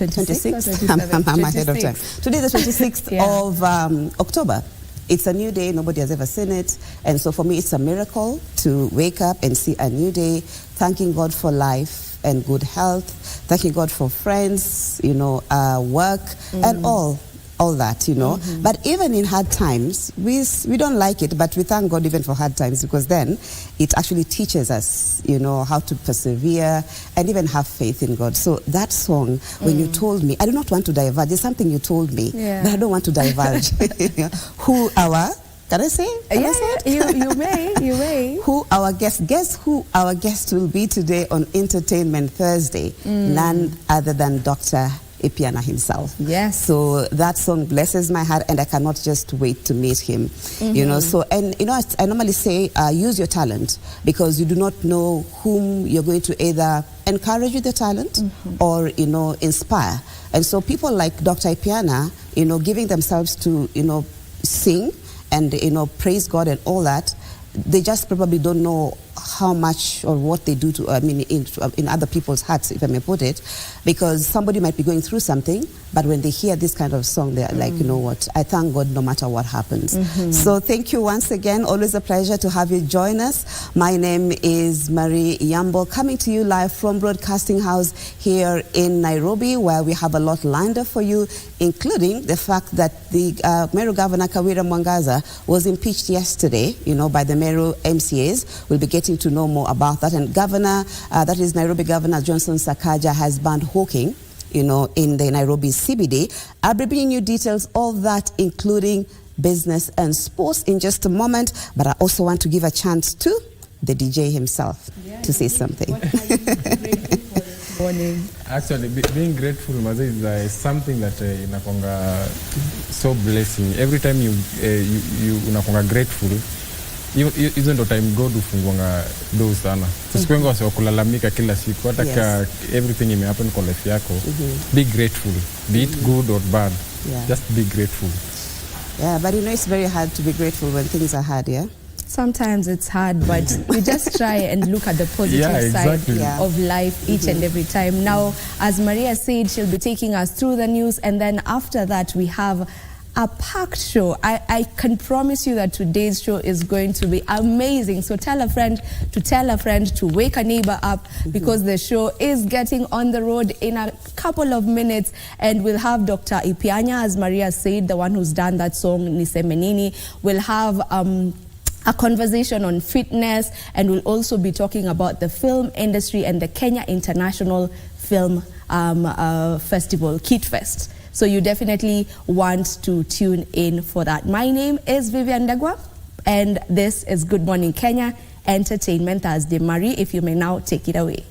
26th? I'm ahead of time. Today is the 26th of October. It's a new day. Nobody has ever seen it. And so for me, it's a miracle to wake up and see a new day, thanking God for life and good health, thanking God for friends, work, and all that, But even in hard times, we don't like it, but we thank God even for hard times, because then it actually teaches us, how to persevere and even have faith in God. So that song, when you told me, I do not want to divulge. There's something you told me, but I don't want to divulge. Can I say? Can I say it? You may. Who our guest? Guess who our guest will be today on Entertainment Thursday? None other than Dr. Ipiana himself. Yes. So that song blesses my heart, and I cannot just wait to meet him. So, and I normally say, use your talent, because you do not know whom you're going to either encourage with your talent or, inspire. And so people like Dr. Ipiana, giving themselves to, sing and, praise God and all that, they just probably don't know how much or what they do to, in other people's hearts, if I may put it, because somebody might be going through something, but when they hear this kind of song, they're like, you know what, I thank God no matter what happens. So thank you once again. Always a pleasure to have you join us. My name is Marie Yambo, coming to you live from Broadcasting House here in Nairobi, where we have a lot lined up for you, including the fact that the Meru Governor Kawira Mwangaza was impeached yesterday, by the Meru MCAs. We'll be getting to know more about that. And Governor, that is Nairobi Governor Johnson Sakaja, has banned hawking, in the Nairobi CBD. I'll be bringing you details of that, including business and sports, in just a moment. But I also want to give a chance to the DJ himself to say something. Morning. Actually, being grateful, Maze, is something that inakonga so blessing. Every time you unakonga grateful, hizo ndo time God ufungwanga do sana. Tusikwenga wase wakulalamika kila siku, hata everything ime happen kwa life yako. Be grateful, be it good or bad. Just be grateful. Yeah, but it's very hard to be grateful when things are hard, yeah? Sometimes it's hard, but we just try and look at the positive side of life each and every time. Now, as Maria said, she'll be taking us through the news, and then after that we have a packed show. I can promise you that today's show is going to be amazing. So tell a friend to tell a friend to wake a neighbor up, because the show is getting on the road in a couple of minutes, and we'll have Dr. Ipiana, as Maria said, the one who's done that song, Nisemenini. We'll have a conversation on fitness, and we'll also be talking about the film industry and the Kenya International Film Festival, Kit Fest. So you definitely want to tune in for that. My name is Vivian Dagwa, and this is Good Morning Kenya Entertainment Thursday. Marie, if you may now take it away.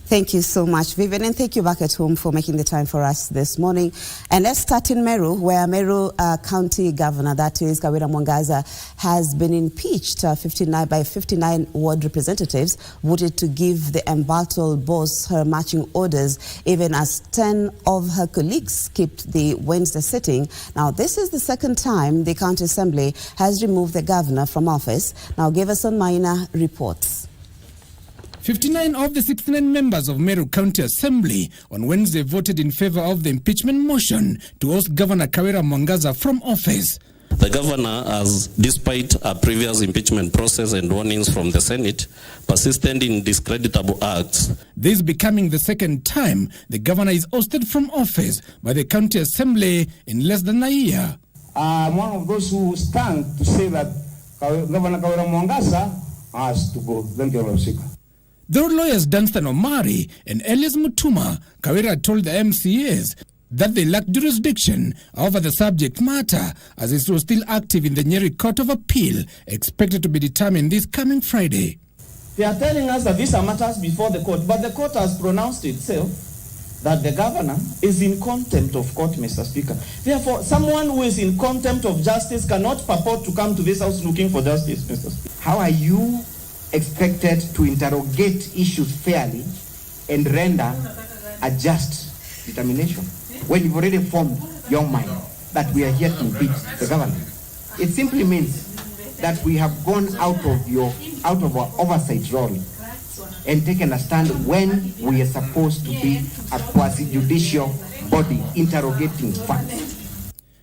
Thank you so much, Vivian, and thank you back at home for making the time for us this morning. And let's start in Meru, where Meru County Governor, that is Kawira Mwangaza, has been impeached. 59 ward representatives voted to give the embattled boss her marching orders, even as 10 of her colleagues skipped the Wednesday sitting. Now, this is the second time the County Assembly has removed the governor from office. Now, Giverson Maina reports. 59 of the 69 members of Meru County Assembly on Wednesday voted in favor of the impeachment motion to oust Governor Kawira Mwangaza from office. The governor has, despite a previous impeachment process and warnings from the Senate, persisted in discreditable acts. This becoming the second time the governor is ousted from office by the County Assembly in less than a year. I'm one of those who stand to say that Governor Kawira Mwangaza has to go. Thank you, Lord. Though lawyers Dunstan Omari and Elias Mutuma, Kawira told the MCAs that they lacked jurisdiction over the subject matter, as it was still active in the Nyeri Court of Appeal, expected to be determined this coming Friday. They are telling us that these are matters before the court, but the court has pronounced itself that the governor is in contempt of court, Mr. Speaker. Therefore, someone who is in contempt of justice cannot purport to come to this house looking for justice, Mr. Speaker. How are you expected to interrogate issues fairly and render a just determination when you've already formed your mind that we are here to impeach the government? It simply means that we have gone out of our oversight role and taken a stand when we are supposed to be a quasi-judicial body interrogating facts.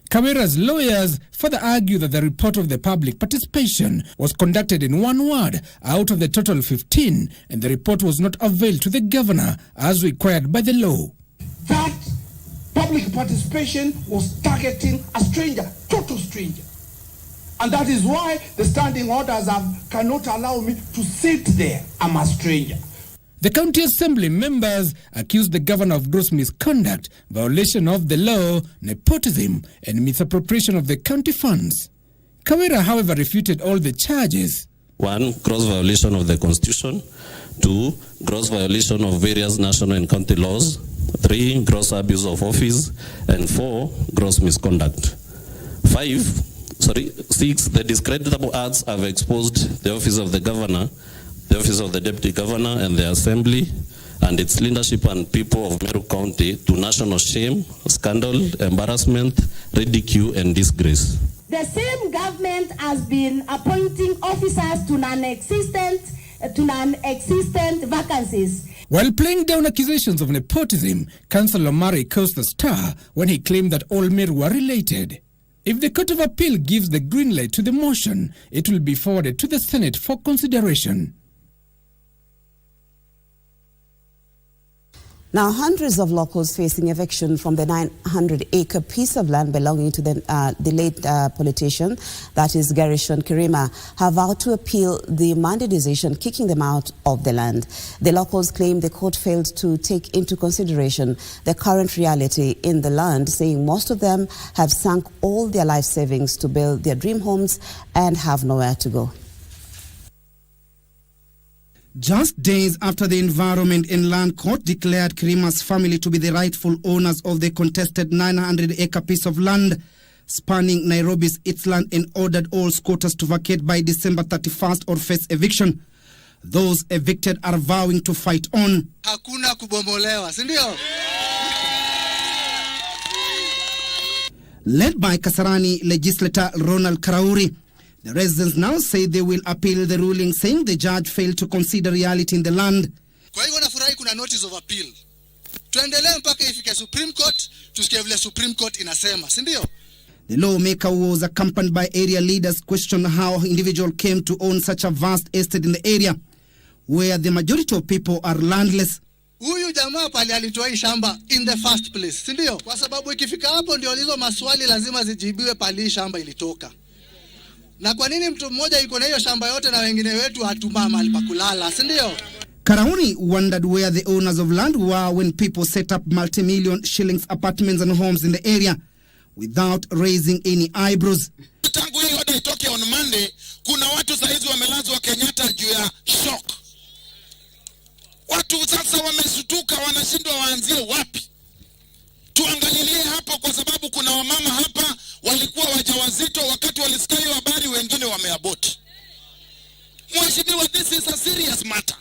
Kawira's lawyers further argue that the report of the public participation was conducted in one ward out of the total 15, and the report was not availed to the governor as required by the law. That public participation was targeting a stranger, total stranger. And that is why the standing orders cannot allow me to sit there. I'm a stranger. The county assembly members accused the governor of gross misconduct, violation of the law, nepotism, and misappropriation of the county funds. Kawira, however, refuted all the charges. 1, gross violation of the constitution. 2, gross violation of various national and county laws. 3, gross abuse of office. And 4, gross misconduct. 6, the discreditable acts have exposed the office of the governor, the office of the deputy governor, and the assembly and its leadership and people of Meru County to national shame, scandal, embarrassment, ridicule, and disgrace. The same government has been appointing officers to non-existent vacancies. While playing down accusations of nepotism, Councillor Omari caused the star when he claimed that all Meru were related. If the Court of Appeal gives the green light to the motion, it will be forwarded to the Senate for consideration. Now, hundreds of locals facing eviction from the 900-acre piece of land belonging to the late politician, that is Gershon Kirima, have vowed to appeal the Monday decision kicking them out of the land. The locals claim the court failed to take into consideration the current reality in the land, saying most of them have sunk all their life savings to build their dream homes and have nowhere to go. Just days after the Environment and Land Court declared Kirima's family to be the rightful owners of the contested 900-acre piece of land spanning Nairobi's Eastland and ordered all squatters to vacate by December 31st or face eviction, those evicted are vowing to fight on. Hakuna kubomolewa, si ndio? Led by Kasarani legislator Ronald Karauri, the residents now say they will appeal the ruling, saying the judge failed to consider reality in the land. Kwa hivyo nafurahi kuna notice of appeal. Tuendelee mpaka ifike Supreme Court, tusikie vile Supreme Court inasema, si ndio? The lawmaker was accompanied by area leaders questioned how individual came to own such a vast estate in the area, where the majority of people are landless. Huyu jamaa pale alitoa hii shamba in the first place, si ndio? Kwa sababu ikifika hapo ndio hizo maswali lazima zijibiwe pale hii shamba ilitoka. Na kwa nini mtu mmoja yuko na hiyo shamba yote na wengine wetu hatuma mahali pa kulala, si ndio? Karauni wondered where the owners of land were when people set up multi-million shillings apartments and homes in the area without raising any eyebrows. Tangu hii order itoke on Monday, kuna watu saizi wamelazwa Kenyatta juu ya shock. Watu sasa wamesutuka, wanashindwa waanzie wapi. Tuangalilie hapo kwa sababu kuna wamama hapa walikuwa wajawazito wakati walisikia hiyo habari, wengine wameabort. Mheshimiwa, this is a serious matter.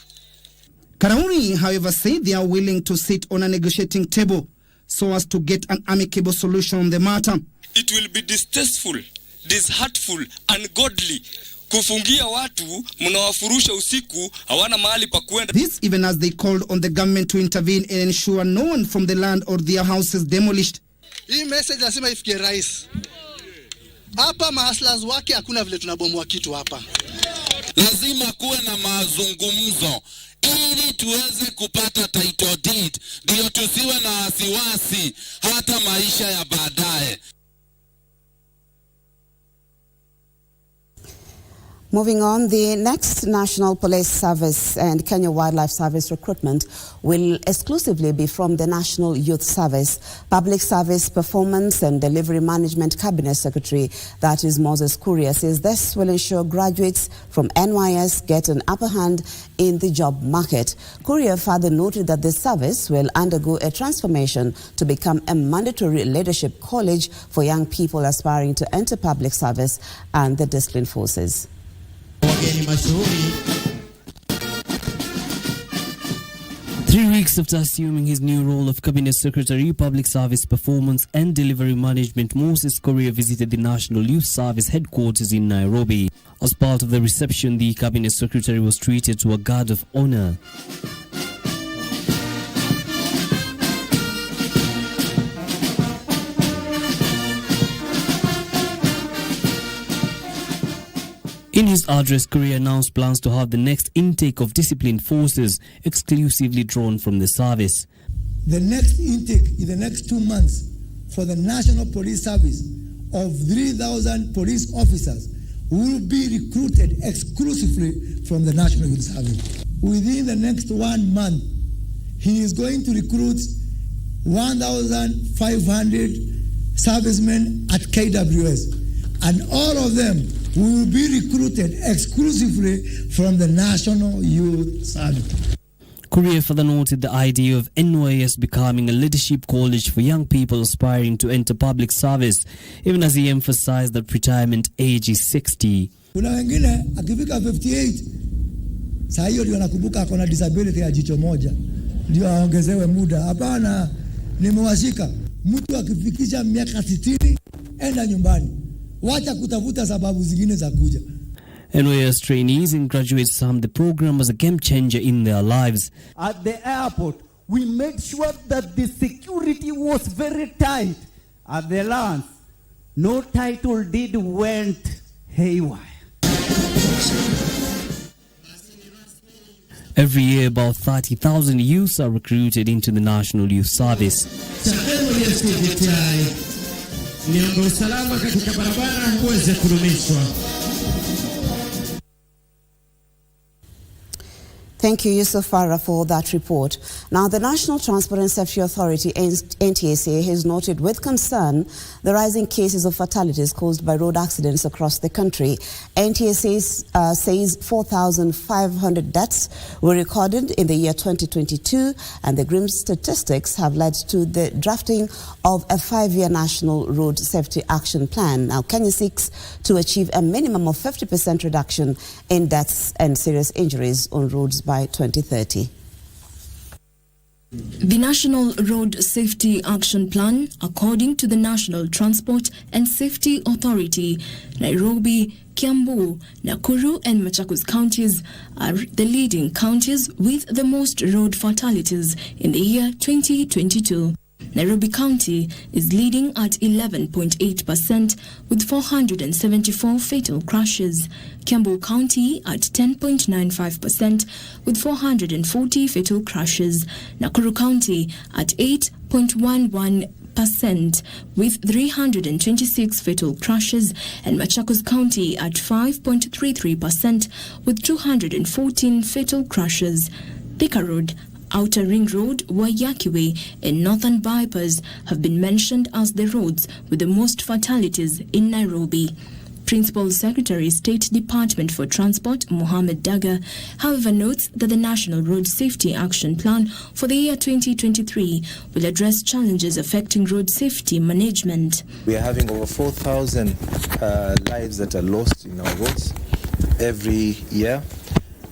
Karauni, however, said they are willing to sit on a negotiating table so as to get an amicable solution on the matter. It will be distasteful, disheartful, ungodly kufungia watu, mnawafurusha usiku, hawana mahali pa kwenda. This even as they called on the government to intervene and ensure no one from the land or their houses demolished. Hii message lazima ifikie rais. Hapa mahaslas wake hakuna vile tunabomoa kitu hapa. Lazima kuwe na mazungumzo ili tuweze kupata title deed, ndio tusiwe na wasiwasi hata maisha ya baadaye. Moving on, the next National Police Service and Kenya Wildlife Service recruitment will exclusively be from the National Youth Service. Public Service Performance and Delivery Management Cabinet Secretary, that is Moses Kuria, says this will ensure graduates from NYS get an upper hand in the job market. Kuria further noted that the service will undergo a transformation to become a mandatory leadership college for young people aspiring to enter public service and the disciplined forces. 3 weeks after assuming his new role of Cabinet Secretary, Public Service Performance and Delivery Management, Moses Kuria visited the National Youth Service headquarters in Nairobi. As part of the reception, the Cabinet Secretary was treated to a guard of honor. In his address, Korea announced plans to have the next intake of disciplined forces exclusively drawn from the service. The next intake in the next 2 months for the National Police Service of 3,000 police officers will be recruited exclusively from the National Youth Service. Within the next 1 month, he is going to recruit 1,500 servicemen at KWS, and all of them will be recruited exclusively from the National Youth Service. Korea further noted the idea of NYS becoming a leadership college for young people aspiring to enter public service, even as he emphasized that retirement age is 60. Kuna wengine akifika 58 saa hiyo ndio nakumbuka akona disability ya jicho moja ndio aongezewe muda. Hapana, nimewashika mtu akifikisha miaka 60 enda nyumbani, wacha kutafuta sababu zingine za kuja. NYS trainees and graduates termed the program as a game changer in their lives. At the airport, we made sure that the security was very tight. At the lands, no title deed went haywire. Every year, about 30,000 youths are recruited into the National Youth Service. Thank you, Yusuf Farah, for that report. Now, the National Transport and Safety Authority, NTSA, has noted with concern the rising cases of fatalities caused by road accidents across the country. NTSA says 4,500 deaths were recorded in the year 2022, and the grim statistics have led to the drafting of a 5-year National Road Safety Action Plan. Now, Kenya seeks to achieve a minimum of 50% reduction in deaths and serious injuries on roads by 2030. The National Road Safety Action Plan, according to the National Transport and Safety Authority, Nairobi, Kiambu, Nakuru and Machakos counties are the leading counties with the most road fatalities in the year 2022. Nairobi County is leading at 11.8% with 474 fatal crashes. Kiambu County at 10.95% with 440 fatal crashes. Nakuru County at 8.11% with 326 fatal crashes, and Machakos County at 5.33% with 214 fatal crashes. Thika Road, Outer Ring Road, Waiyaki Way and Northern Bypass have been mentioned as the roads with the most fatalities in Nairobi. Principal Secretary, State Department for Transport, Mohammed Daga, however, notes that the National Road Safety Action Plan for the year 2023 will address challenges affecting road safety management. We are having over 4,000 lives that are lost in our roads every year.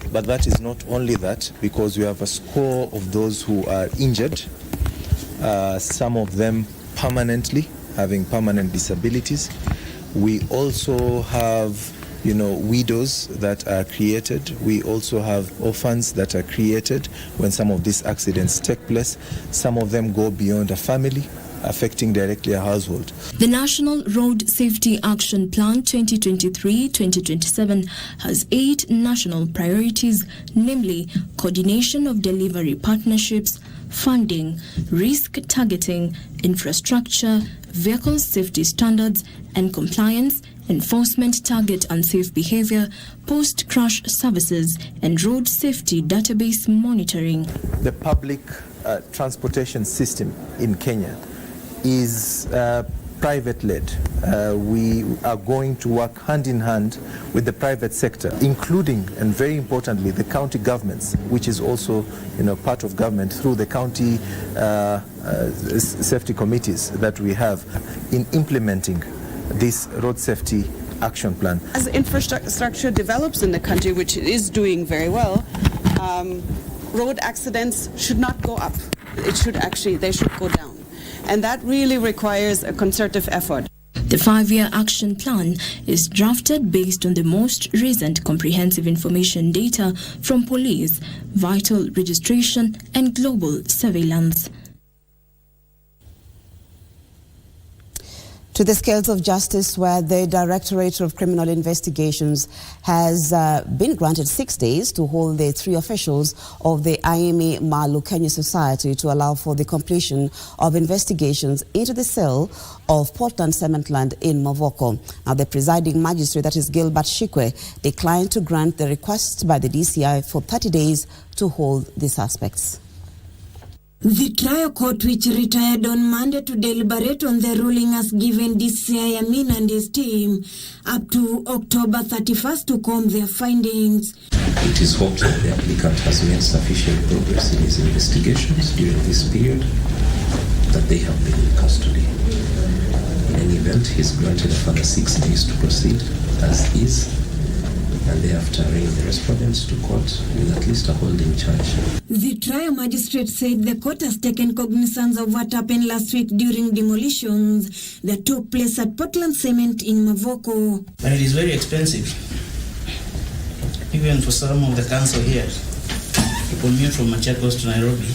But that is not only that, because we have a score of those who are injured, some of them permanently, having permanent disabilities. We also have, widows that are created. We also have orphans that are created when some of these accidents take place. Some of them go beyond a family, affecting directly a household. The National Road Safety Action Plan 2023-2027 has 8 national priorities, namely coordination of delivery partnerships, funding, risk targeting, infrastructure, vehicle safety standards and compliance, enforcement target unsafe behavior, post-crash services, and road safety database monitoring. The public transportation system in Kenya is private-led. We are going to work hand in hand with the private sector, including, and very importantly, the county governments, which is also part of government through the county safety committees that we have in implementing this road safety action plan. As infrastructure develops in the country, which it is doing very well, road accidents should not go up. They should go down. And that really requires a concerted effort. The 5-year action plan is drafted based on the most recent comprehensive information data from police, vital registration, and global surveillance. To the scales of justice, where the Directorate of Criminal Investigations has been granted 6 days to hold the 3 officials of the Ayemi Malu Kenya Society to allow for the completion of investigations into the sale of Portland Cement Land in Mavoko. Now, the presiding magistrate, that is Gilbert Shikwe, declined to grant the request by the DCI for 30 days to hold the suspects. The trial court, which retired on Monday to deliberate on the ruling, has given DCI Amin and his team up to October 31st to comb their findings. It is hoped that the applicant has made sufficient progress in his investigations during this period that they have been in custody. In any event, he is granted a further 6 days to proceed as is, and thereafter arraign the respondents to court with at least a holding charge. The trial magistrate said the court has taken cognizance of what happened last week during demolitions that took place at Portland Cement in Mavoko. And it is very expensive, even for some of the council here to commute from Machakos to Nairobi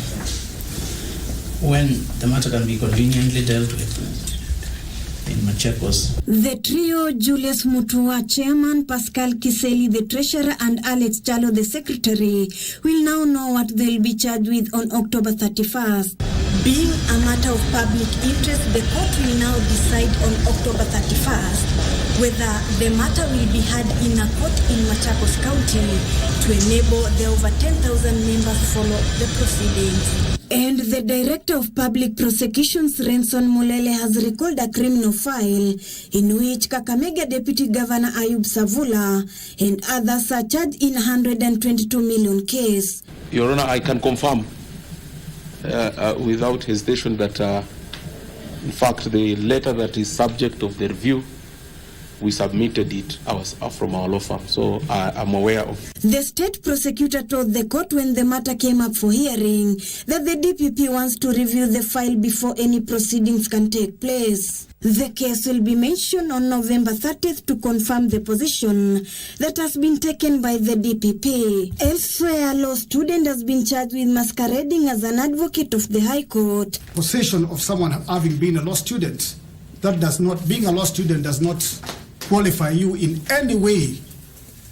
when the matter can be conveniently dealt with in Machakos. The trio, Julius Mutua, Chairman, Pascal Kiseli, the Treasurer, and Alex Chalo, the Secretary, will now know what they'll be charged with on October 31st. Being a matter of public interest, the court will now decide on October 31st whether the matter will be heard in a court in Machakos County to enable the over 10,000 members follow the proceedings. And the Director of Public Prosecutions, Renson Mulele, has recalled a criminal file in which Kakamega Deputy Governor Ayub Savula and others are charged in 122 million case. Your Honor, I can confirm without hesitation that in fact the letter that is subject of the review, we submitted it from our law firm, so I'm aware of. The state prosecutor told the court when the matter came up for hearing that the DPP wants to review the file before any proceedings can take place. The case will be mentioned on November 30th to confirm the position that has been taken by the DPP. Elsewhere, a law student has been charged with masquerading as an advocate of the High Court. Possession of someone having been a law student, being a law student does not qualify you in any way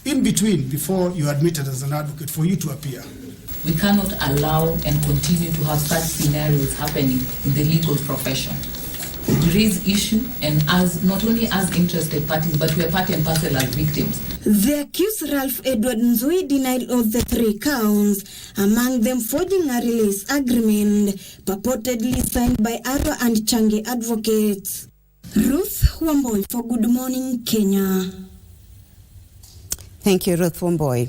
in between before you are admitted as an advocate for you to appear. We cannot allow and continue to have such scenarios happening in the legal profession. We raise issue, and as not only as interested parties, but we are part and parcel as victims. The accused Ralph Edward Nzui denied all the 3 counts, among them forging a release agreement purportedly signed by Arwa and Changi advocates. Ruth Wamboi for Good Morning Kenya. Thank you, Ruth Wamboi.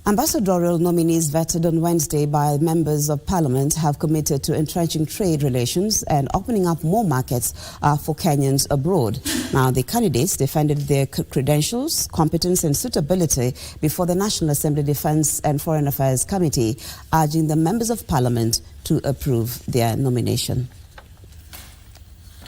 Ambassadorial nominees vetted on Wednesday by members of parliament have committed to entrenching trade relations and opening up more markets for Kenyans abroad. Now, the candidates defended their credentials, competence and suitability before the National Assembly Defense and Foreign Affairs Committee, urging the members of parliament to approve their nomination.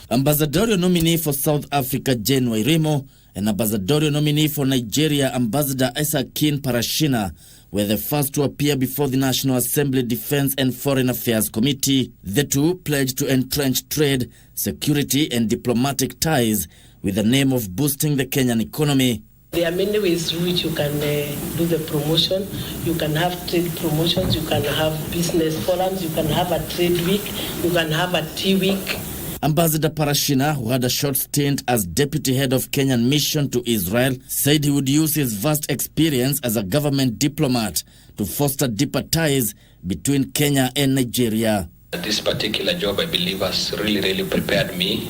Ambassadorial nominee for South Africa, Jane Wairimo, and ambassadorial nominee for Nigeria, Ambassador Isaac Kin Parashina, were the first to appear before the National Assembly Defense and Foreign Affairs Committee. The two pledged to entrench trade, security and diplomatic ties with the name of boosting the Kenyan economy. There are many ways through which you can do the promotion. You can have trade promotions, you can have business forums, you can have a trade week, you can have a tea week. Ambassador Parashina, who had a short stint as deputy head of Kenyan mission to Israel, said he would use his vast experience as a government diplomat to foster deeper ties between Kenya and Nigeria. This particular job, I believe, has really prepared me,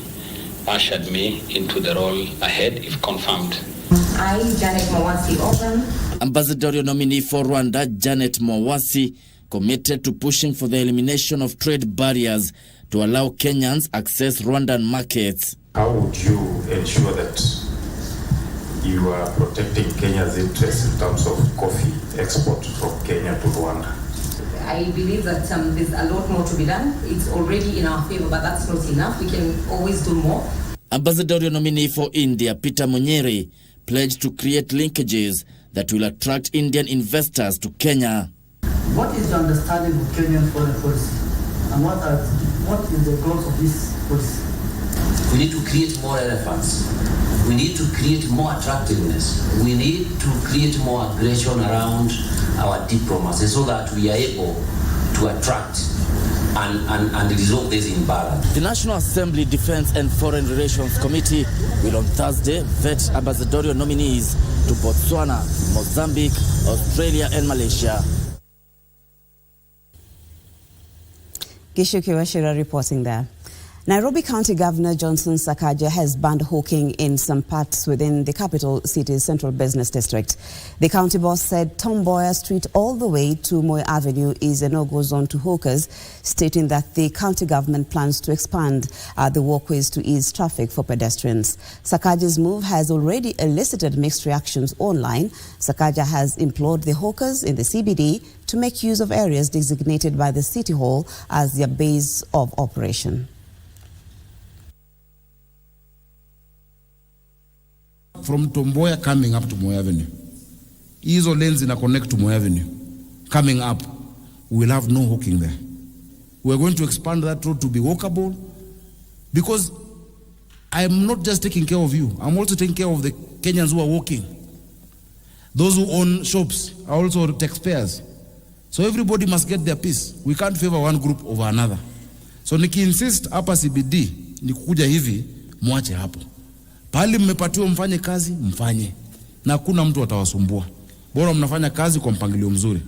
ushered me into the role ahead, if confirmed. I, Janet Mwawasi Oban. Ambassadorial nominee for Rwanda, Janet Mwawasi, committed to pushing for the elimination of trade barriers to allow Kenyans access Rwandan markets. How would you ensure that you are protecting Kenya's interests in terms of coffee export from Kenya to Rwanda? I believe that there's a lot more to be done. It's already in our favor, but that's not enough. We can always do more. Ambassadorial nominee for India, Peter Munyeri, pledged to create linkages that will attract Indian investors to Kenya. What is the understanding of Kenyan foreign policy? And what is the goals of this policy? We need to create more elephants. We need to create more attractiveness. We need to create more aggression around our diplomacy so that we are able to attract and resolve this imbalance. The National Assembly Defense and Foreign Relations Committee will on Thursday vet ambassadorial nominees to Botswana, Mozambique, Australia and Malaysia. Gishuki Washira reporting there. Nairobi County Governor Johnson Sakaja has banned hawking in some parts within the capital city's central business district. The county boss said Tom Mboya Street all the way to Moi Avenue is a no-go zone to hawkers, stating that the county government plans to expand the walkways to ease traffic for pedestrians. Sakaja's move has already elicited mixed reactions online. Sakaja has implored the hawkers in the CBD to make use of areas designated by the City Hall as their base of operation. From Tom Mboya coming up to Moi Avenue, hizo lanes ina connect to Moi Avenue. Coming up, we will have no hawking there. We are going to expand that road to be walkable, because I am not just taking care of you, I'm also taking care of the Kenyans who are walking. Those who own shops are also taxpayers. So everybody must get their piece. We can't favor one group over another. So niki insist hapa CBD ni kukuja hivi, muache hapo. Pali mmepatiwa mfanye kazi, mfanye. Na hakuna mtu atawasumbua. Bora mnafanya kazi kwa mpangilio mzuri.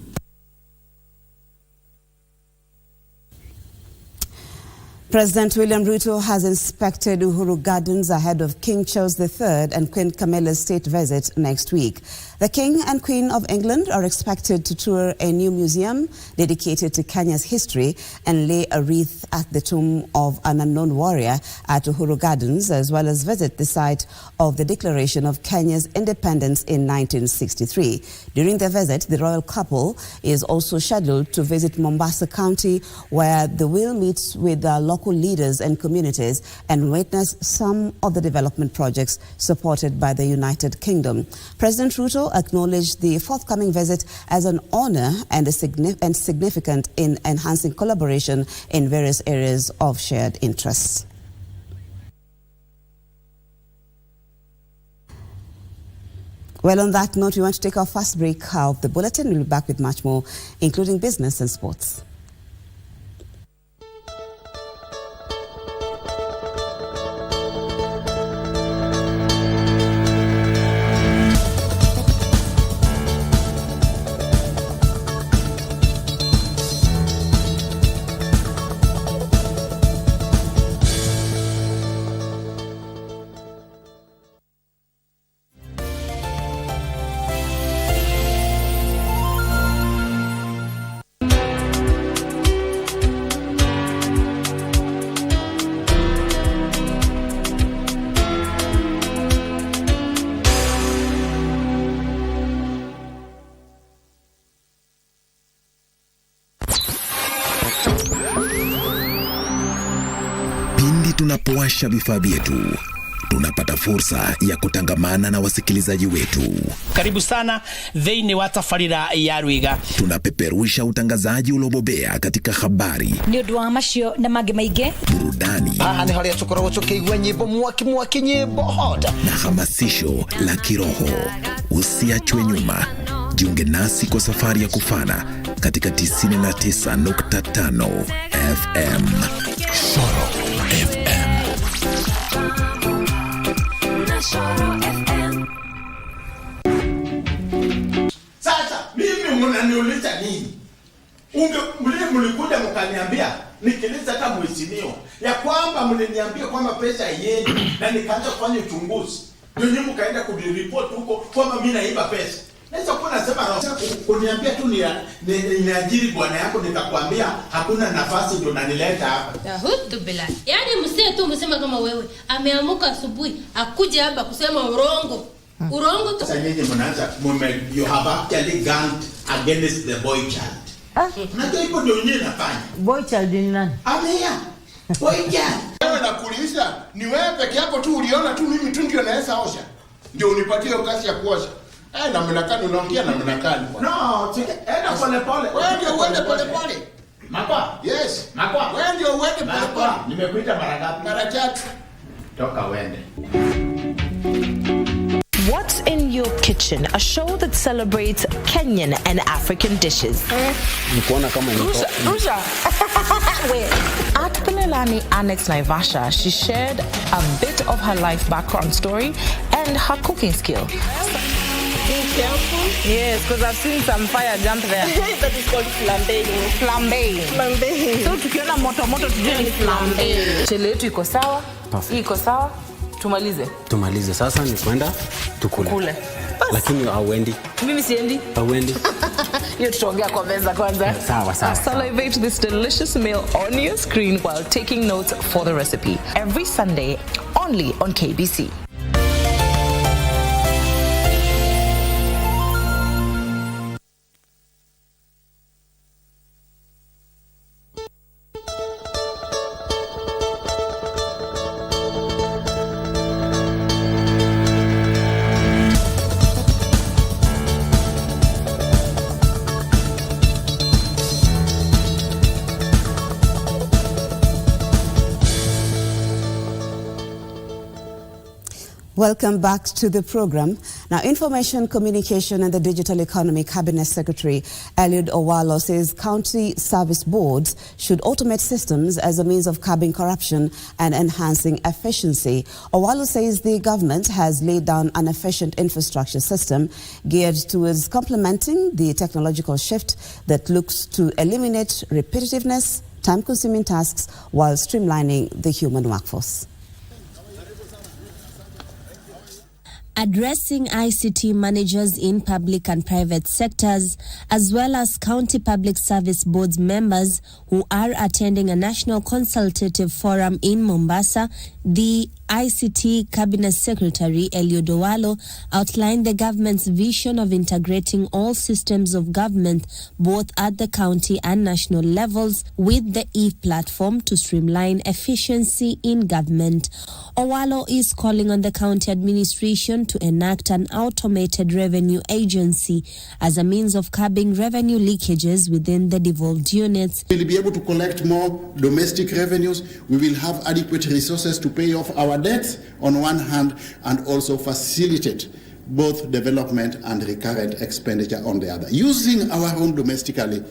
President William Ruto has inspected Uhuru Gardens ahead of King Charles III and Queen Camilla's state visit next week. The King and Queen of England are expected to tour a new museum dedicated to Kenya's history and lay a wreath at the tomb of an unknown warrior at Uhuru Gardens, as well as visit the site of the declaration of Kenya's independence in 1963. During the visit, the royal couple is also scheduled to visit Mombasa County, where they will meet with local leaders and communities and witness some of the development projects supported by the United Kingdom. President Ruto acknowledged the forthcoming visit as an honor and significant in enhancing collaboration in various areas of shared interests. Well, on that note, we want to take our first break of the bulletin. We'll be back with much more, including business and sports. Tunapowasha vifaa vyetu, tunapata fursa ya kutangamana na wasikilizaji wetu. Karibu sana thĩinĩ wa tabarĩra ya Rwiga. Tunapeperusha utangazaji uliobobea katika habari, nĩ ũndũ wa macio na mangĩ maingĩ, burudani, nĩ harĩa tũkoragwo tũkĩigua nyĩmbo mwaki nyĩmbo hot, na hamasisho la kiroho. Usiachwe nyuma. Jiunge nasi kwa safari ya kufana katika 99.5 FM. Shoro FM. Sasa mimi mnaniuliza nini? Mlikuja mkaniambia nikiliza kama mheshimiwa ya kwamba mliniambia kwamba pesa yenu na nikaanza kufanya uchunguzi. Ndio nyinyi mkaenda kuripoti huko kwamba mimi naiba pesa. Naweza kuwa nasema kuniambia tu niajiri bwana yako, nikakwambia hakuna nafasi, ndio nanileta hapa. Yahudu bila. Yaani msee tu msema kama wewe ameamuka asubuhi akuje hapa kusema urongo. Urongo tu. Sasa nyinyi mnaanza you have actually gone against the boy child. Unajua hivyo ndio nyinyi nafanya. Boy child ni nani? Amea. Boy child. Wewe nakuuliza ni wewe peke yako tu uliona tu mimi tu ndio naweza osha. Ndio unipatie kazi ya kuosha. Na mnakani unaongea na mnakani. No, enda pole pole. Wewe ndio uende pole pole. Makwa? Yes. Makwa. Wewe ndio uende pole pole. Nimekuita mara ngapi? Mara 3. toka wende. What's in Your Kitchen, a show that celebrates Kenyan and African dishes. Rusha. Wait. At the Lelani Annex Naivasha, she shared a bit of her life background story and her cooking skill. Be careful. Yes, because I've seen some fire jump there. That is called flambéing. Flambéing. So tukiona moto tujue ni flambéing. Chele yetu iko sawa? Iko sawa? Tumalize. Sasa ni kwenda tukule. Lakini hauendi. Mimi siendi. Hauendi. Hiyo tutaongea kwa meza kwanza. Sawa. Salivate this delicious meal on your screen while taking notes for the recipe. Every Sunday, only on KBC. Welcome back to the program. Now, Information, Communication and the Digital Economy Cabinet Secretary Eliud Owalo says county service boards should automate systems as a means of curbing corruption and enhancing efficiency. Owalo says the government has laid down an efficient infrastructure system geared towards complementing the technological shift that looks to eliminate repetitiveness, time-consuming tasks while streamlining the human workforce. Addressing ICT managers in public and private sectors, as well as county public service boards members who are attending a national consultative forum in Mombasa, the ICT Cabinet Secretary Eliud Owalo outlined the government's vision of integrating all systems of government, both at the county and national levels, with the e-platform to streamline efficiency in government. Owalo is calling on the county administration to enact an automated revenue agency as a means of curbing revenue leakages within the devolved units. We will be able to collect more domestic revenues. We will have adequate resources to pay off our debts on one hand and also facilitate both development and recurrent expenditure on the other, using our own domestically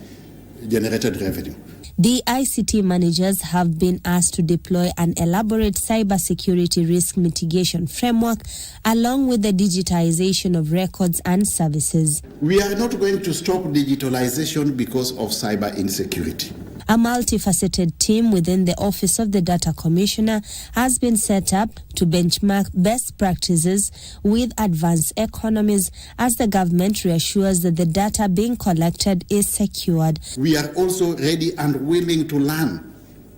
generated revenue. The ICT managers have been asked to deploy an elaborate cybersecurity risk mitigation framework along with the digitization of records and services. We are not going to stop digitalization because of cyber insecurity. A multifaceted team within the Office of the Data Commissioner has been set up to benchmark best practices with advanced economies as the government reassures that the data being collected is secured. We are also ready and willing to learn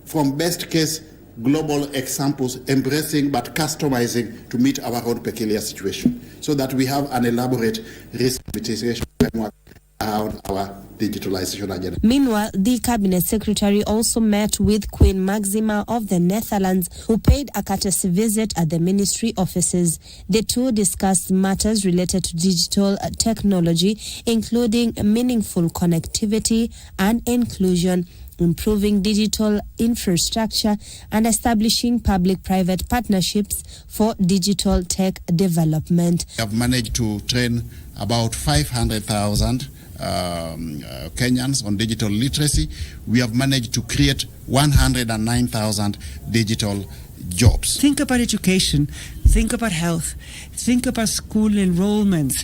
from best case global examples, embracing but customizing to meet our own peculiar situation, so that we have an elaborate risk mitigation framework around our digitalization agenda. Meanwhile, the Cabinet Secretary also met with Queen Maxima of the Netherlands, who paid a courtesy visit at the ministry offices. The two discussed matters related to digital technology, including meaningful connectivity and inclusion, improving digital infrastructure, and establishing public-private partnerships for digital tech development. We have managed to train about 500,000 Kenyans on digital literacy. We have managed to create 109,000 digital jobs. Think about education, think about health, think about school enrollments,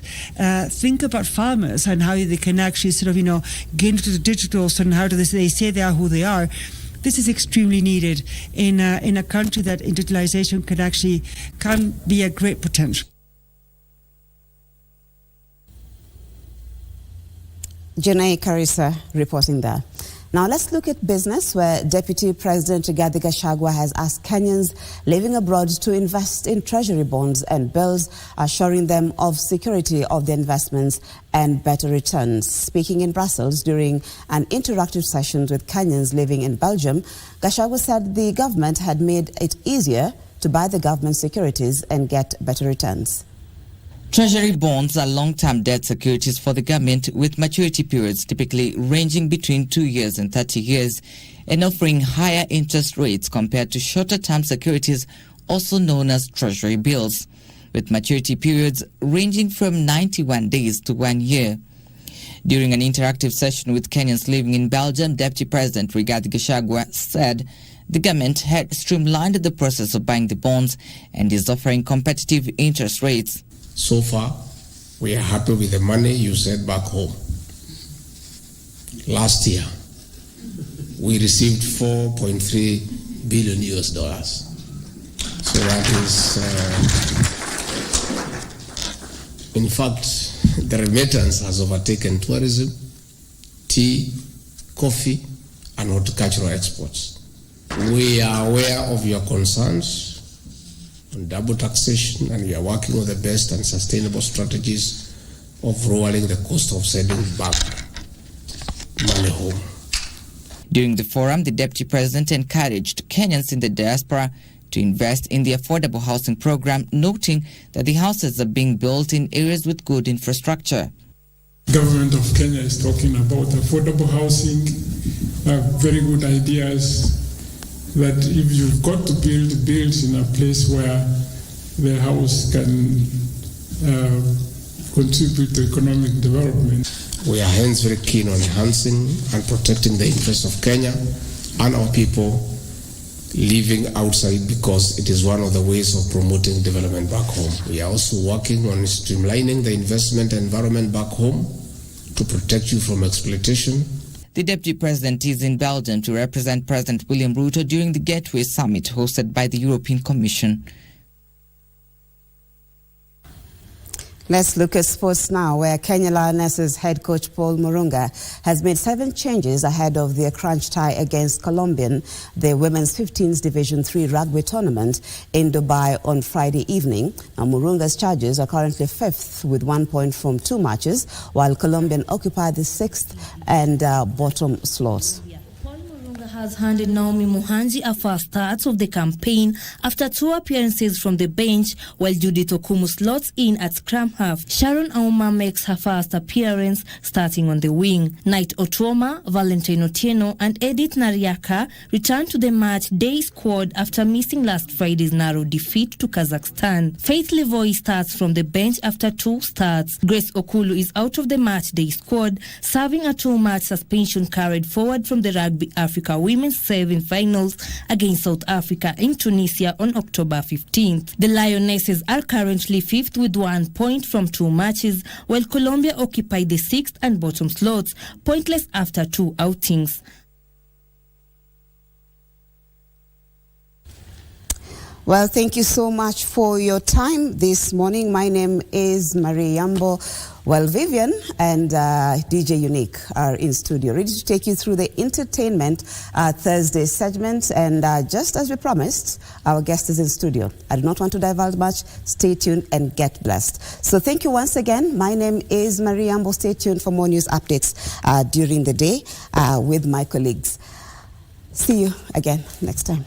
think about farmers and how they can actually get into the digital, and how do they say they are who they are. This is extremely needed in a country that digitalization can be a great potential. Janai Karisa reporting there. Now let's look at business, where Deputy President Rigathi Gachagua has asked Kenyans living abroad to invest in treasury bonds and bills, assuring them of security of their investments and better returns. Speaking in Brussels during an interactive session with Kenyans living in Belgium, Gachagua said the government had made it easier to buy the government securities and get better returns. Treasury bonds are long-term debt securities for the government, with maturity periods typically ranging between 2 years and 30 years and offering higher interest rates compared to shorter-term securities also known as treasury bills, with maturity periods ranging from 91 days to 1 year. During an interactive session with Kenyans living in Belgium, Deputy President Rigathi Gachagua said the government had streamlined the process of buying the bonds and is offering competitive interest rates. So far, we are happy with the money you sent back home. Last year, we received $4.3 billion US. So that is, in fact, the remittance has overtaken tourism, tea, coffee, and horticultural exports. We are aware of your concerns on double taxation, and we are working on the best and sustainable strategies of lowering the cost of sending back money home. During the forum, the Deputy President encouraged Kenyans in the diaspora to invest in the affordable housing program, noting that the houses are being built in areas with good infrastructure. Government of Kenya is talking about affordable housing, very good ideas, that if you've got to build in a place where the house can contribute to economic development. We are hence very keen on enhancing and protecting the interests of Kenya and our people living outside, because it is one of the ways of promoting development back home. We are also working on streamlining the investment environment back home to protect you from exploitation. The Deputy President is in Belgium to represent President William Ruto during the Gateway Summit hosted by the European Commission. Let's look at sports now, where Kenya Lionesses head coach Paul Murunga has made 7 changes ahead of their crunch tie against Colombian, the Women's 15s Division 3 rugby tournament in Dubai on Friday evening. Now, Murunga's charges are currently 5th with 1 point from 2 matches, while Colombian occupy the 6th and bottom slots. Has handed Naomi Muhanji a first start of the campaign after 2 appearances from the bench, while Judith Okumu slots in at scrum half. Sharon Auma makes her first appearance starting on the wing. Knight Otuoma, Valentine Otieno and Edith Nariaka return to the match day squad after missing last Friday's narrow defeat to Kazakhstan. Faith Levoy starts from the bench after 2 starts. Grace Okulu is out of the match day squad, serving a 2-match suspension carried forward from the Rugby Africa Women's semi-finals against South Africa in Tunisia on October 15th. The Lionesses are currently 5th with 1 point from 2 matches, while Colombia occupy the 6th and bottom slots, pointless after 2 outings. Well, thank you so much for your time this morning. My name is Marie Yambo. Well, Vivian and DJ Unique are in studio, ready to take you through the entertainment Thursday segment. And just as we promised, our guest is in studio. I do not want to divulge much. Stay tuned and get blessed. So thank you once again. My name is Marie Yambo. Stay tuned for more news updates during the day with my colleagues. See you again next time.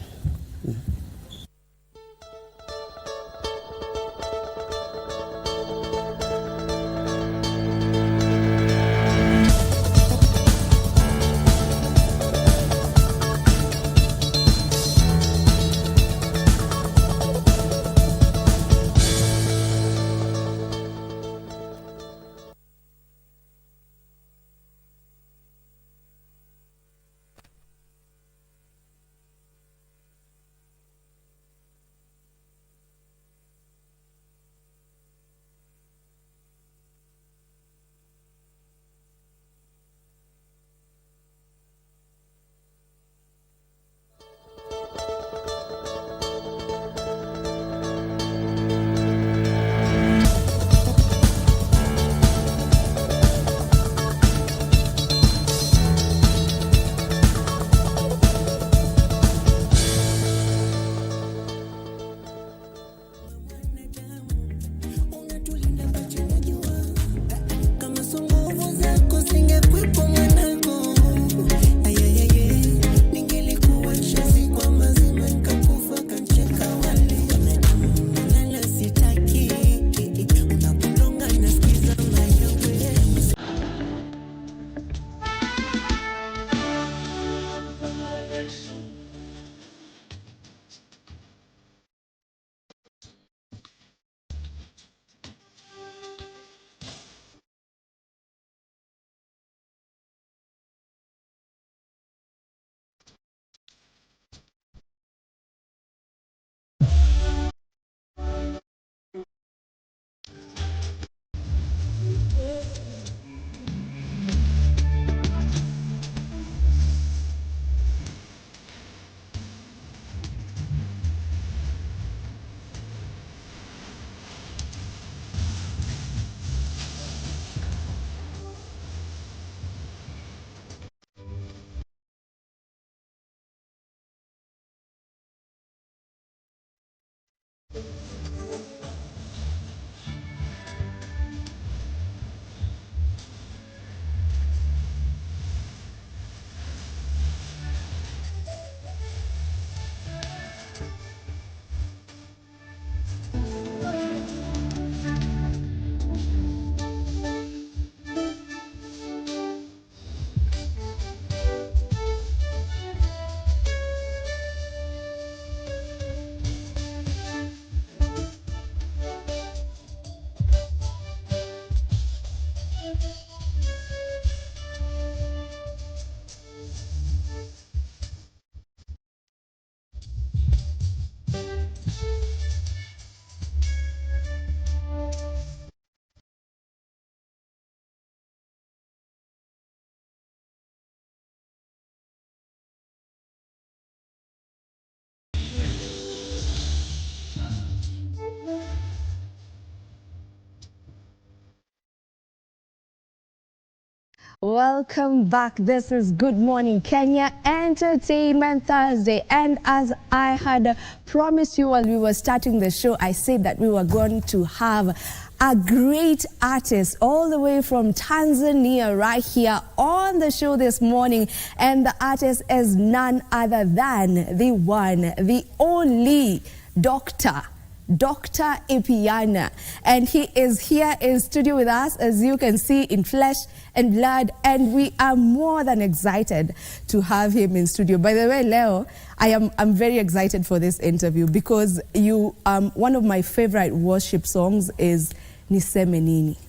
Welcome back. This is Good Morning Kenya Entertainment Thursday. And as I had promised you while we were starting the show, I said that we were going to have a great artist all the way from Tanzania right here on the show this morning. And the artist is none other than the one, the only Dr. Ipiana, and he is here in studio with us, as you can see, in flesh and blood, and we are more than excited to have him in studio. By the way, Leo, I'm very excited for this interview because one of my favorite worship songs is Niseme Nini.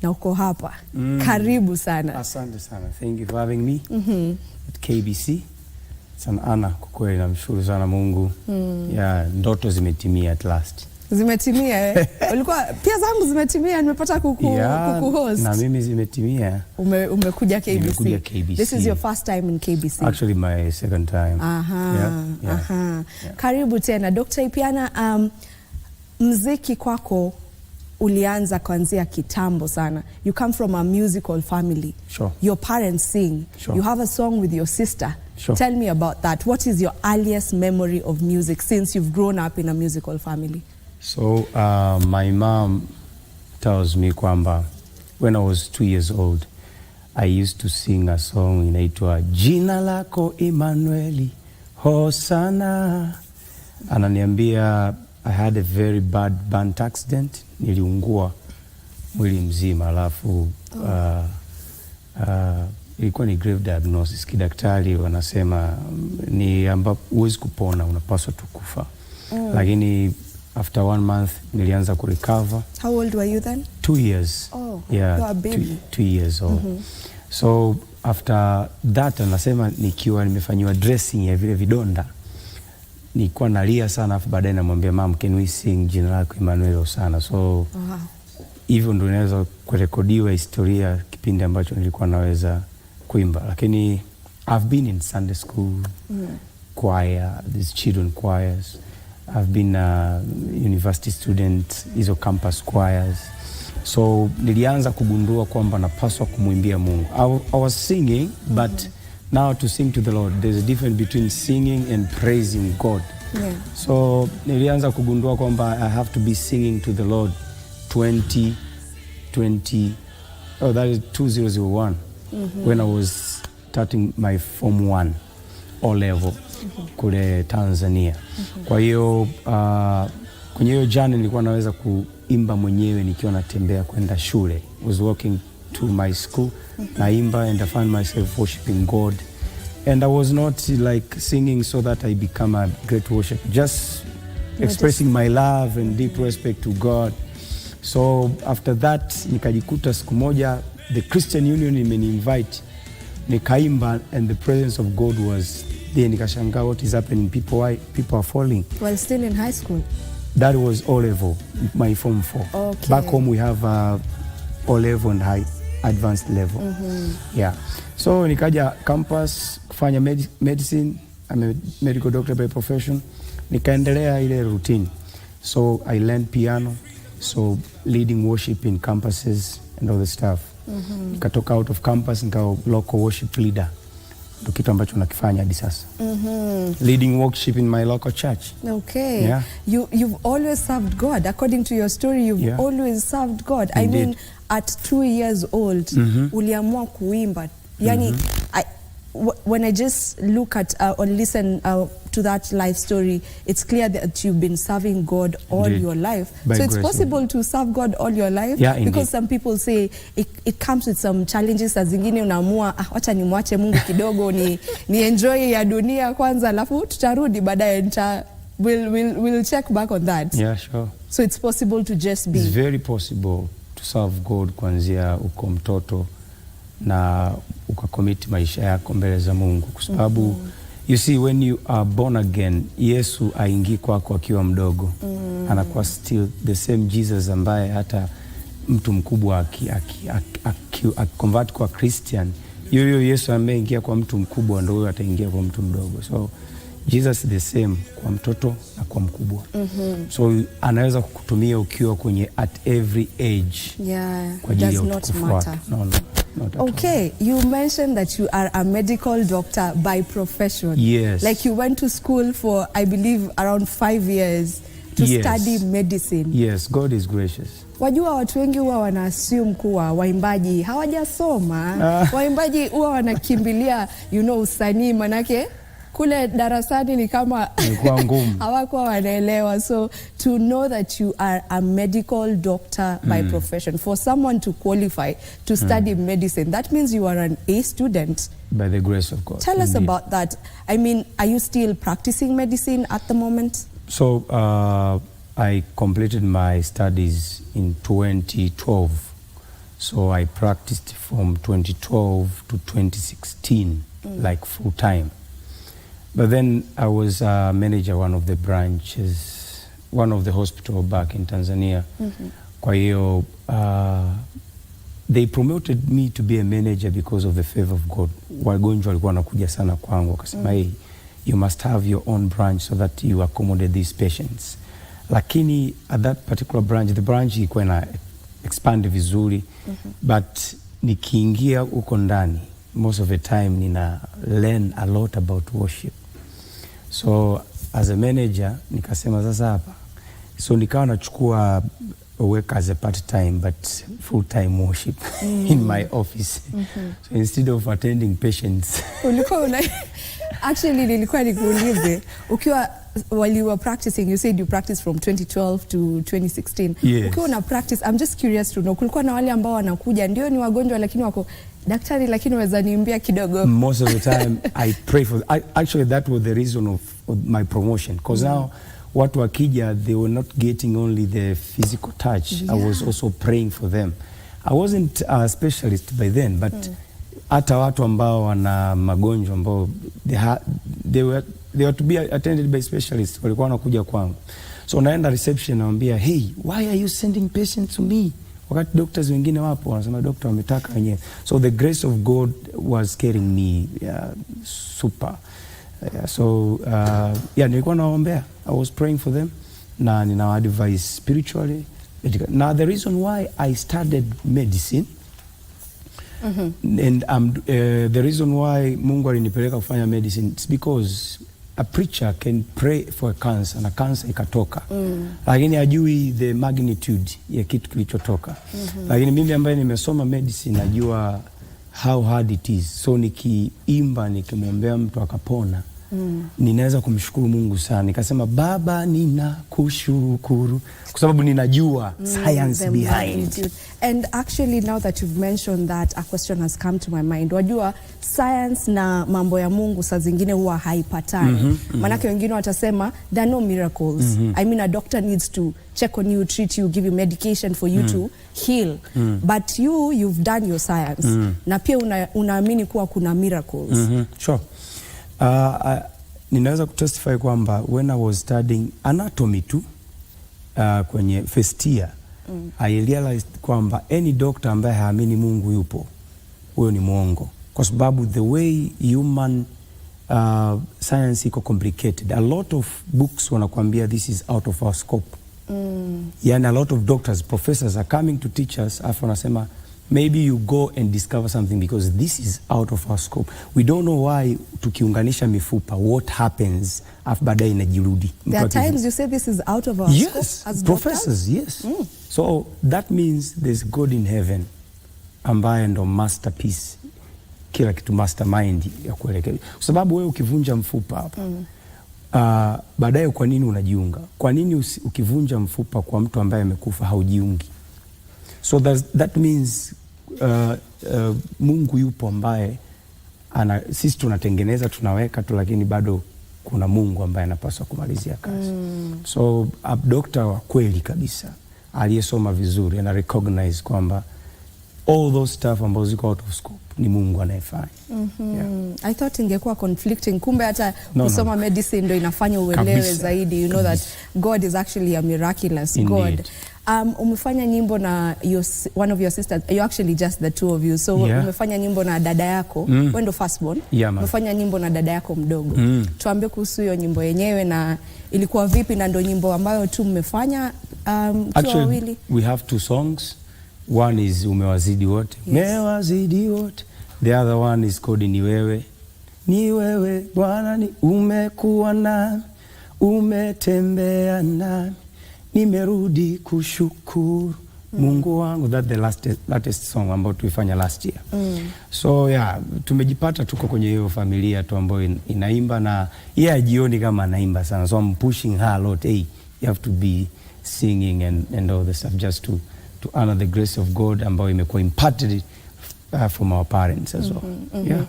Na uko hapa. Karibu sana. Asante sana. Thank you for having me at KBC. It's an honor kukweli, namshukuru sana Mungu. Yeah, ndoto zimetimia at last. Zimetimia Ulikuwa pia zangu zimetimia, nimepata kuhost. Na mimi zimetimia. Umekuja KBC. Nimekuja KBC. This is your first time in KBC. Actually my second time. Yeah. Karibu tena Dr. Ipiana. Mziki kwako ulianza kuanzia kitambo sana. You come from a musical family. Sure. Your parents sing. Sure. You have a song with your sister. Sure. Tell me about that. What is your earliest memory of music since you've grown up in a musical family? So my mom tells me kwamba when I was 2 years old, I used to sing a song inaitwa Jina lako Emmanueli Hosana. Ananiambia I had a very bad burn accident. Niliungua mwili mzima, alafu ilikuwa ni grave diagnosis. Kidaktari wanasema ni ambapo huwezi kupona, unapaswa tu kufa. Lakini after 1 month nilianza kurecover. How old were you then? 2 years. Oh, yeah, you are a baby. 2 years old. So after that, anasema nikiwa nimefanywa dressing ya vile vidonda, nilikuwa nalia sana, afu baadaye namwambia mom, can we sing Jina lako Emmanuel sana? So hivyo ndio inaweza kurekodiwa historia kipindi ambacho nilikuwa naweza kuimba. Lakini I've been in Sunday school, choir, these children choirs. I've been a university student, hizo campus choirs. So nilianza kugundua kwamba napaswa kumwimbia Mungu. I was singing, but now to sing to the Lord, there's a difference between singing and praising God. Yeah. So nilianza kugundua kwamba I have to be singing to the Lord 2001, when I was starting my Form 1 O level kule Tanzania. Kwa hiyo kwenye hiyo jana nilikuwa naweza kuimba mwenyewe nikiwa natembea kwenda shule. I was walking to my school, naimba, and I found myself worshiping God. And I was not like singing so that I become a great worshiper, just expressing my love and deep respect to God. So after that nikajikuta siku moja the Christian Union imeni-invite, nikaimba, and the presence of God was there. Nikashangaa what is happening, people are falling. While still in high school? That was O level, my Form 4. Okay. Back home we have O level and high advanced level. Yeah. So nikaja campus kufanya medicine. I'm a medical doctor by profession. Nikaendelea ile routine. So I learned piano, so leading worship in campuses and all the stuff. Nikatoka out of campus, nikawa local worship leader. Ndio kitu ambacho nakifanya hadi sasa. Leading worship in my local church. Okay. Yeah. You've always served God. According to your story, you've always served God. Indeed. I mean, at 2 years old, uliamua kuimba. Yani, when I just look at or listen to that life story, it's clear that you've been serving God all your life. By so it's grace, possible to serve God all your life? Yeah, because indeed. some people say it comes with some challenges. As zingine unaamua, wacha nimwache Mungu kidogo, ni enjoy ya dunia kwanza, alafu tutarudi baadaye. We'll check back on that. Yeah, sure. So it's possible to just be. It's very possible to serve God kuanzia uko mtoto na ukacommit maisha yako mbele za Mungu, kwa sababu you see, when you are born again, Yesu aingi kwako akiwa mdogo. Anakuwa still the same Jesus ambaye hata mtu mkubwa convert kwa Christian, yoyo Yesu ameingia kwa mtu mkubwa ndio ataingia kwa mtu mdogo. So Jesus the same kwa mtoto na kwa mkubwa. So anaweza kukutumia ukiwa kwenye at every age. Yeah, kwa ajili ya does not utukufu wake. matter. No. not at all. Okay, you mentioned that you are a medical doctor by profession. Yes. Like you went to school for, I believe, around 5 years to study medicine. Yes, God is gracious. Wajua watu wengi huwa wana assume kuwa waimbaji hawajasoma. Waimbaji huwa wanakimbilia, usanii, manake kule darasani ni kama hawakuwa wanaelewa. So to know that you are a medical doctor by profession, for someone to qualify to study medicine, that means you are an A student. By the grace of God. Tell us about that. I mean, are you still practicing medicine at the moment? So I completed my studies in 2012. So I practiced from 2012 to 2016, like full time. But then I was a manager one of the branches, one of the hospital back in Tanzania. Kwa hiyo, they promoted me to be a manager because of the favor of God. Wagonjwa walikuwa wanakuja sana kwangu, wakasema, hey, you must have your own branch so that you accommodate these patients. Lakini at that particular branch, the branch ilikuwa na expand vizuri, but nikiingia uko ndani, most of the time nina learn a lot about worship. So as a manager nikasema sasa hapa, so nikawa nachukua work as a part time but full time worship in my office. So instead of attending patients actually nilikuwa nikuulize, while you were practicing, you said you practiced from 2012 to 2016. Yes. Ukiwa una practice, I'm just curious to know, kulikuwa na wale ambao wanakuja ndio ni wagonjwa lakini wako daktari, lakini waweza niambia kidogo? Most of the time I pray for actually that was the reason of my promotion, because now watu wakija, they were not getting only the physical touch. I was also praying for them. I wasn't a specialist by then, but hata watu ambao wana magonjwa ambao they were to be attended by specialists, walikuwa wanakuja kwangu. So naenda reception naambia, hey, why are you sending patients to me? Wakati doctors wengine wapo, wanasema doctor wametaka wenyewe. So the grace of God was carrying me super. So nilikuwa naombea. I was praying for them. Na nina advice spiritually. Now the reason why I studied medicine, and the reason why Mungu alinipeleka kufanya medicine, it's because a preacher can pray for a cancer na cancer ikatoka, lakini hajui the magnitude ya kitu kilichotoka. Lakini mimi ambaye nimesoma medicine najua how hard it is. So nikiimba nikimwombea mtu akapona, ninaweza kumshukuru Mungu sana. Nikasema, Baba ninakushukuru kwa sababu ninajua science behind. And actually now that you've mentioned that, a question has come to my mind. Wajua science na mambo ya Mungu saa zingine huwa haipatani. Manake wengine watasema there are no miracles. I mean, a doctor needs to check on you, treat you, give you medication for you to heal. But you've done your science. Na pia unaamini kuwa kuna miracles. Sure. Ninaweza kutestify kwamba when I was studying anatomy tu kwenye first year, I realized kwamba any doctor ambaye haamini Mungu yupo, huyo ni mwongo. Kwa sababu the way human science iko complicated. A lot of books wanakuambia this is out of our scope. Yani a lot of doctors, professors are coming to teach us, afu wanasema maybe you go and discover something because this is out of our scope. We don't know why tukiunganisha mifupa, what happens after baadaye inajirudi. There are times you say this is out of our scope as professors, doctors? Yes. So that means there's God in heaven ambaye ndo masterpiece, kila kitu mastermind ya kuelekea. Kwa sababu wewe ukivunja mfupa hapa, baadaye kwa nini unajiunga? Kwa nini ukivunja mfupa kwa mtu ambaye amekufa haujiungi? So that means Mungu yupo ambaye sisi tunatengeneza tunaweka tu, lakini bado kuna Mungu ambaye anapaswa kumalizia kazi. So a doctor wa kweli kabisa aliyesoma vizuri ana recognize kwamba all those stuff ambazo ziko out of scope ni Mungu anayefanya. I thought ingekuwa conflicting, kumbe hata kusoma medicine ndo inafanya uelewe zaidi. You know that God is actually a miraculous God. Umefanya nyimbo na one of your sisters, you actually just the two of you. So umefanya nyimbo na dada yako, wewe ndo firstborn. Umefanya nyimbo na dada yako mdogo. Tuambie kuhusu hiyo nyimbo yenyewe na ilikuwa vipi, na ndo nyimbo ambayo tu mmefanya actually wawili? We have two songs. One is umewazidi wote. Yes. Umewazidi wote. The other one is called ni wewe. Ni wewe Bwana, ni umekuwa nami, umetembea nami, nimerudi kushukuru Mungu wangu. That's the latest song ambayo tulifanya last year. So yeah, tumejipata tuko kwenye hiyo familia tu ambayo inaimba, na yeye jioni kama anaimba sana. So I'm pushing her a lot. Hey, you have to be singing and all the stuff just to honor the grace of God ambayo imekuwa imparted from our parents as well. Yeah.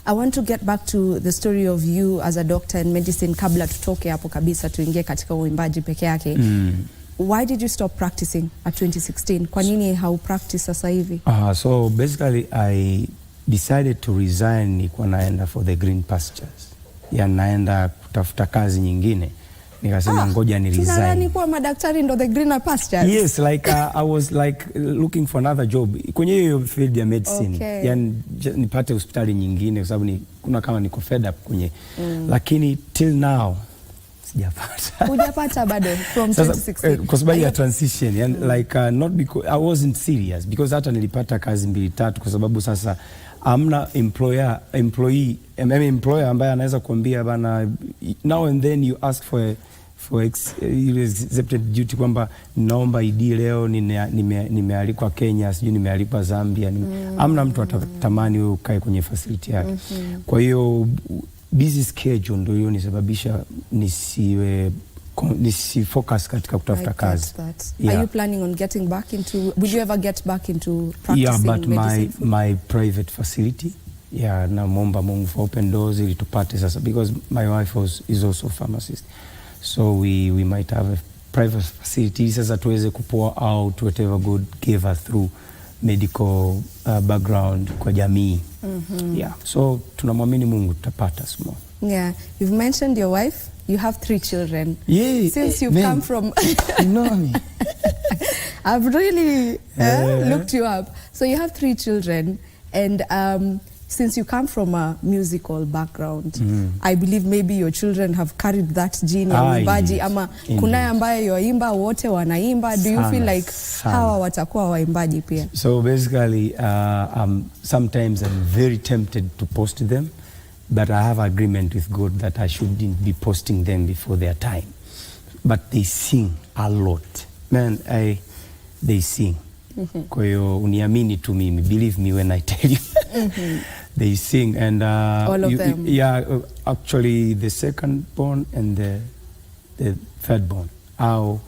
I want to get back to the story of you as a doctor in medicine kabla tutoke hapo kabisa tuingie katika uimbaji peke yake. Why did you stop practicing at 2016? Kwa nini hau practice sasa hivi? So basically I decided to resign, nilikuwa naenda for the green pastures. Ya naenda kutafuta kazi nyingine. Nikasema ngoja ni resign. Tunadhani kuwa madaktari ndo the greener pastures. Yes, like I was like looking for another job kwenye hiyo field ya medicine. Okay. Yani nipate hospitali nyingine kwa sababu kuna kama niko fed up kwenye. Lakini till now sijapata. Hujapata bado from 2016. Kwa sababu ya transition, yani like not because I wasn't serious, because hata nilipata kazi 2-3 kwa sababu sasa amna employer ambaye anaweza kuambia bana now and then you ask for accepted duty kwamba naomba ID leo nimealikwa Kenya, sijui nimealikwa Zambia. Amna mtu atatamani wewe ukae kwenye facility yake. Kwa hiyo busy schedule ndio hiyo nisababisha nisifocus katika kutafuta kazi. Are you planning on getting back into, will you ever get back into practicing medicine? Yeah, but my private facility, naomba Mungu for open doors ili tupate sasa, because my wife is also a pharmacist. So we might have a private facility sasa tuweze kupoa out whatever God gave us through medical background kwa jamii. Yeah, so tunamwamini Mungu tutapata small. Yeah, you've mentioned your wife. You have 3 children. Yeah. Since you've come from you know me. I've really looked you up. So you have 3 children, and since you come from a musical background, I believe maybe your children have carried that gene ya uimbaji, ama kuna ambaye yoimba wote wanaimba. Do you feel like hawa watakuwa waimbaji pia? So basically sometimes I'm very tempted to post them, but I have agreement with God that I shouldn't be posting them before their time. But they sing a lot. Man, they sing. Kwa hiyo uniamini tu mimi, believe me when I tell you. They sing, and all of them. Yeah, actually the second born and the third born. Au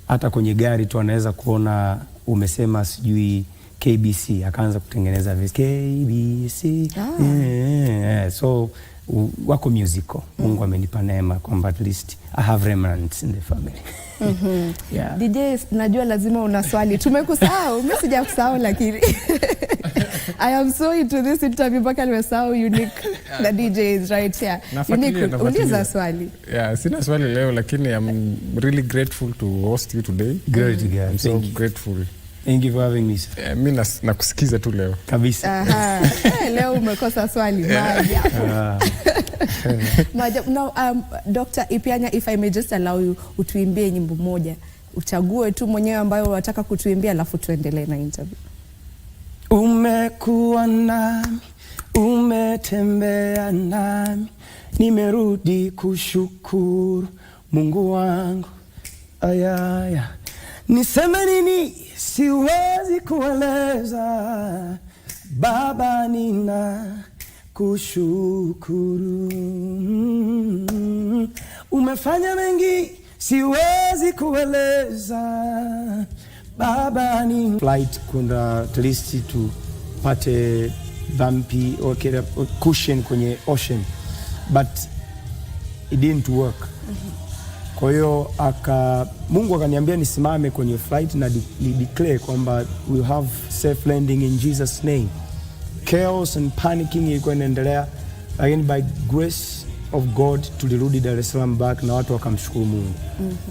hata kwenye gari tu anaweza kuona umesema sijui KBC, akaanza kutengeneza vesi KBC. So wako musical. Mungu amenipa neema kwamba at least I have remnants in the family. Yeah. DJ, najua lazima una swali. Tumekusahau, mimi sijakusahau lakini. I am so into this interview mpaka nimesahau Unique, the DJ is right here. Unique, uliza swali. Yeah, sina swali leo lakini I'm really grateful to host you today. Great guy. I'm so grateful. Thank you for having me. Mimi nakusikiza tu leo. Kabisa. Leo umekosa swali. Now, Dr. Ipianya, if I may just allow you, utuimbie nyimbo moja. Uchague tu mwenyewe ambayo unataka kutuimbia alafu tuendelee na interview. Umekuwa nami, umetembea nami, nimerudi kushukuru Mungu wangu. Ayaya. Niseme nini siwezi kueleza, Baba nina kushukuru. Umefanya mengi siwezi kueleza, Baba ni flight kuna at least tupate bumpy or cushion kwenye ocean, but it didn't work. Kwa hiyo Mungu akaniambia nisimame kwenye flight na declare kwamba we have safe landing in Jesus name. Chaos and panicking ilikuwa inaendelea, lakini by grace of God tulirudi Dar es Salaam back na watu wakamshukuru Mungu.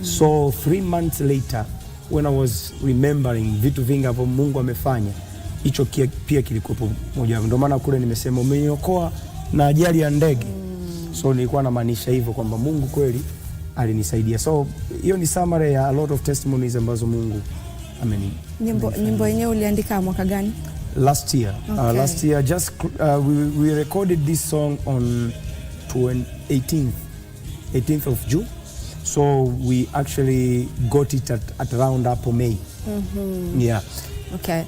So 3 months later when I was remembering vitu vingi ambavyo Mungu amefanya, hicho pia kilikuwa moja. Ndio maana kule nimesema umeniokoa na ajali ya ndege. So nilikuwa namaanisha hivyo kwamba Mungu kweli alinisaidia. So hiyo ni summary ya a lot of testimonies ambazo Mungu Nyimbo yenyewe uliandika mwaka gani? Last year. Okay. Last year, just we recorded this song on 18th of June. So we actually got it at around April, May. Yeah. Okay.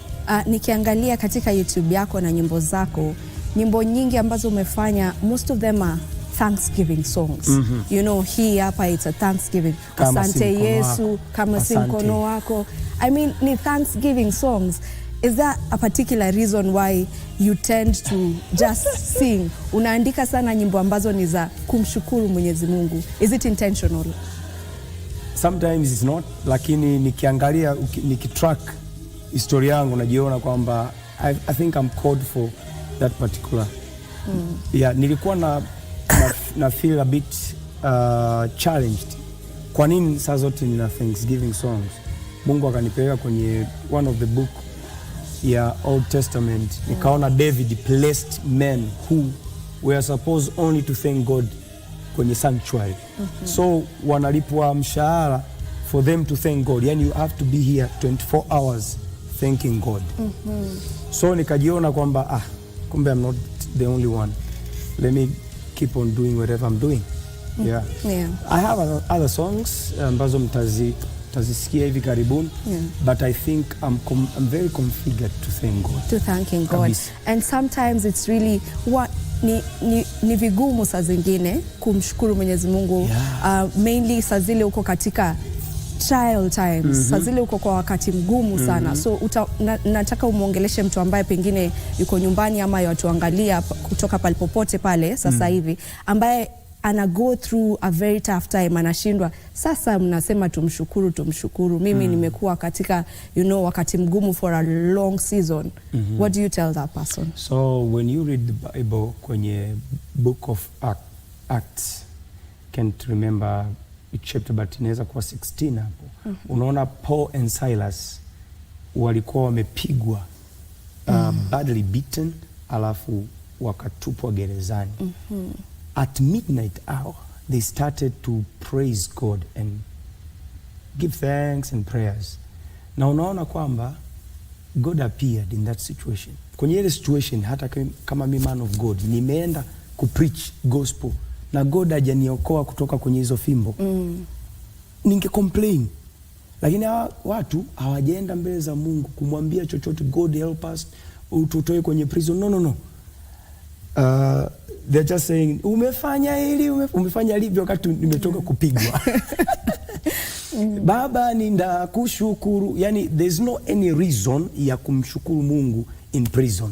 Nikiangalia katika YouTube yako na nyimbo zako, nyimbo nyingi ambazo umefanya, most of them are Thanksgiving songs. You know, hii hapa it's a Thanksgiving. Asante Yesu, kama si mkono wako. I mean, ni Thanksgiving songs. Is there a particular reason why you tend to just sing? Unaandika sana nyimbo ambazo ni za kumshukuru Mwenyezi Mungu. Is it intentional? Sometimes it's not, lakini nikiangalia, nikitrack historia yangu najiona kwamba I think I'm called for that particular. Yeah, nilikuwa na feel a bit challenged. Kwa nini saa zote nina Thanksgiving songs? Mungu akanipeleka kwenye one of the book ya Old Testament. Nikaona David blessed men who were supposed only to thank God kwenye sanctuary. So wanalipwa mshahara for them to thank God. Yani you have to be here 24 hours thanking God. So nikajiona kwamba kumbe I'm not the only one. Let me keep on doing whatever I'm doing. Yeah. I have other songs ambazo mtazisikia hivi karibuni, but I think I'm very configured to thank God. To thanking God. And sometimes it's really ni vigumu saa zingine kumshukuru Mwenyezi Mungu. Mainly saa zile uko katika trial times, saa zile uko kwa wakati mgumu sana. So nataka umuongeleshe mtu ambaye pengine yuko nyumbani ama yatuangalia kutoka palipopote pale sasa hivi, ambaye ana go through a very tough time, anashindwa. Sasa mnasema tumshukuru. Mimi nimekuwa katika wakati mgumu for a long season. What do you tell that person? So when you read the Bible kwenye book of Acts, can't remember which chapter, but inaweza kuwa 16 hapo. Unaona Paul and Silas walikuwa wamepigwa, badly beaten, alafu wakatupwa gerezani. At midnight hour, they started to praise God and give thanks and prayers. Na unaona kwamba God appeared in that situation. Kwenye ile situation, hata kama mi man of God, nimeenda kupreach gospel na God hajaniokoa kutoka kwenye hizo fimbo, ninge complain. Lakini watu hawajaenda mbele za Mungu kumwambia chochote, God help us, ututoe kwenye prison. No. They're just saying, umefanya hili, umefanya hili wakati nimetoka kupigwa. Baba ninakushukuru. Yani there's no any reason ya kumshukuru Mungu in prison.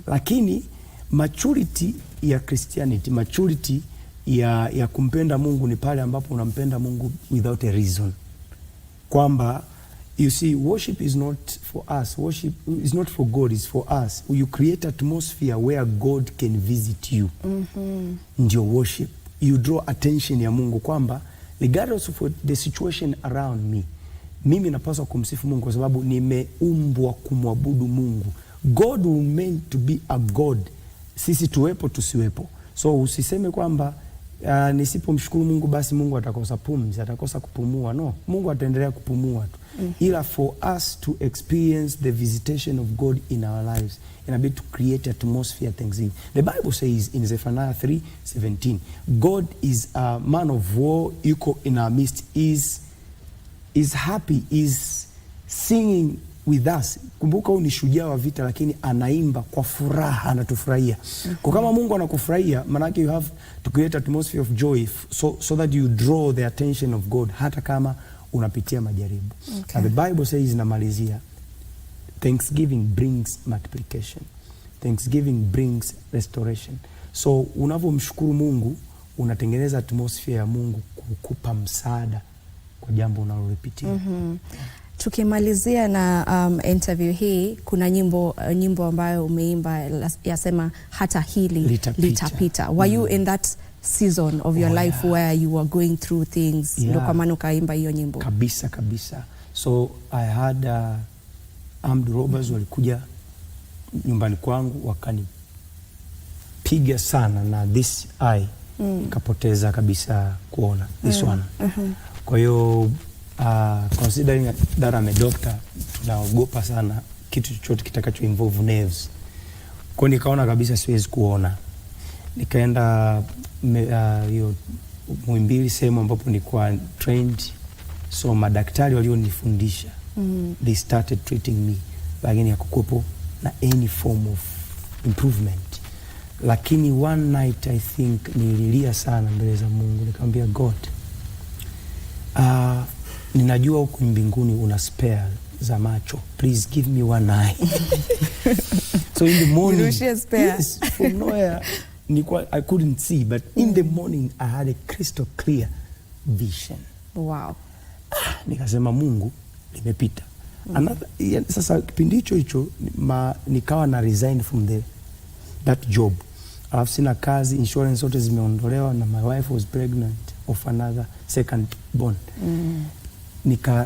Lakini maturity ya Christianity, maturity ya kumpenda Mungu ni pale ambapo unampenda Mungu without a reason. Kwamba you see, worship is not for us. Worship is not for God, it's for us. You create atmosphere where God can visit you. Ndio worship. You draw attention ya Mungu kwamba regardless of the situation around me, mimi napaswa kumsifu Mungu kwa sababu nimeumbwa kumwabudu Mungu. God will meant to be a God. Sisi tuwepo tusiwepo. So usiseme kwamba nisipomshukuru Mungu basi Mungu atakosa pumzi, atakosa kupumua. No, Mungu ataendelea kupumua tu. Ila for us to experience the visitation of God in our lives, inabidi to create atmosphere thanksgiving. The Bible says in Zephaniah 3:17, God is a man of war, yuko in our midst, is happy, is singing with us. Kumbuka huyu ni shujaa wa vita, lakini anaimba kwa furaha, anatufurahia. Kwa kama Mungu anakufurahia, manake you have to create atmosphere of joy so that you draw the attention of God hata kama unapitia majaribu. And the Bible says, namalizia, thanksgiving brings multiplication. Thanksgiving brings restoration. So unavomshukuru Mungu, unatengeneza atmosphere ya Mungu kukupa msaada kwa jambo unalolipitia. Tukimalizia na interview hii, kuna nyimbo ambayo umeimba yasema hata hili litapita. Were you in that season of your life where you were going through things? Ndio kwa maana ukaimba hiyo nyimbo? Kabisa. So I had armed robbers walikuja nyumbani kwangu wakanipiga sana na this eye ikapoteza kabisa kuona, this one. Kwa hiyo considering that I'm a doctor, naogopa sana kitu chochote kitakacho involve nerves. Kwa nikaona kabisa siwezi kuona. Nikaenda hiyo Muhimbili, sehemu ambapo nilikuwa trained. So madaktari walionifundisha, they started treating me lakini hakukuwepo na any form of improvement. Lakini one night I think nililia sana mbele za Mungu, nikamwambia God, ninajua huko mbinguni una spare za macho, please give me one eye. So in the morning, yes, from nowhere, I couldn't see, but in the morning I had a crystal clear vision. Wow. Nikasema Mungu, limepita. Sasa kipindi hicho nikawa na resign from that job. Alafu sina kazi, insurance zote zimeondolewa, na my wife was pregnant of another second born.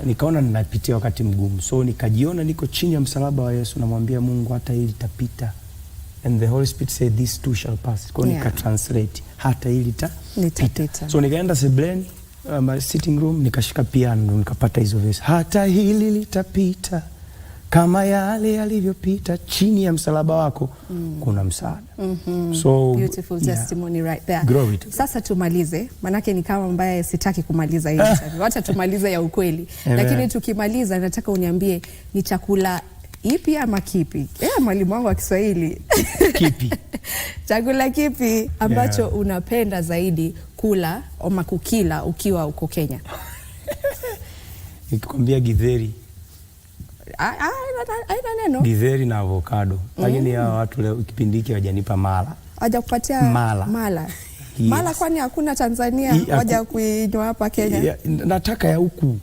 Nikaona ninapitia wakati mgumu. So nikajiona niko chini ya msalaba wa Yesu, namwambia Mungu, hata hili litapita. And the Holy Spirit said this too shall pass. Kwa nika translate, hata hili litapita. So nikaenda sebleni, my sitting room, nikashika piano, nikapata hizo verse. Hata hili litapita kama yale yalivyopita, chini ya msalaba wako kuna msaada. So beautiful testimony right there. Glory to God. Sasa tumalize, manake ni kama ambaye sitaki kumaliza hii interview. Wacha tumalize ya ukweli. Lakini tukimaliza nataka uniambie ni chakula ipi ama kipi? Mwalimu wangu wa Kiswahili. Kipi? Chakula kipi ambacho unapenda zaidi kula ama kukila ukiwa uko Kenya? Nikikwambia githeri. Neno. Githeri na avocado. Lakini hao watu leo kipindi hiki hawajanipa mala. Hawajakupatia mala. Yes. Mala kwani hakuna Tanzania, waja kuinywa hapa Kenya? Nataka ya huku.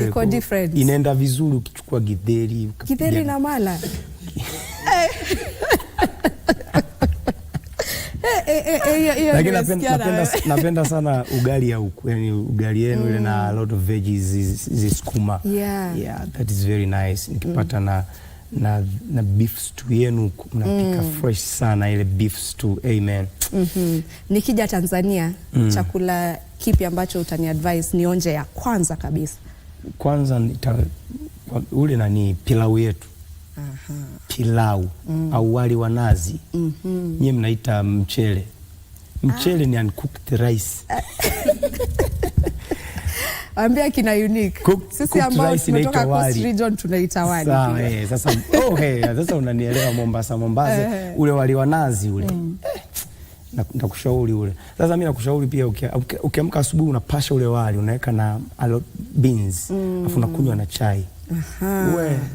Iko different. Inaenda vizuri ukichukua githeri. Githeri na mala. Lakini napenda sana ugali ya huku, yani ugali yenu ile na a lot of veggies, zisukuma. Yeah, that is very nice. Nikipata na beef stew yenu, mnapika fresh sana ile beef stew. Amen. Nikija Tanzania, chakula kipi ambacho utani advise nionje ya kwanza kabisa? Kwanza ule nani pilau yetu. Pilau au wali wa nazi. Nyie mnaita mchele. Mchele ni uncooked rice. Ambia kina unique. Sisi ambao tumetoka Coast Region tunaita wali. Sawa, sasa sasa unanielewa Mombasa. Ule wali wa nazi ule. Nitakushauri ule. Sasa mimi nakushauri pia ukiamka asubuhi unapasha ule wali, unaweka na beans, afu unakunywa na chai.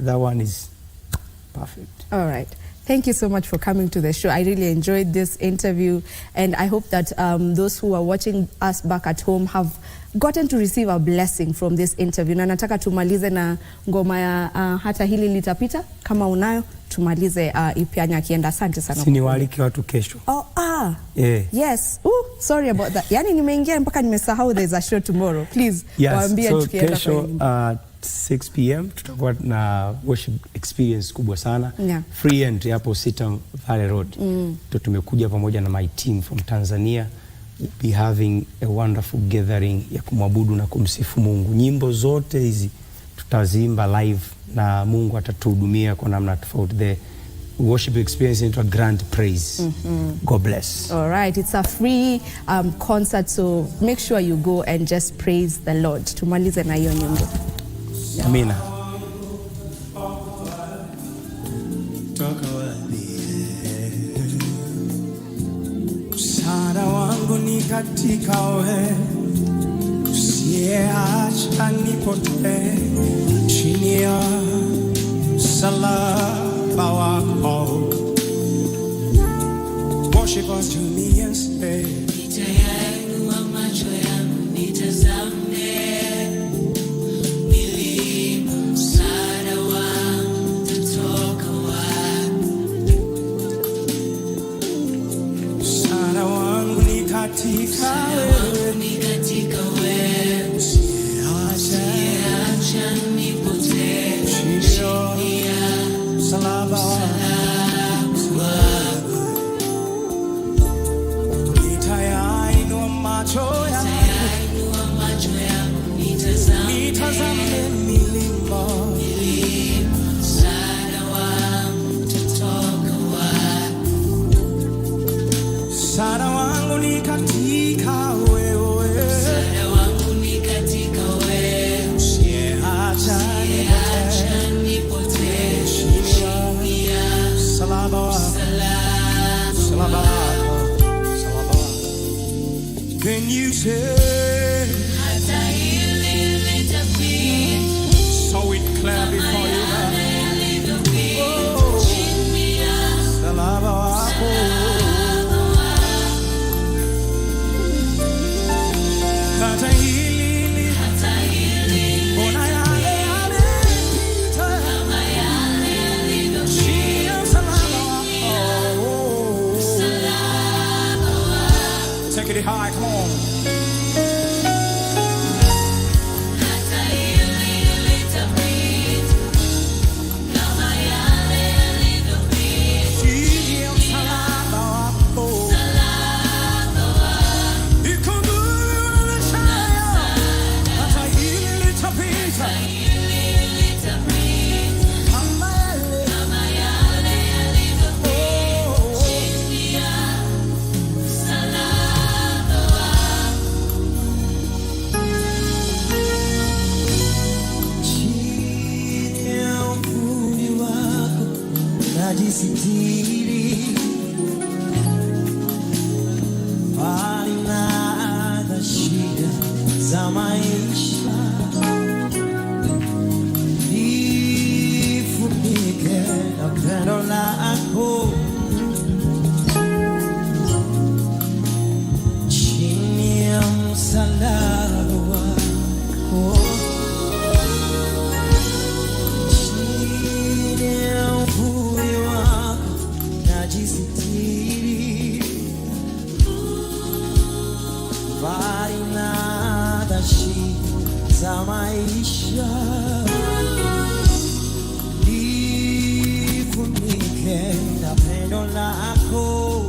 That one is perfect. All right. Thank you so much for coming to the show. I really enjoyed this interview, and I hope that those who are watching us back at home have gotten to receive a blessing from this interview. Na nataka tumalize na ngoma ya hata hili litapita. Kama unayo, tumalize Ipianya akienda. Asante sana. Siniwaalike watu kesho. Yes. Sorry about that. Yani nimeingia mpaka nimesahau there's a show tomorrow. Please, waambie tukienda kesho 6 p.m. tutakuwa na worship experience kubwa sana. Free entry hapo Sitam Valley Road. Tumekuja pamoja na my team from Tanzania. We'll be having a wonderful gathering ya kumwabudu na kumsifu Mungu. Nyimbo zote hizi tutazimba live na Mungu atatuhudumia kwa namna tofauti. The worship experience into a grand praise. God bless. All right, it's a free concert, so make sure you go and just praise the Lord. Tumalize na hiyo nyimbo. Amina. Msaada wangu ni katika wewe, usiyeacha nipotee chini ya msalaba wako. Worship us to me and say, nitayainua macho yangu nitazame milima, msaada wangu utatoka wapi? Msaada wangu ni katika wewe, usiacha nipotee chini ya msalaba wako. Nitayainua macho yangu najisitiri bali na shida za maisha, nifunike na pendo lako chini ya msalaba wako. Za maisha, nifunike na pendo lako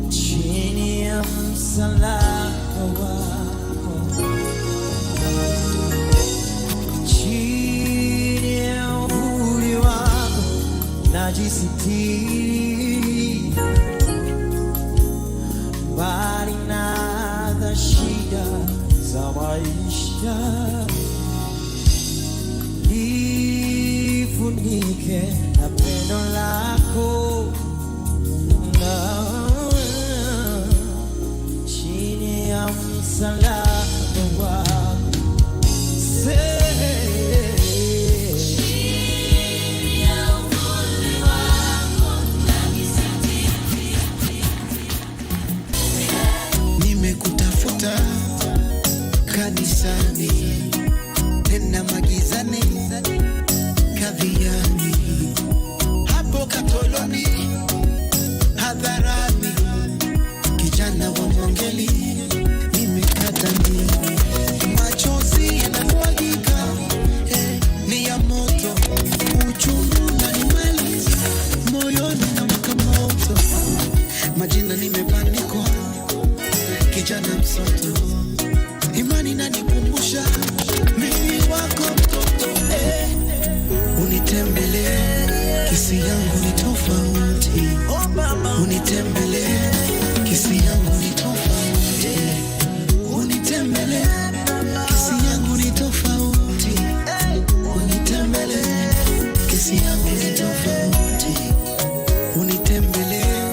chini ya msalaba wako, chini ya uvuli wako najisitiri bali na shida za maisha, nifunike na pendo lako chini ya msalaba wako. Nimekutafuta kanisani, tena magizani, kadhiani, hapo Katoloni, hadharani, kijana wa Mongeli, nimekata ndimi, machozi yanamwagika, ni ya moto, uchungu unanimaliza, moyoni nawaka moto, majina nimebandikwa, kijana msoto, imani inanikumbusha mimi wako mtoto. Unitembelee, kisi yangu ni tofauti. Unitembelee, kisi yangu ni tofauti. Unitembelee, kisi yangu ni tofauti. Unitembelee, kisi yangu ni tofauti. Unitembelee,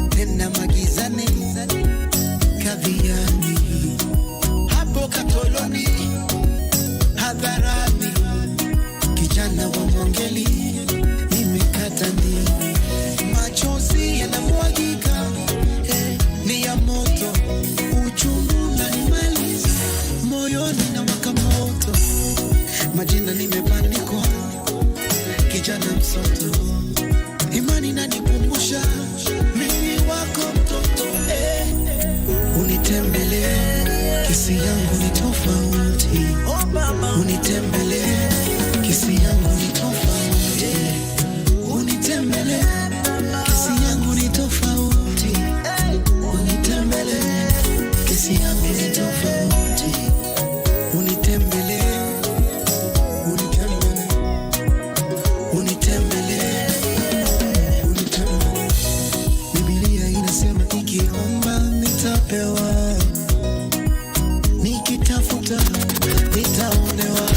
tena magizani, kadhiani, hapo Katoloni, hadharani, kijana wa Mongeli, nimekata ndimi, machozi yanamwagika, ni ya moto, uchungu unanimaliza, moyoni nawaka moto, majina nimebandikwa, kijana msoto, imani inanikumbusha mimi wako mtoto. Unitembelee, kisi yangu ni tofauti. Unitembelee, kisi yangu ni tofauti. Unitembelee, kisi yangu ni tofauti. Unitembelee, kisi yangu ni tofauti. Unitembelee, Biblia inasema nikiomba nitapewa, nikitafuta nitaonewa.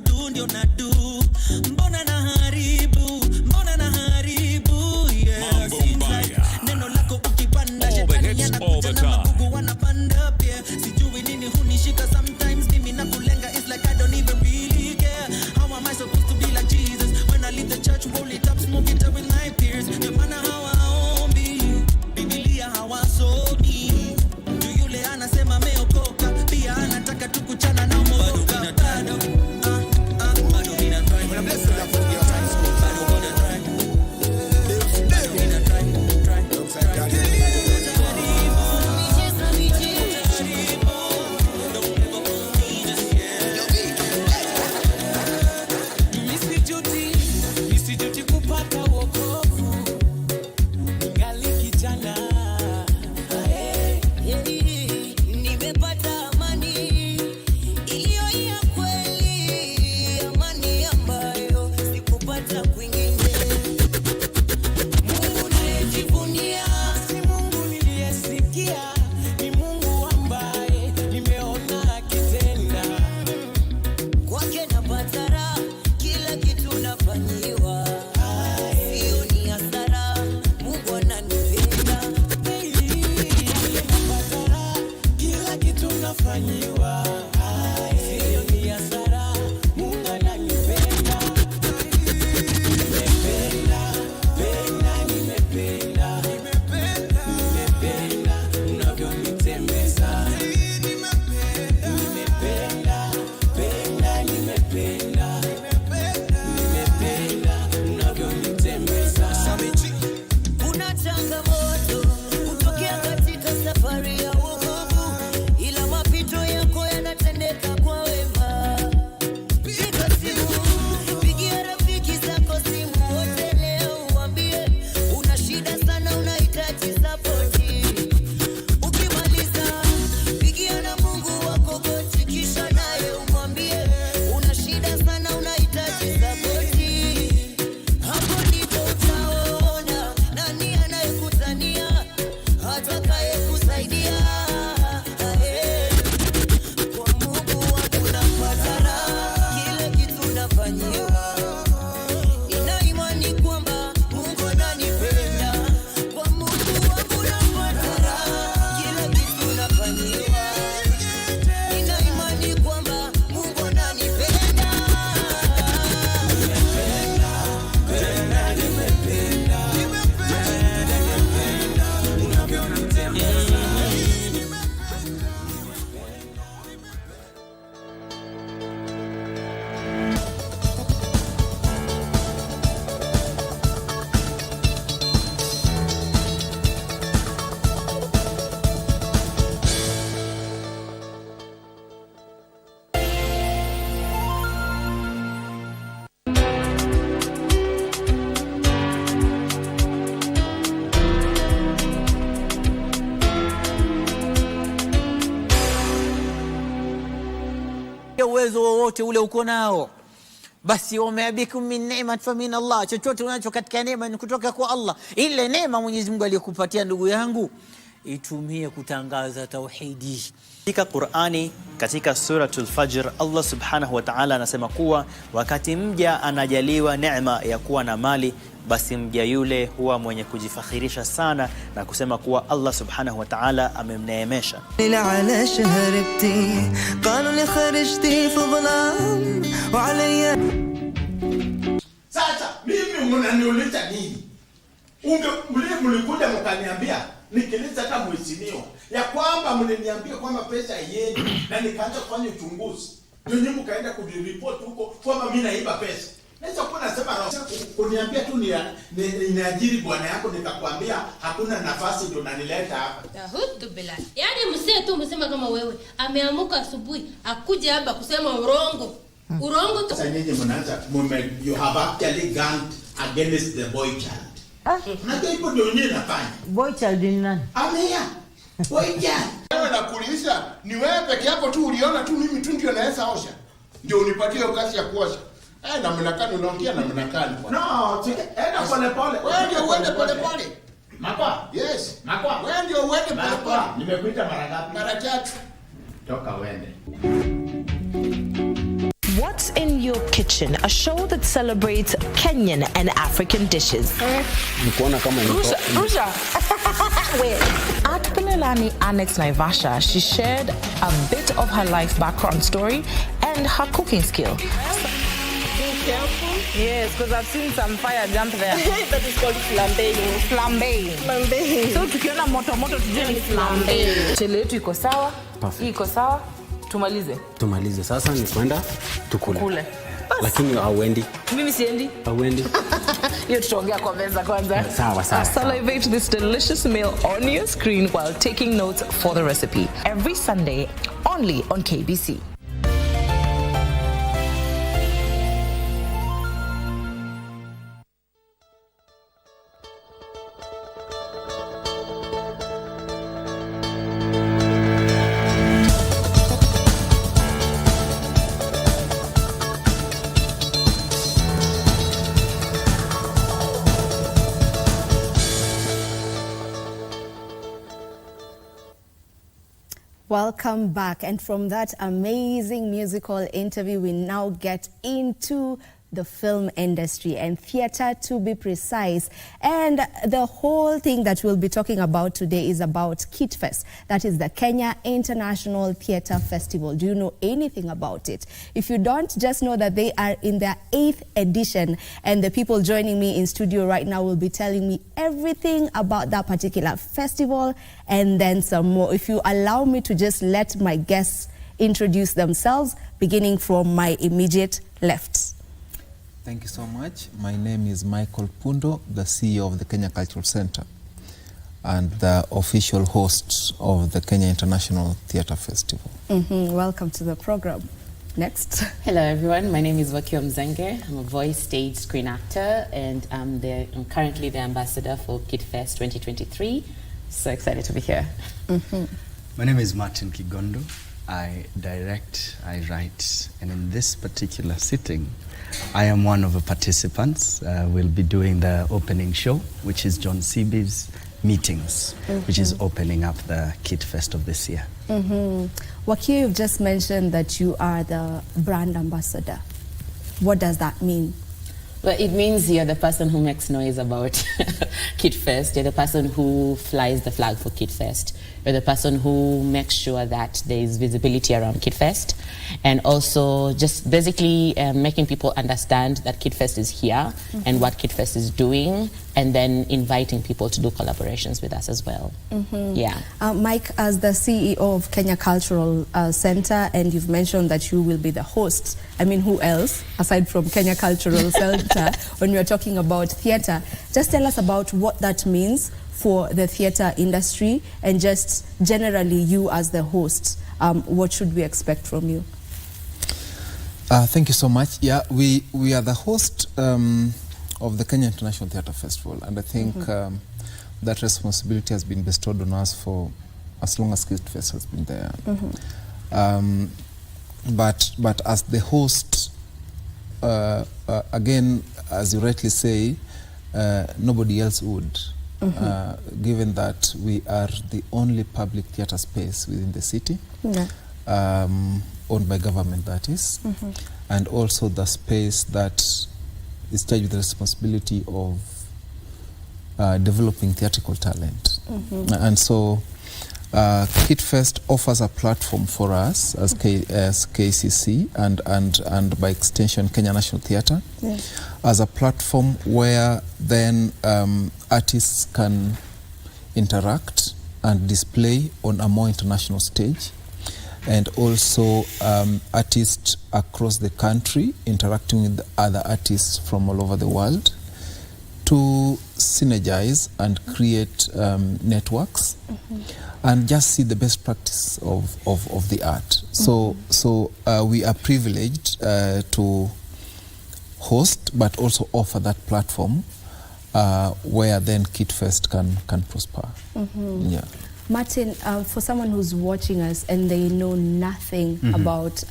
kudu ndio nadu. Mbona naharibu, mbona naharibu, yeah. Neno lako ukipanda shetani anakuja na magugu wanapanda pia. Sijui nini hunishika sometimes mimi nakulenga. It's like I don't even really care. How am I supposed to be like Jesus when I leave the church, roll it up, smoke it up with my peers? Ndio maana hawaombi, Biblia hawasomi. Ndio yule anasema ameokoka, pia anataka tukuchana na umoka. Bado nina try. When I bless you for your time school, bado nina try. Bado nina try. Misijuti kupata wokovu ngali kijana. Nimepata amani iliyo ya kweli, amani ambayo sikupata kwingine. Mungu nayejivunia si Mungu niliyesikia, ni Mungu ambaye nimeona akitenda. Kwake napata raha, kila kitu nafanyiwa, sio ni hasara, Mungu ananipenda. Napata raha, kila kitu nafanyiwa, sio ni hasara, Mungu ananipenda. Nimependa unavyonitembeza. Nimependa unavyonitembeza. Kuna changamoto kutokea katika safari ya wokovu, ila mapito yako yanatendeka kwa wema. Piga simu, pigia rafiki zako simu wote leo, uambie una shida sana, unahitaji sapoti. Ukimaliza pigia na Mungu wako goti, kisha naye umwambie una shida sana, unahitaji sapoti. Hapo ndipo utaona nani anayekutania, atakayekusaidia. Kwa Mungu wangu napata raha, kila kitu nafanyiwa. Nina imani kwamba Mungu ananipenda. Kwa Mungu wangu napata raha, kila kitu nafanyiwa. Nina imani kwamba Mungu ananipenda. Uwezo wowote ule uko nao, basi wameabikum min ni'mat fa min Allah. Chochote unacho katika neema ni kutoka kwa Allah. Ile neema Mwenyezi Mungu aliyokupatia ndugu yangu, itumie kutangaza tauhidi. Katika Qur'ani, katika suratul Fajr, Allah subhanahu wa ta'ala anasema kuwa wakati mja anajaliwa neema ya kuwa na mali, basi mja yule huwa mwenye kujifakhirisha sana na kusema kuwa Allah subhanahu wa ta'ala amemneemesha. Sasa mimi mnaniuliza nini? Mlikuja mkaniambia nikiliza kama mheshimiwa ya kwamba mliniambia kwamba pesa yenu na nikaanza kufanya uchunguzi. Ndio mkaenda kuripoti huko kwamba mimi naiba pesa. Naweza kuwa nasema kuniambia tu niajiri bwana yako, nikakwambia hakuna nafasi, ndio nanileta hapa. Tahudu bila. Yaani msie tu msema kama wewe ameamuka asubuhi akuje hapa kusema urongo. Urongo tu. Sasa nyinyi mnaanza you have actually gone against the boy child. Na hiyo ndio nyinyi nafanya. Boy child ni nani? Amea. Boy child. Wewe nakuuliza, ni wewe peke yako tu uliona tu mimi tu ndio naweza osha? Ndio unipatie kazi ya kuosha. Na mnakani unaongea na mnakani. No, enda pole pole. Wewe ndio uende pole pole. Makwa? Yes. Makwa. Wewe ndio uende pole pole. Nimekuita mara ngapi? Mara 3. Toka uende. What's in Your Kitchen, a show that celebrates Kenyan and African dishes. Rusha. Wait. At Pelelani Annex Naivasha, she shared a bit of her life background story and her cooking skill. Careful. Yes, because I've seen some fire jump there. That is called flambeing. Flambeing. So tukiona moto tujue ni flambeing. Chele yetu iko sawa. Hii iko sawa. Tumalize. Sasa ni kwenda tukule. Kule. Lakini hauendi. Mimi siendi. Hauendi. Hiyo tutaongea kwa meza kwanza. Sawa. Salivate this delicious meal on your screen while taking notes for the recipe. Every Sunday, only on KBC. Welcome back, and from that amazing musical interview we now get into the film industry and theater, to be precise. And the whole thing that we'll be talking about today is about KITFest. That is the Kenya International Theatre Festival. Do you know anything about it? If you don't, just know that they are in their 8th edition, and the people joining me in studio right now will be telling me everything about that particular festival and then some more. If you allow me to just let my guests introduce themselves, beginning from my immediate left. Thank you so much. My name is Michael Pundo, the CEO of the Kenya Cultural Center and the official host of the Kenya International Theatre Festival. Welcome to the program. Next. Hello everyone, my name is Wakio Mzenge. I'm a voice, stage, screen actor, and I'm currently the ambassador for KITFest 2023. So excited to be here. My name is Martin Kigondo. I direct, I write, and in this particular sitting, I am one of the participants. We'll be doing the opening show, which is John Seabee's Meetings, which is opening up the KITFest of this year. Wakio, you've just mentioned that you are the brand ambassador. What does that mean? Well, it means you're the person who makes noise about KITFest. You're the person who flies the flag for KITFest. You're the person who makes sure that there is visibility around KITFest, and also just basically making people understand that KITFest is here and what KITFest is doing, and then inviting people to do collaborations with us as well. Yeah. Mike, as the CEO of Kenya Cultural Center, and you've mentioned that you will be the host. I mean, who else aside from Kenya Cultural Center when we're talking about theater? Just tell us about what that means for the theater industry, and just generally you as the host, what should we expect from you? Thank you so much. Yeah, we are the host of the Kenya International Theatre Festival, and I think that responsibility has been bestowed on us for as long as KITFest has been there. But as the host, again, as you rightly say, nobody else would. Given that we are the only public theatre space within the city, owned by government, that is, and also the space that is charged with the responsibility of developing theatrical talent. And so KITFest offers a platform for us as KCC and by extension Kenya National Theatre, as a platform where then artists can interact and display on a more international stage, and also artists across the country interacting with other artists from all over the world to synergize and create networks and just see the best practice of the art. So we are privileged to host, but also offer that platform where then KITFest can prosper. Yeah. Martin, for someone who's watching us and they know nothing about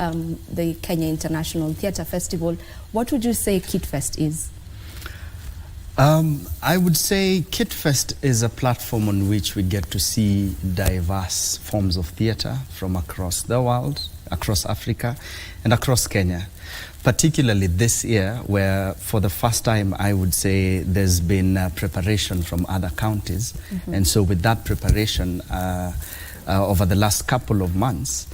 the Kenya International Theatre Festival, what would you say KITFest is? I would say KITFest is a platform on which we get to see diverse forms of theatre from across the world, across Africa and across Kenya. Particularly this year, where for the first time I would say there's been preparation from other counties. And so with that preparation over the last couple of months,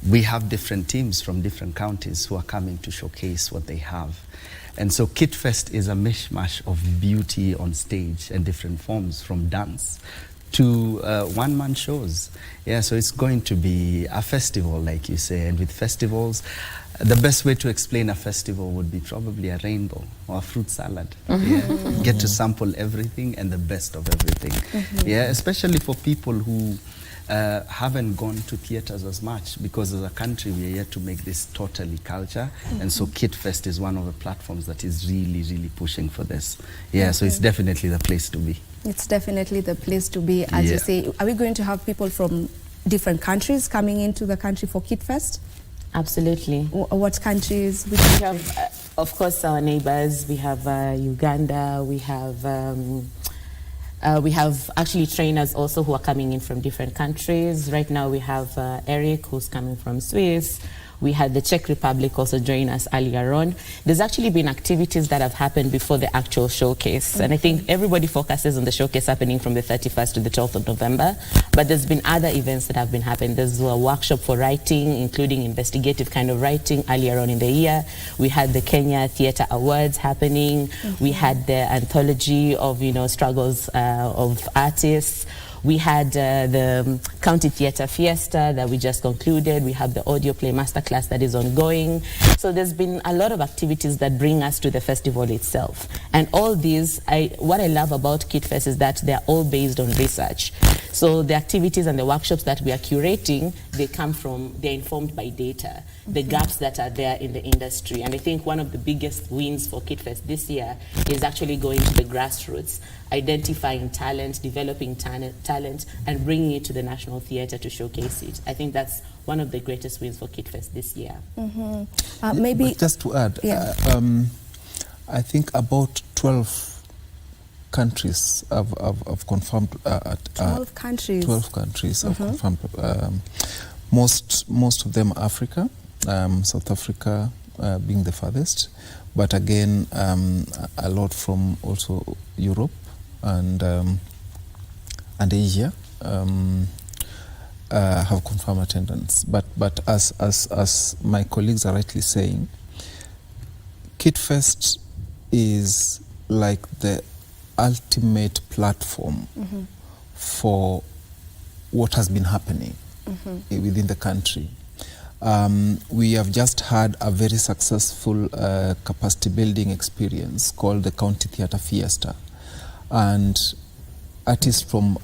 we have different teams from different counties who are coming to showcase what they have. And so KidFest is a mishmash of beauty on stage and different forms, from dance to one-man shows. Yeah, so it's going to be a festival, like you say. And with festivals, the best way to explain a festival would be probably a rainbow or a fruit salad. Yeah. Get to sample everything and the best of everything. Yeah, especially for people who haven't gone to theaters as much, because as a country we are yet to make this totally culture. And so KidFest is one of the platforms that is really, really pushing for this. Yeah, so it's definitely the place to be. It's definitely the place to be. As you say, are we going to have people from different countries coming into the country for KidFest? Absolutely. What countries? We have, of course, our neighbors. We have Uganda. We have actually trainers also who are coming in from different countries. Right now we have Eric, who's coming from Swiss. We had the Czech Republic also join us earlier on. There's actually been activities that have happened before the actual showcase. And I think everybody focuses on the showcase happening from the 31st to the 12th of November. But there's been other events that have been happening. There's a workshop for writing, including investigative kind of writing earlier on in the year. We had the Kenya Theatre Awards happening. We had the anthology of, struggles of artists. We had the County Theatre Fiesta that we just concluded. We have the audio play masterclass that is ongoing. So there's been a lot of activities that bring us to the festival itself. And all these, what I love about KidFest is that they're all based on research. So the activities and the workshops that we are curating, they're informed by data, the gaps that are there in the industry. And I think one of the biggest wins for KidFest this year is actually going to the grassroots, identifying talent, developing talent, and bringing it to the National Theatre to showcase it. I think that's one of the greatest wins for KidFest this year. Maybe but just to add, I think about 12 countries have confirmed. 12 countries. 12 countries have confirmed. Most of them Africa, South Africa being the farthest, but again a lot from also Europe and Asia have confirmed attendance. But as my colleagues are rightly saying, KidFest is like the ultimate platform for what has been happening within the country. We have just had a very successful capacity building experience called the County Theatre Fiesta, and artists from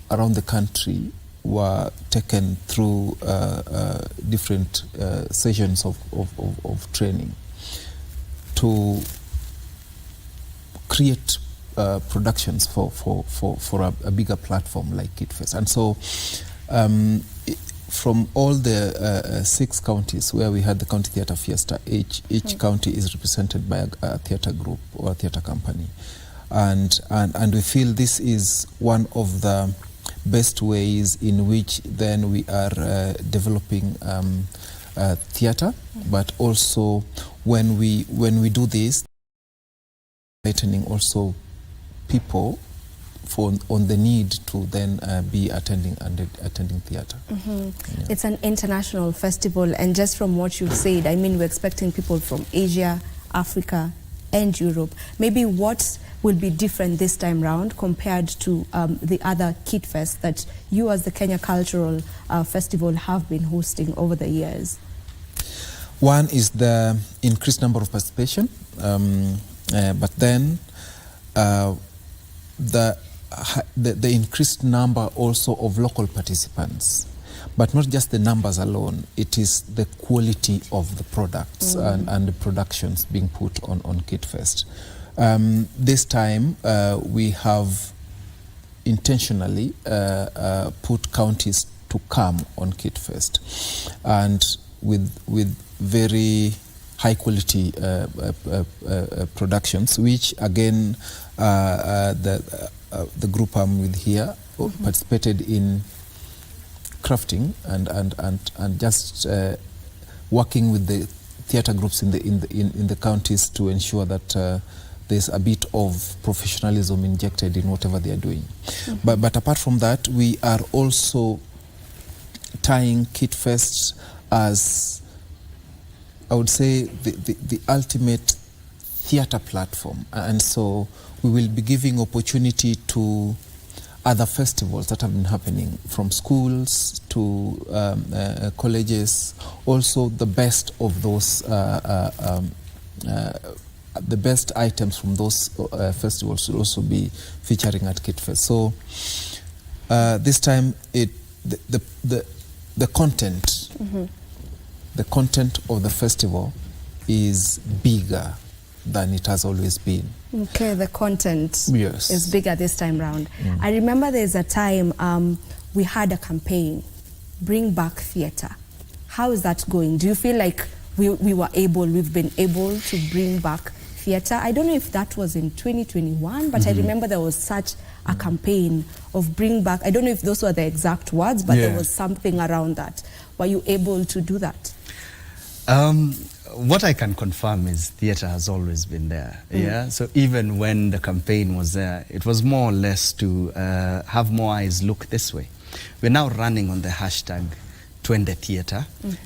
around the country were taken through different sessions of training to create productions for a bigger platform like KidFest. And so from all the 6 counties where we had the County Theatre Fiesta, each county is represented by a theatre group or a theatre company. And we feel this is one of the best ways in which then we are developing theatre, but also when we do this, enlightening also people on the need to then be attending theatre. It's an international festival, and just from what you've said, I mean, we're expecting people from Asia, Africa, and Europe. Maybe what will be different this time round compared to the other KidFest that you as the Kenya Cultural Festival have been hosting over the years? One is the increased number of participation, but then the increased number also of local participants. But not just the numbers alone, it is the quality of the products and the productions being put on KidFest. This time we have intentionally put counties to come on KidFest, and with very high quality productions, which again the group I'm with here participated in crafting and just working with the theatre groups in the counties to ensure that there's a bit of professionalism injected in whatever they are doing. But apart from that, we are also tying Kid Fest as, I would say, the ultimate theatre platform. And so we will be giving opportunity to other festivals that have been happening, from schools to colleges. Also, the best of those, the best items from those festivals will also be featuring at Kid Fest. So this time, the content, the content of the festival is bigger than it has always been. Okay, the content yes. is bigger this time round. I remember there's a time we had a campaign, Bring Back Theatre. How is that going? Do you feel like we've been able to bring back theatre? I don't know if that was in 2021, but I remember there was such a campaign of Bring Back. I don't know if those were the exact words, but there was something around that. Were you able to do that? What I can confirm is theatre has always been there. Yeah. So even when the campaign was there, it was more or less to have more eyes look this way. We're now running on the hashtag Twende Theatre,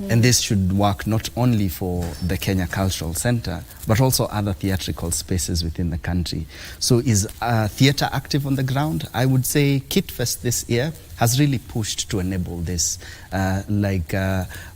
and this should work not only for the Kenya Cultural Center, but also other theatrical spaces within the country. So is theatre active on the ground? I would say Kid Fest this year has really pushed to enable this. Like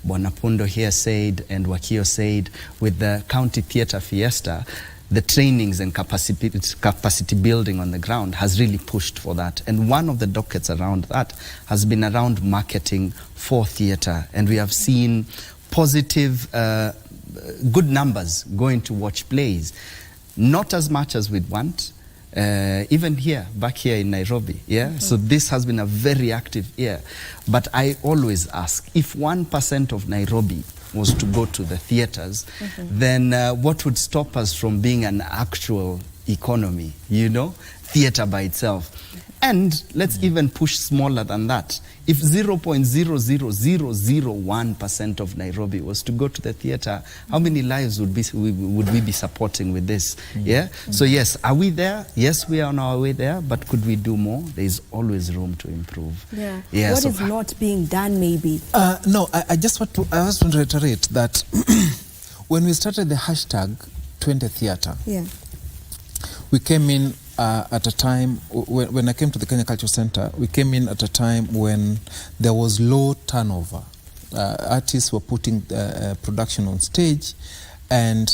Bwanapundo here said, and Wakio said, with the County Theatre Fiesta, the trainings and capacity building on the ground has really pushed for that. And one of the dockets around that has been around marketing for theatre. And we have seen positive, good numbers going to watch plays. Not as much as we'd want, even here, back here in Nairobi. Yeah. So this has been a very active year. But I always ask, if 1% of Nairobi was to go to the theaters, then what would stop us from being an actual economy, you know, theater by itself? And let's even push smaller than that. If 0.00001% of Nairobi was to go to the theater, how many lives would we be supporting with this? Yeah. So yes, are we there? Yes, we are on our way there. But could we do more? There is always room to improve. Yeah. Yeah. What is not being done, maybe? No, I just want to reiterate that when we started the hashtag Twende Theatre, we came in at a time when I came to the Kenya Cultural Center, we came in at a time when there was low turnover. Artists were putting production on stage, and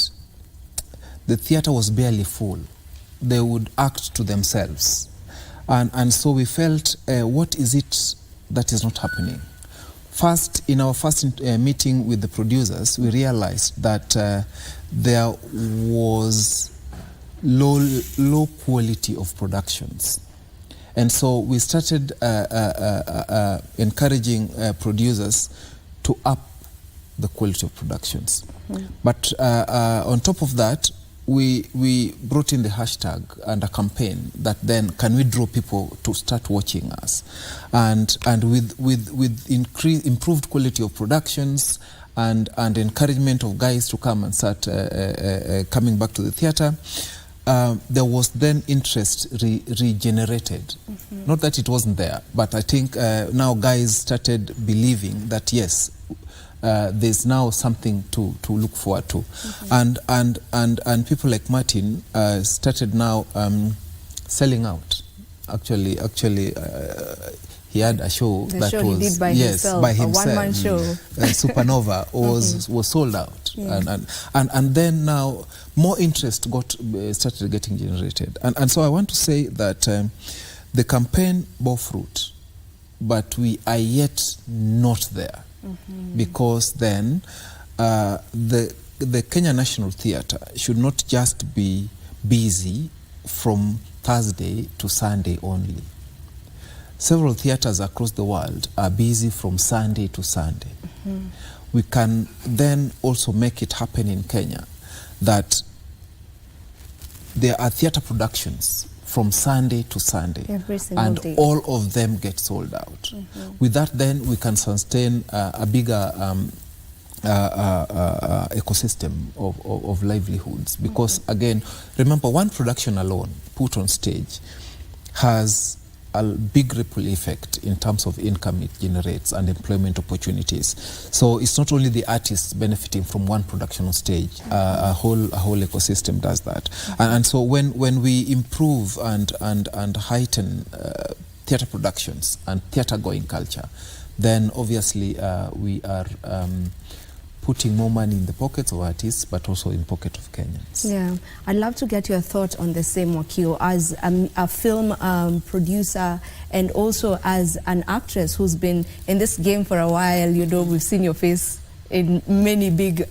the theater was barely full. They would act to themselves, and so we felt, what is it that is not happening? First, in our first meeting with the producers, we realized that there was low quality of productions, and so we started encouraging producers to up the quality of productions. But on top of that, we brought in the hashtag and a campaign that then can we draw people to start watching us, and with improved quality of productions and encouragement of guys to come and start coming back to the theater. There was then interest regenerated. Not that it wasn't there, but I think now guys started believing that yes, there's now something to look forward to, and people like Martin started now selling out. Actually, he had a show the that show was he did by himself, by a himself. one-man show. Supernova was sold out, and then now more interest started getting generated, and so I want to say that the campaign bore fruit, but we are yet not there, because then the Kenya National Theatre should not just be busy from Thursday to Sunday only. Several theatres across the world are busy from Sunday to Sunday. We can then also make it happen in Kenya that there are theatre productions from Sunday to Sunday. Every single and day. all of them get sold out. With that, then we can sustain a bigger ecosystem of livelihoods, because again, remember, one production alone put on stage has a big ripple effect in terms of income it generates and employment opportunities. So it's not only the artists benefiting from one production on stage, a whole ecosystem does that. And so when we improve and heighten theatre productions and theatre going culture, then obviously we are putting more money in the pockets of artists, but also in pocket of Kenyans. Yeah, I'd love to get your thoughts on the same, Wakio, as a film producer and also as an actress who's been in this game for a while. You know, we've seen your face in many big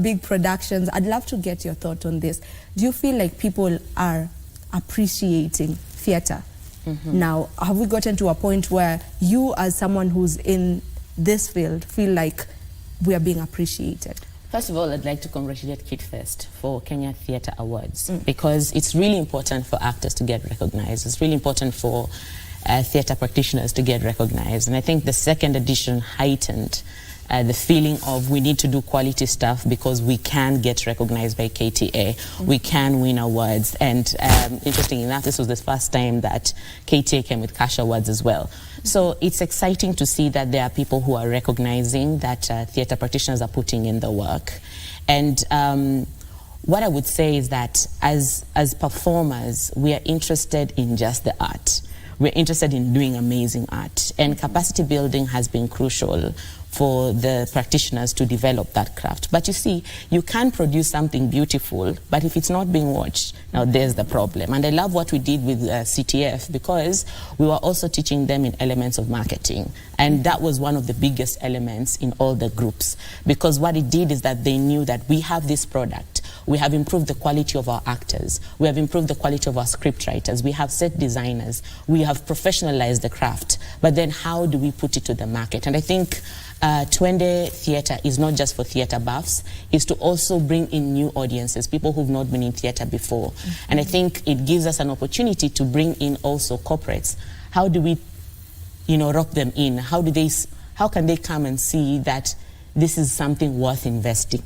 big productions. I'd love to get your thought on this. Do you feel like people are appreciating theatre now? Have we gotten to a point where you, as someone who's in this field, feel like we are being appreciated? First of all, I'd like to congratulate KidFest for Kenya Theatre Awards, because it's really important for actors to get recognized. It's really important for theatre practitioners to get recognized. And I think the second edition heightened the feeling of we need to do quality stuff because we can get recognized by KTA. We can win awards. And interesting enough, this was the first time that KTA came with cash awards as well. So it's exciting to see that there are people who are recognizing that theatre practitioners are putting in the work. And what I would say is that as performers, we are interested in just the art. We're interested in doing amazing art. And capacity building has been crucial for the practitioners to develop that craft. But you see, you can produce something beautiful, but if it's not being watched, now there's the problem. And I love what we did with CTF, because we were also teaching them in elements of marketing. And that was one of the biggest elements in all the groups, because what it did is that they knew that we have this product. We have improved the quality of our actors. We have improved the quality of our script writers. We have set designers. We have professionalized the craft. But then how do we put it to the market? And I think Twende Theatre is not just for theatre buffs, it's to also bring in new audiences, people who've not been in theatre before. And I think it gives us an opportunity to bring in also corporates. How do we, rope them in? How can they come and see that this is something worth investing?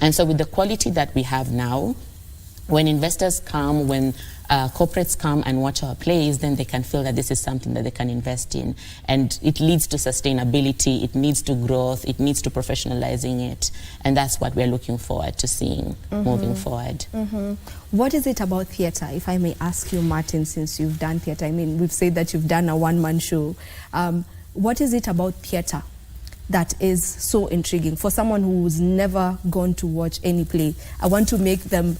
And so with the quality that we have now, when investors come, when corporates come and watch our plays, then they can feel that this is something that they can invest in. And it leads to sustainability, it leads to growth, it leads to professionalizing it. And that's what we're looking forward to seeing moving forward. What is it about theatre, if I may ask you, Martin, since you've done theatre? I mean, we've said that you've done a one-man show. What is it about theatre that is so intriguing for someone who's never gone to watch any play? I want to make them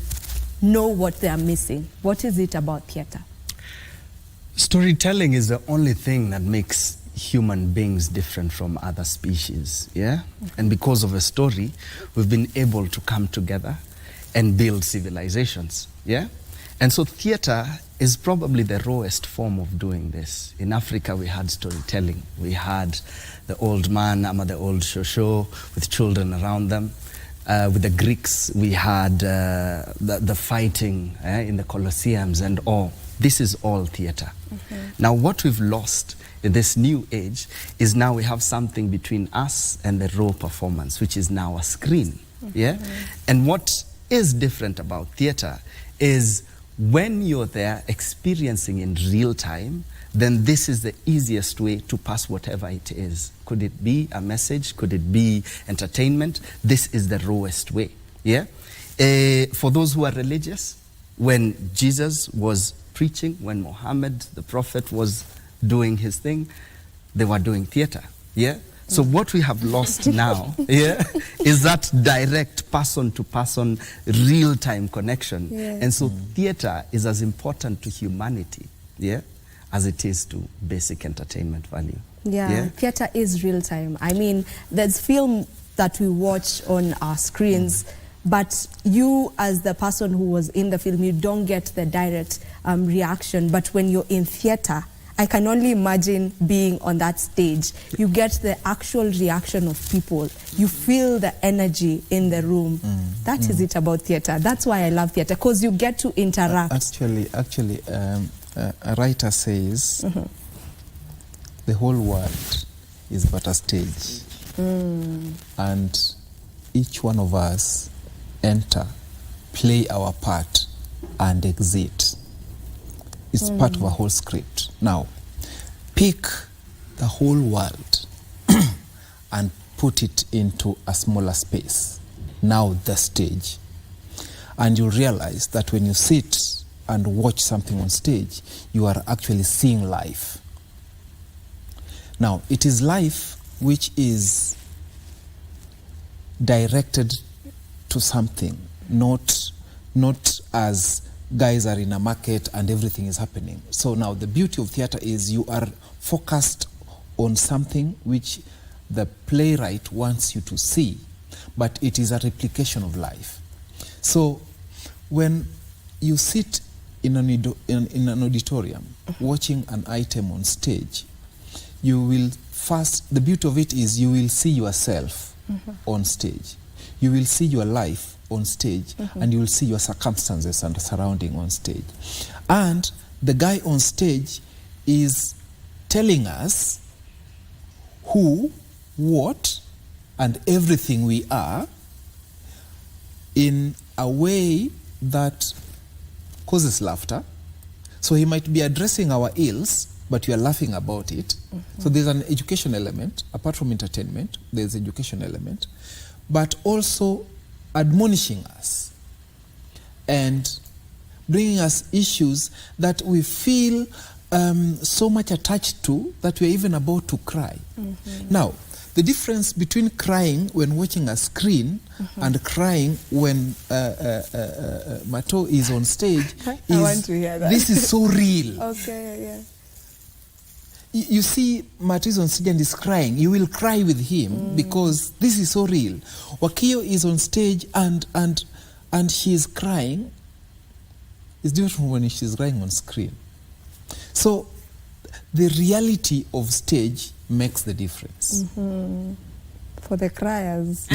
know what they are missing. What is it about theatre? Storytelling is the only thing that makes human beings different from other species, yeah? And because of a story, we've been able to come together and build civilizations, yeah? And so theatre is probably the rawest form of doing this. In Africa, we had storytelling. We had the old man, the old shosho, with children around them. With the Greeks, we had the fighting in the Colosseums and all. This is all theatre. Now, what we've lost in this new age is now we have something between us and the raw performance, which is now a screen. Yeah? And what is different about theatre is when you're there experiencing in real time, then this is the easiest way to pass whatever it is. Could it be a message? Could it be entertainment? This is the rawest way. Yeah? For those who are religious, when Jesus was preaching, when Muhammad, the prophet, was doing his thing, they were doing theatre. Yeah? So what we have lost now, yeah, is that direct person-to-person, real-time connection. Yeah. And so theatre is as important to humanity, yeah, as it is to basic entertainment value. Yeah, theatre is real time. I mean, there's film that we watch on our screens, but you as the person who was in the film, you don't get the direct reaction. But when you're in theatre I can only imagine being on that stage. You get the actual reaction of people. You feel the energy in the room. That is it about theatre. That's why I love theatre, because you get to interact. Actually, a writer says the whole world is but a stage. And each one of us enter, play our part, and exit. It's part of a whole script. Now, pick the whole world and put it into a smaller space. Now the stage. And you realize that when you sit and watch something on stage, you are actually seeing life. Now, it is life which is directed to something, not as guys are in a market and everything is happening. So now the beauty of theatre is you are focused on something which the playwright wants you to see, but it is a replication of life. So when you sit in an auditorium watching an item on stage, you will first, the beauty of it is you will see yourself on stage. You will see your life on stage, and you will see your circumstances and surrounding on stage. And the guy on stage is telling us who, what, and everything we are in a way that causes laughter. So he might be addressing our ills, but we are laughing about it. So there's an education element. Apart from entertainment, there's education element, but also admonishing us and bringing us issues that we feel so much attached to that we're even about to cry. Now, the difference between crying when watching a screen and crying when Mato is on stage is, I want to hear that. This is so real. Okay, yeah. You see Mato is on stage and is crying, you will cry with him because this is so real. Wakio is on stage and she is crying. It's different from when she's crying on screen. So the reality of stage makes the difference. For the criers.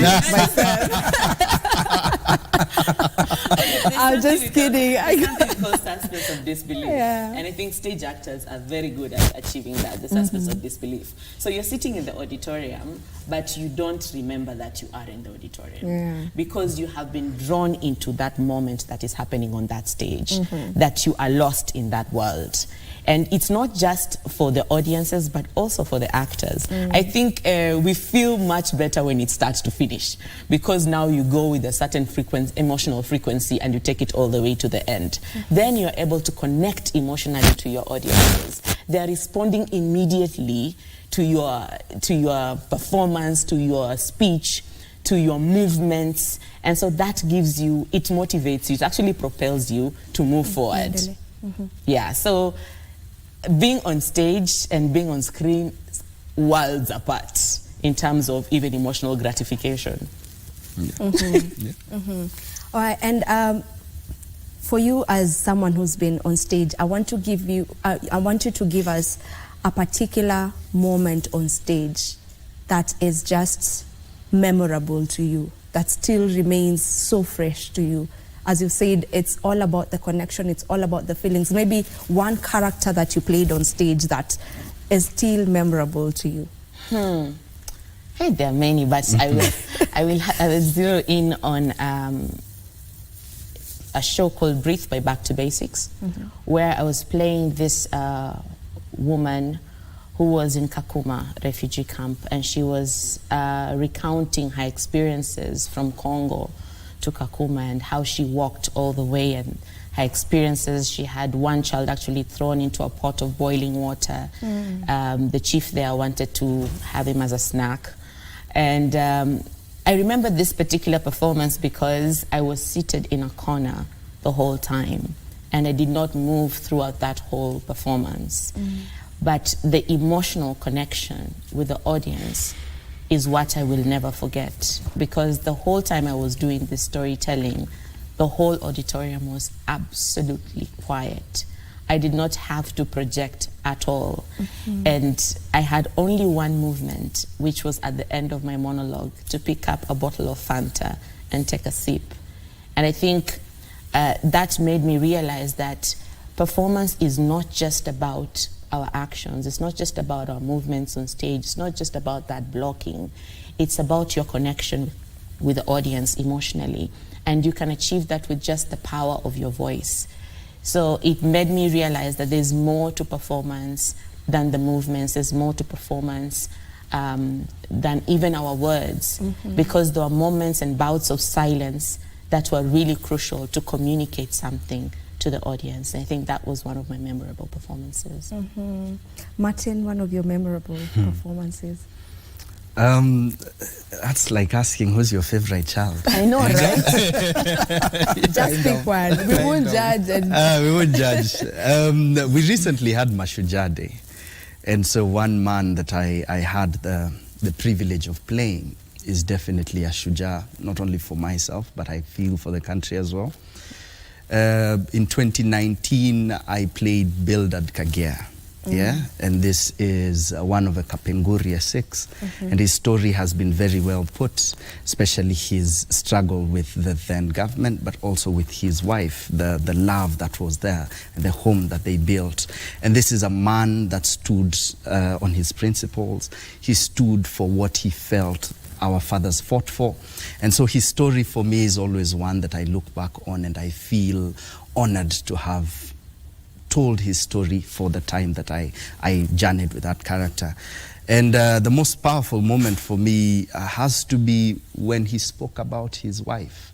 I'm just kidding. There's something called suspense of disbelief. Yeah. And I think stage actors are very good at achieving that, the suspense of disbelief. So you're sitting in the auditorium, but you don't remember that you are in the auditorium. Because you have been drawn into that moment that is happening on that stage, that you are lost in that world. And it's not just for the audiences, but also for the actors. I think we feel much better when it starts to finish, because now you go with a certain emotional frequency and you take it all the way to the end. Then you're able to connect emotionally to your audiences. They're responding immediately to your performance, to your speech, to your movements. And so that gives you, it motivates you, it actually propels you to move forward. Yeah, so being on stage and being on screen, worlds apart in terms of even emotional gratification. All right, and for you as someone who's been on stage, I want to give you, I want you to give us a particular moment on stage that is just memorable to you, that still remains so fresh to you. As you said, it's all about the connection, it's all about the feelings. Maybe one character that you played on stage that is still memorable to you. Hey, there are many, but I will zero in on a show called Breathe by Back to Basics, where I was playing this woman who was in Kakuma refugee camp, and she was recounting her experiences from Congo to Kakuma and how she walked all the way and her experiences. She had one child actually thrown into a pot of boiling water. The chief there wanted to have him as a snack. And I remember this particular performance because I was seated in a corner the whole time and I did not move throughout that whole performance. But the emotional connection with the audience is what I will never forget, because the whole time I was doing this storytelling, the whole auditorium was absolutely quiet. I did not have to project at all. And I had only one movement, which was at the end of my monologue, to pick up a bottle of Fanta and take a sip. And I think that made me realize that performance is not just about our actions. It's not just about our movements on stage. It's not just about that blocking. It's about your connection with the audience emotionally. And you can achieve that with just the power of your voice. So it made me realize that there's more to performance than the movements. There's more to performance than even our words, because there are moments and bouts of silence that were really crucial to communicate something to the audience. And I think that was one of my memorable performances. Martin, one of your memorable performances? That's like asking who's your favorite child. I know, right? Just pick one. We won't judge. We won't judge. We recently had Mashujaa Day. And so one man that I had the privilege of playing is definitely a Shujaa, not only for myself, but I feel for the country as well. In 2019, I played Bildad Kagea. Yeah, and this is one of a Kapenguria 6, and his story has been very well put, especially his struggle with the then government, but also with his wife, the love that was there, and the home that they built. And this is a man that stood on his principles. He stood for what he felt our fathers fought for. And so his story for me is always one that I look back on, and I feel honored to have told his story for the time that I journeyed with that character. And the most powerful moment for me has to be when he spoke about his wife,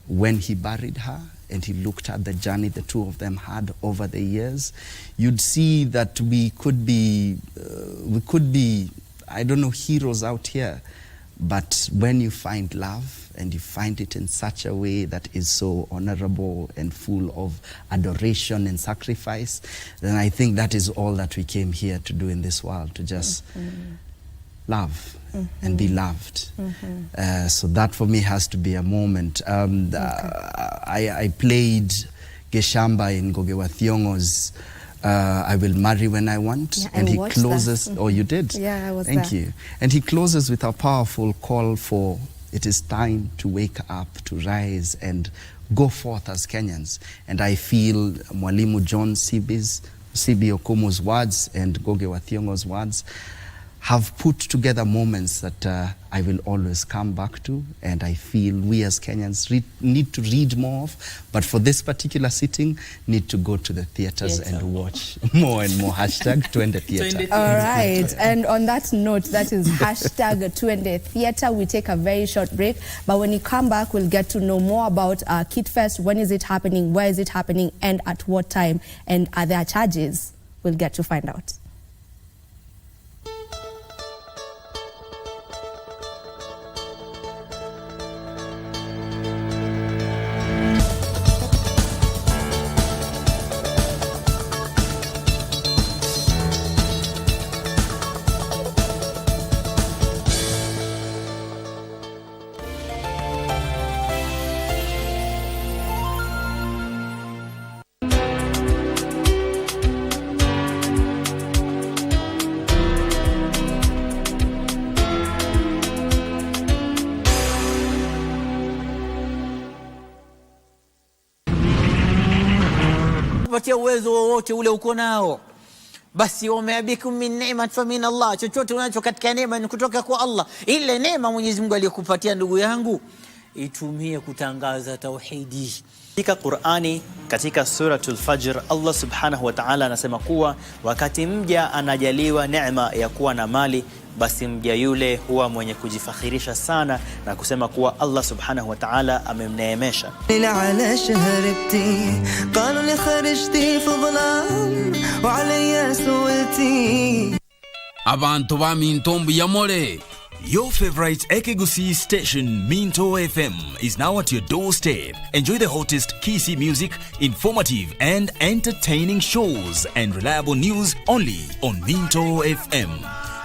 when he buried her and he looked at the journey the two of them had over the years. You'd see that we could be, I don't know, heroes out here, but when you find love and you find it in such a way that is so honorable and full of adoration and sacrifice, then I think that is all that we came here to do in this world, to just love and be loved. So that for me has to be a moment. I played Geshamba in Ngugi wa Thiong'o's I Will Marry When I Want, Yeah, and he watched closes, that. oh you did? Yeah, I was Thank there. you. And he closes with a powerful call for, it is time to wake up, to rise and go forth as Kenyans. And I feel Mwalimu John Sibi Okumu's words and Ngugi wa Thiong'o's words have put together moments that I will always come back to, and I feel we as Kenyans need to read more of, but for this particular sitting, need to go to the theaters and watch more and more. Hashtag Twende Theater. All right, and on that note, that is hashtag Twende Theater. We take a very short break, but when you come back, we'll get to know more about Kid Fest. When is it happening? Where is it happening? And at what time? And are there charges? We'll get to find out. kupatia uwezo wowote ule uko nao, basi wameabikum min ni'mat fa min Allah. Chochote unacho katika neema ni kutoka kwa Allah. Ile neema Mwenyezi Mungu aliyokupatia ndugu yangu, itumie kutangaza tauhidi. Katika Qur'ani, katika suratul Fajr, Allah subhanahu wa ta'ala anasema kuwa wakati mja anajaliwa neema ya kuwa na mali, basi mja yule huwa mwenye kujifakhirisha sana na kusema kuwa Allah subhanahu wa ta'ala amemneemesha. Abantu ba Mintombo yamole. Your favorite KBC station, Minto FM, is now at your doorstep. Enjoy the hottest KC music, informative and entertaining shows, and reliable news only on Minto FM.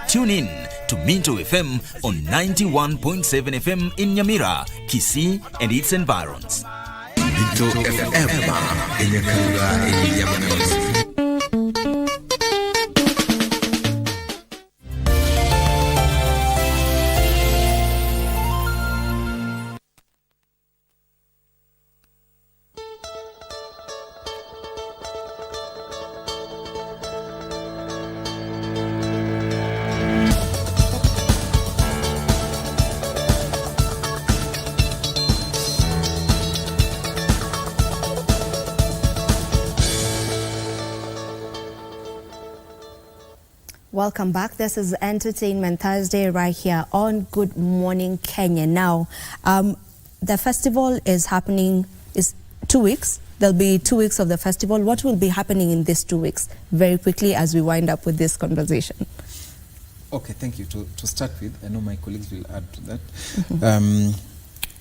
Tune in to Minto FM on 91.7 FM in Nyamira, Kisii and its environs. Minto FM Enyakanga Enyamanazi. Welcome back. This is Entertainment Thursday right here on Good Morning Kenya. Now, the festival is happening, is 2 weeks. There'll be 2 weeks of the festival. What will be happening in these 2 weeks? Very quickly as we wind up with this conversation. Okay, thank you. To start with, I know my colleagues will add to that.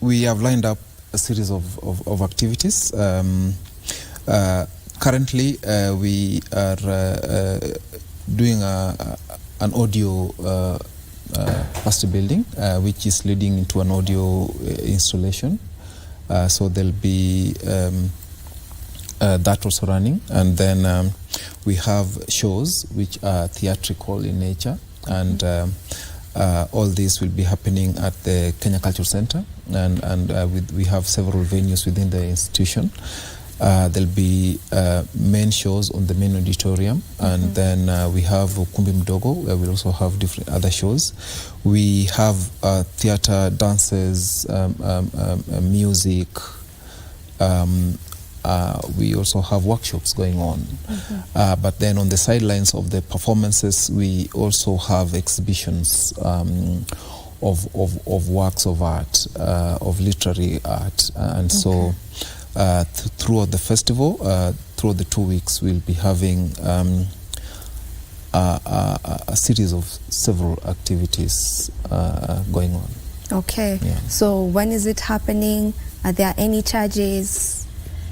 We have lined up a series of activities. Currently, we are doing an audio capacity building, which is leading into an audio installation. So there'll be that also running, and then we have shows which are theatrical in nature, and all this will be happening at the Kenya Cultural Center, and we have several venues within the institution. There'll be main shows on the main auditorium, and then we have Ukumbi Mdogo, where we also have different other shows. We have theater, dances, music. We also have workshops going on. But then on the sidelines of the performances, we also have exhibitions of works of art, of literary art, and so throughout the festival, throughout the 2 weeks, we'll be having a series of several activities going on. Okay. Yeah. So when is it happening? Are there any charges?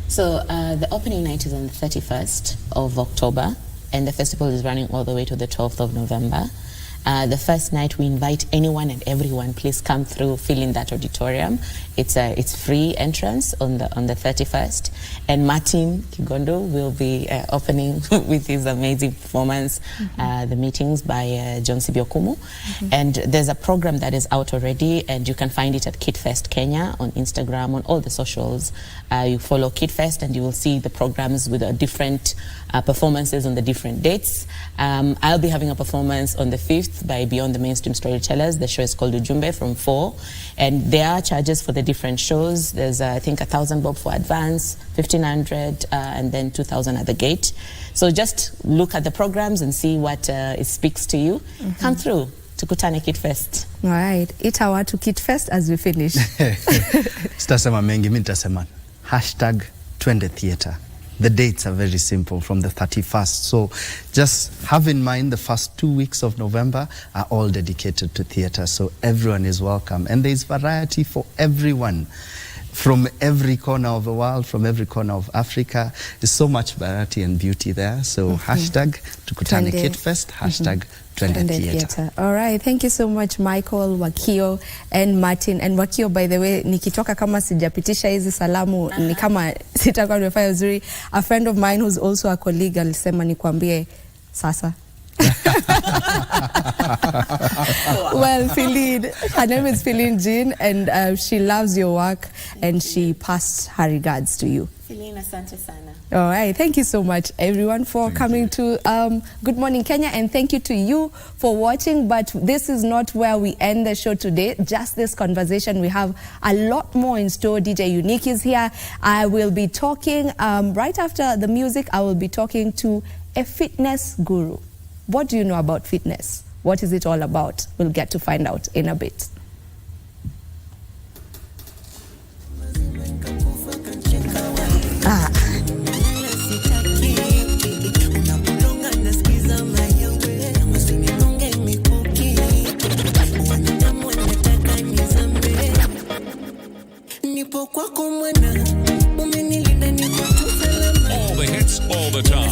So the opening night is on the 31st of October, and the festival is running all the way to the 12th of November. The first night, we invite anyone and everyone. Please come through, fill in that auditorium. It's free entrance on the 31st. And Martin Kigondo will be opening with his amazing performance, the meetings by John Sibiokumu. And there's a program that is out already, and you can find it at KidFest Kenya on Instagram, on all the socials. You follow KidFest, and you will see the programs with different performances on the different dates. I'll be having a performance on the 5th by Beyond the Mainstream Storytellers. The show is called Ujumbe from 4. And there are charges for the different shows. There's, I think, 1,000 bob for advance, 1,500, and then 2,000 at the gate. So just look at the programs and see what it speaks to you. Come through. Tukutane KidFest. All right. Ita watu KidFest as we finish. Sitasema mengi, mimi nitasema #Twende Theatre. The dates are very simple, from the 31st. So just have in mind the first 2 weeks of November are all dedicated to theatre. So everyone is welcome. And there's variety for everyone. From every corner of the world, from every corner of Africa. There's so much variety and beauty there. So #Tukutane KidFest, #Twende Theatre. All right, thank you so much Michael, Wakio and Martin. And Wakio, by the way, nikitoka kama sijapitisha hizi salamu ni kama sitakuwa nimefanya vizuri. A friend of mine who's also a colleague alisema nikwambie sasa. Well, Feline, her name is Feline Jean, and she loves your work, and she passed her regards to you. Feline, asante sana. All right, thank you so much everyone for coming to Good Morning Kenya, and thank you to you for watching. But this is not where we end the show today, just this conversation. We have a lot more in store. DJ Unique is here. I will be talking, right after the music, I will be talking to a fitness guru. What do you know about fitness? What is it all about? We'll get to find out in a bit. All the hits, all the time.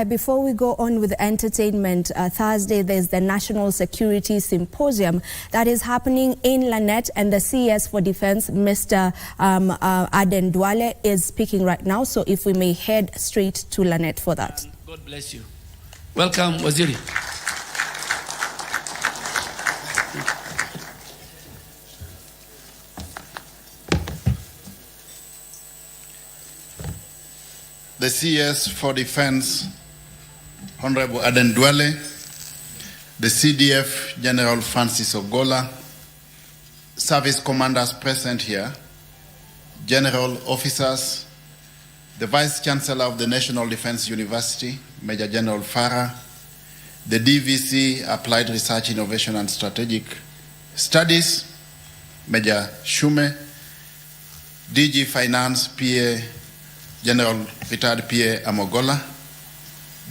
before we go on with entertainment, Thursday there's the National Security Symposium that is happening in Lanet, and the CS for Defense, Mr. Aden Duale, is speaking right now. So if we may head straight to Lanet for that. God bless you. Welcome, Waziri. The CS for Defense, Honorable Aden Duale, the CDF General Francis Ogola, service commanders present here, general officers, the Vice Chancellor of the National Defense University, Major General Farah, the DVC Applied Research, Innovation and Strategic Studies, Major Shume, DG Finance PA, General Retired PA Amogola,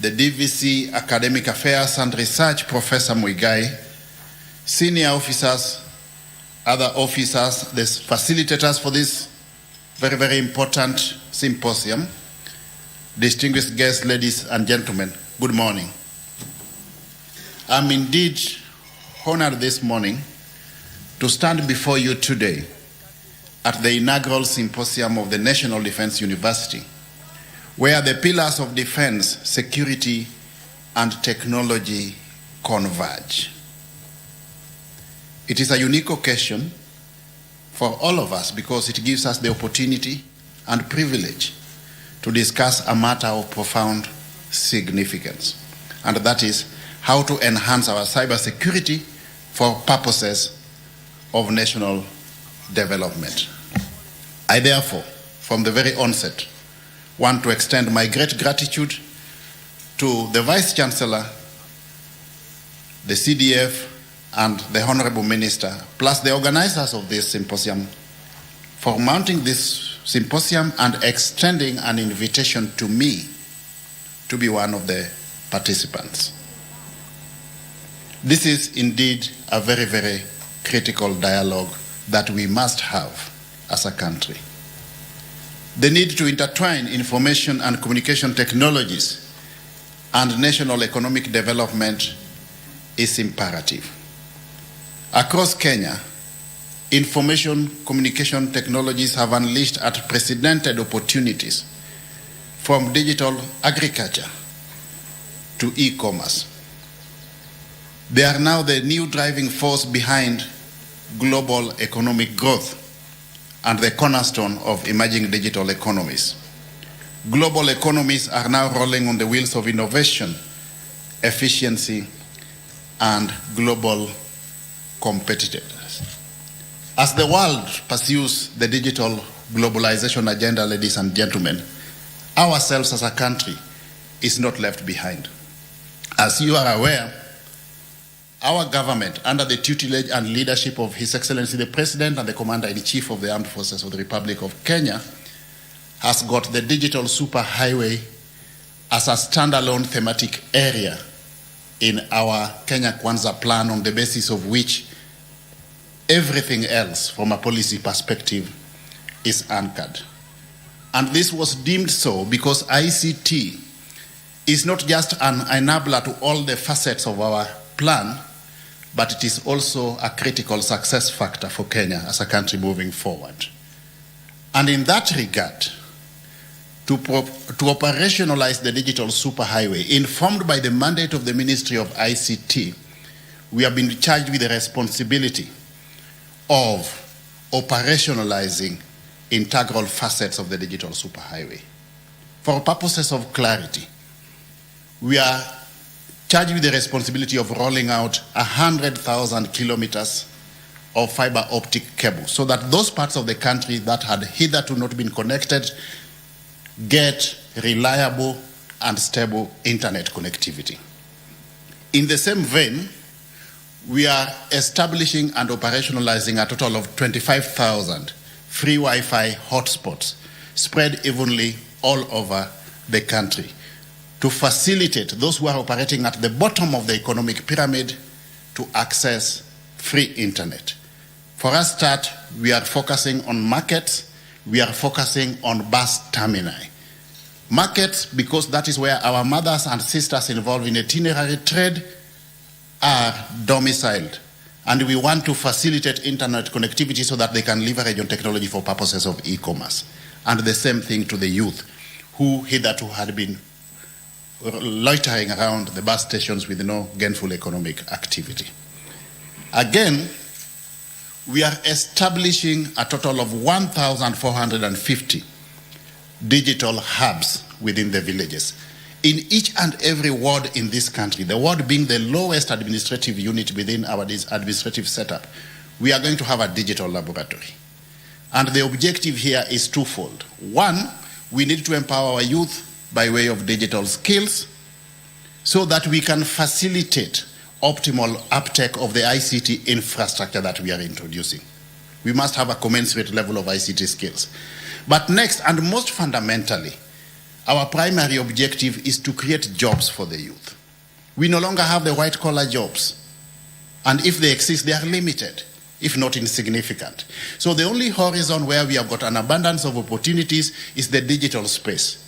the DVC Academic Affairs and Research Professor Muigai, senior officers, other officers, the facilitators for this very, very important symposium, distinguished guests, ladies and gentlemen, good morning. I'm indeed honored this morning to stand before you today at the inaugural symposium of the National Defense University, where the pillars of defense, security, and technology converge. It is a unique occasion for all of us because it gives us the opportunity and privilege to discuss a matter of profound significance, and that is how to enhance our cybersecurity for purposes of national development. I therefore, from the very onset, want to extend my great gratitude to the Vice Chancellor, the CDF, and the Honorable Minister, plus the organizers of this symposium, for mounting this symposium and extending an invitation to me to be one of the participants. This is indeed a very, very critical dialogue that we must have as a country. The need to intertwine information and communication technologies and national economic development is imperative. Across Kenya, information communication technologies have unleashed unprecedented opportunities, from digital agriculture to e-commerce. They are now the new driving force behind global economic growth and the cornerstone of emerging digital economies. Global economies are now rolling on the wheels of innovation, efficiency, and global competitiveness. As the world pursues the digital globalization agenda, ladies and gentlemen, ourselves as a country is not left behind. As you are aware, our government, under the tutelage and leadership of His Excellency the President and the Commander-in-Chief of the Armed Forces of the Republic of Kenya, has got the digital superhighway as a standalone thematic area in our Kenya Kwanza plan, on the basis of which everything else from a policy perspective is anchored. And this was deemed so because ICT is not just an enabler to all the facets of our plan, but it is also a critical success factor for Kenya as a country moving forward. And in that regard, to operationalize the digital superhighway, informed by the mandate of the Ministry of ICT, we have been charged with the responsibility of operationalizing integral facets of the digital superhighway. For purposes of clarity, we are charged with the responsibility of rolling out 100,000 kilometers of fiber optic cable, so that those parts of the country that had hitherto not been connected get reliable and stable internet connectivity. In the same vein, we are establishing and operationalizing a total of 25,000 free Wi-Fi hotspots spread evenly all over the country to facilitate those who are operating at the bottom of the economic pyramid to access free internet. For a start, we are focusing on markets, we are focusing on bus termini. Markets, because that is where our mothers and sisters involved in itinerary trade are domiciled. And we want to facilitate internet connectivity so that they can leverage on technology for purposes of e-commerce. And the same thing to the youth, who hitherto had been loitering around the bus stations with no gainful economic activity. Again, we are establishing a total of 1,450 digital hubs within the villages. In each and every ward in this country, the ward being the lowest administrative unit within our administrative setup, we are going to have a digital laboratory. And the objective here is twofold. One, we need to empower our youth by way of digital skills so that we can facilitate optimal uptake of the ICT infrastructure that we are introducing. We must have a commensurate level of ICT skills. But next, and most fundamentally, our primary objective is to create jobs for the youth. We no longer have the white-collar jobs. And if they exist, they are limited, if not insignificant. So the only horizon where we have got an abundance of opportunities is the digital space.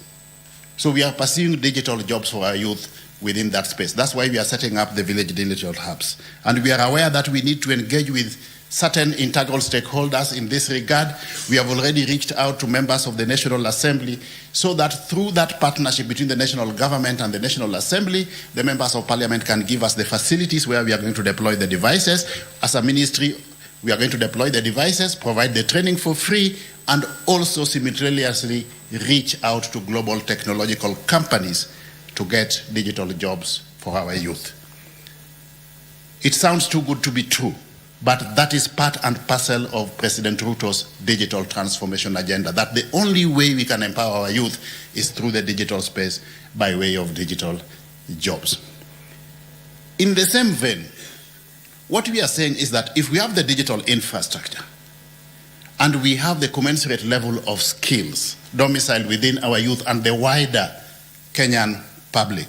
So we are pursuing digital jobs for our youth within that space. That's why we are setting up the village digital hubs. And we are aware that we need to engage with certain integral stakeholders in this regard. We have already reached out to members of the National Assembly so that through that partnership between the national government and the National Assembly, the members of parliament can give us the facilities where we are going to deploy the devices. As a ministry, we are going to deploy the devices, provide the training for free, and also simultaneously reach out to global technological companies to get digital jobs for our youth. It sounds too good to be true, but that is part and parcel of President Ruto's digital transformation agenda, that the only way we can empower our youth is through the digital space by way of digital jobs. In the same vein, what we are saying is that if we have the digital infrastructure and we have the commensurate level of skills domiciled within our youth and the wider Kenyan public,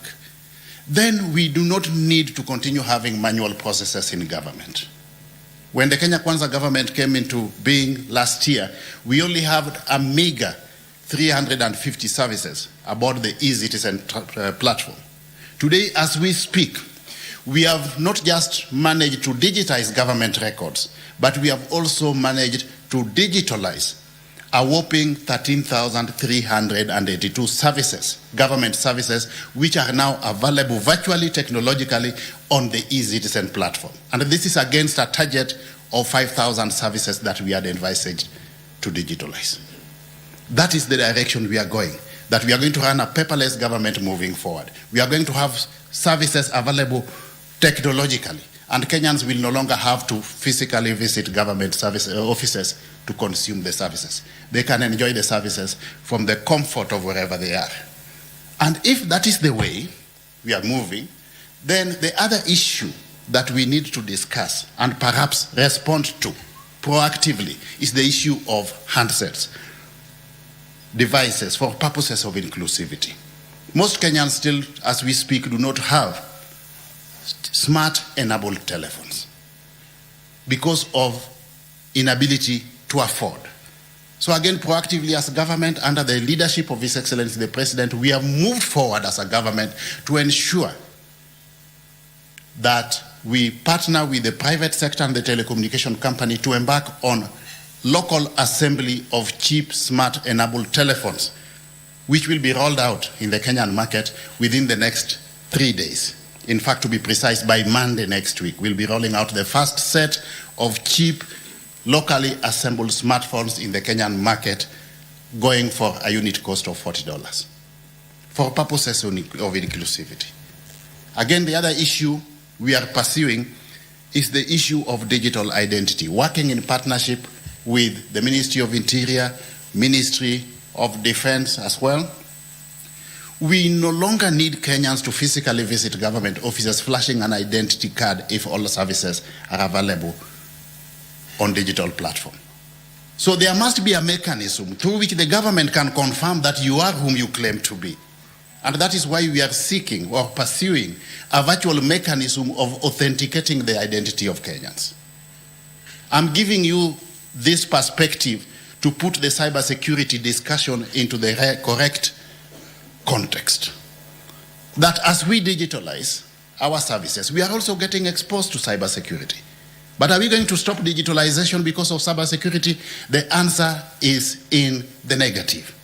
then we do not need to continue having manual processes in government. When the Kenya Kwanza government came into being last year, we only had a meager 350 services aboard the eCitizen platform. Today, as we speak, we have not just managed to digitize government records, but we have also managed to digitalize a whopping 13,382 services, government services, which are now available virtually, technologically on the eCitizen platform. And this is against a target of 5,000 services that we had envisaged to digitalize. That is the direction we are going, that we are going to run a paperless government moving forward. We are going to have services available technologically, and Kenyans will no longer have to physically visit government service offices to consume the services. They can enjoy the services from the comfort of wherever they are. And if that is the way we are moving, then the other issue that we need to discuss and perhaps respond to proactively is the issue of handsets, devices for purposes of inclusivity. Most Kenyans still, as we speak, do not have smart-enabled telephones because of inability to afford. So again, proactively as government, under the leadership of His Excellency the President, we have moved forward as a government to ensure that we partner with the private sector and the telecommunication company to embark on local assembly of cheap, smart-enabled telephones, which will be rolled out in the Kenyan market within the next 3 days. In fact, to be precise, by Monday next week, we'll be rolling out the first set of cheap, locally assembled smartphones in the Kenyan market, going for a unit cost of $40 for purposes of inclusivity. Again, the other issue we are pursuing is the issue of digital identity, working in partnership with the Ministry of Interior, Ministry of Defense as well. We no longer need Kenyans to physically visit government offices flashing an identity card if all the services are available on digital platform. So there must be a mechanism through which the government can confirm that you are whom you claim to be. And that is why we are seeking or pursuing a virtual mechanism of authenticating the identity of Kenyans. I'm giving you this perspective to put the cybersecurity discussion into the correct context. That as we digitalize our services, we are also getting exposed to cybersecurity. But are we going to stop digitalization because of cybersecurity? The answer is in the negative.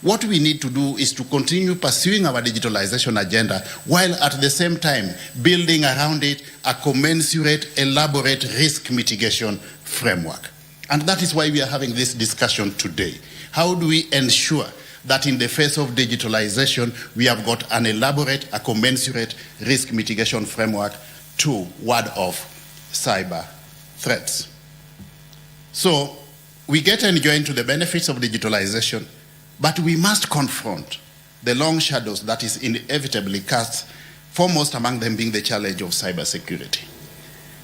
What we need to do is to continue pursuing our digitalization agenda while at the same time building around it a commensurate, elaborate risk mitigation framework. And that is why we are having this discussion today. How do we ensure that in the face of digitalization, we have got an elaborate, a commensurate risk mitigation framework to ward off cyber threats? So we get enjoined to the benefits of digitalization, but we must confront the long shadows that is inevitably cast, foremost among them being the challenge of cybersecurity.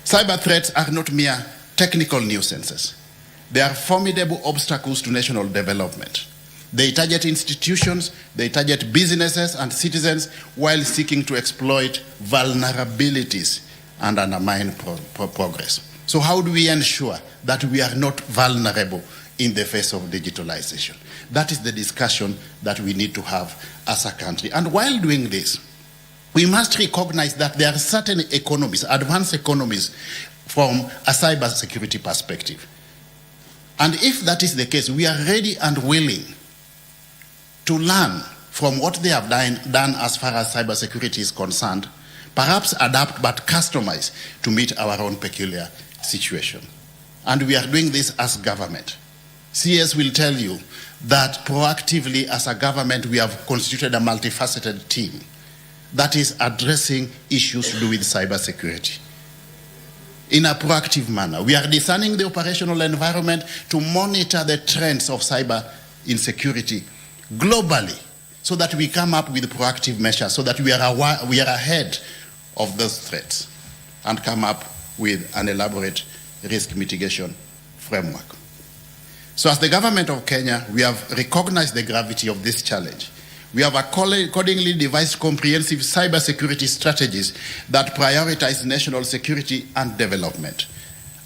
Cyber threats are not mere technical nuisances. They are formidable obstacles to national development. They target institutions, they target businesses and citizens while seeking to exploit vulnerabilities and undermine progress. So how do we ensure that we are not vulnerable in the face of digitalization? That is the discussion that we need to have as a country. And while doing this, we must recognize that there are certain economies, advanced economies, from a cybersecurity perspective. And if that is the case, we are ready and willing to learn from what they have done as far as cybersecurity is concerned, perhaps adapt but customize to meet our own peculiar situation. And we are doing this as government. CS will tell you that proactively as a government we have constituted a multifaceted team that is addressing issues to do with cybersecurity in a proactive manner. We are designing the operational environment to monitor the trends of cyber insecurity globally so that we come up with proactive measures, so that we are ahead of those threats and come up with an elaborate risk mitigation framework. So as the government of Kenya, we have recognized the gravity of this challenge. We have accordingly devised comprehensive cybersecurity strategies that prioritize national security and development.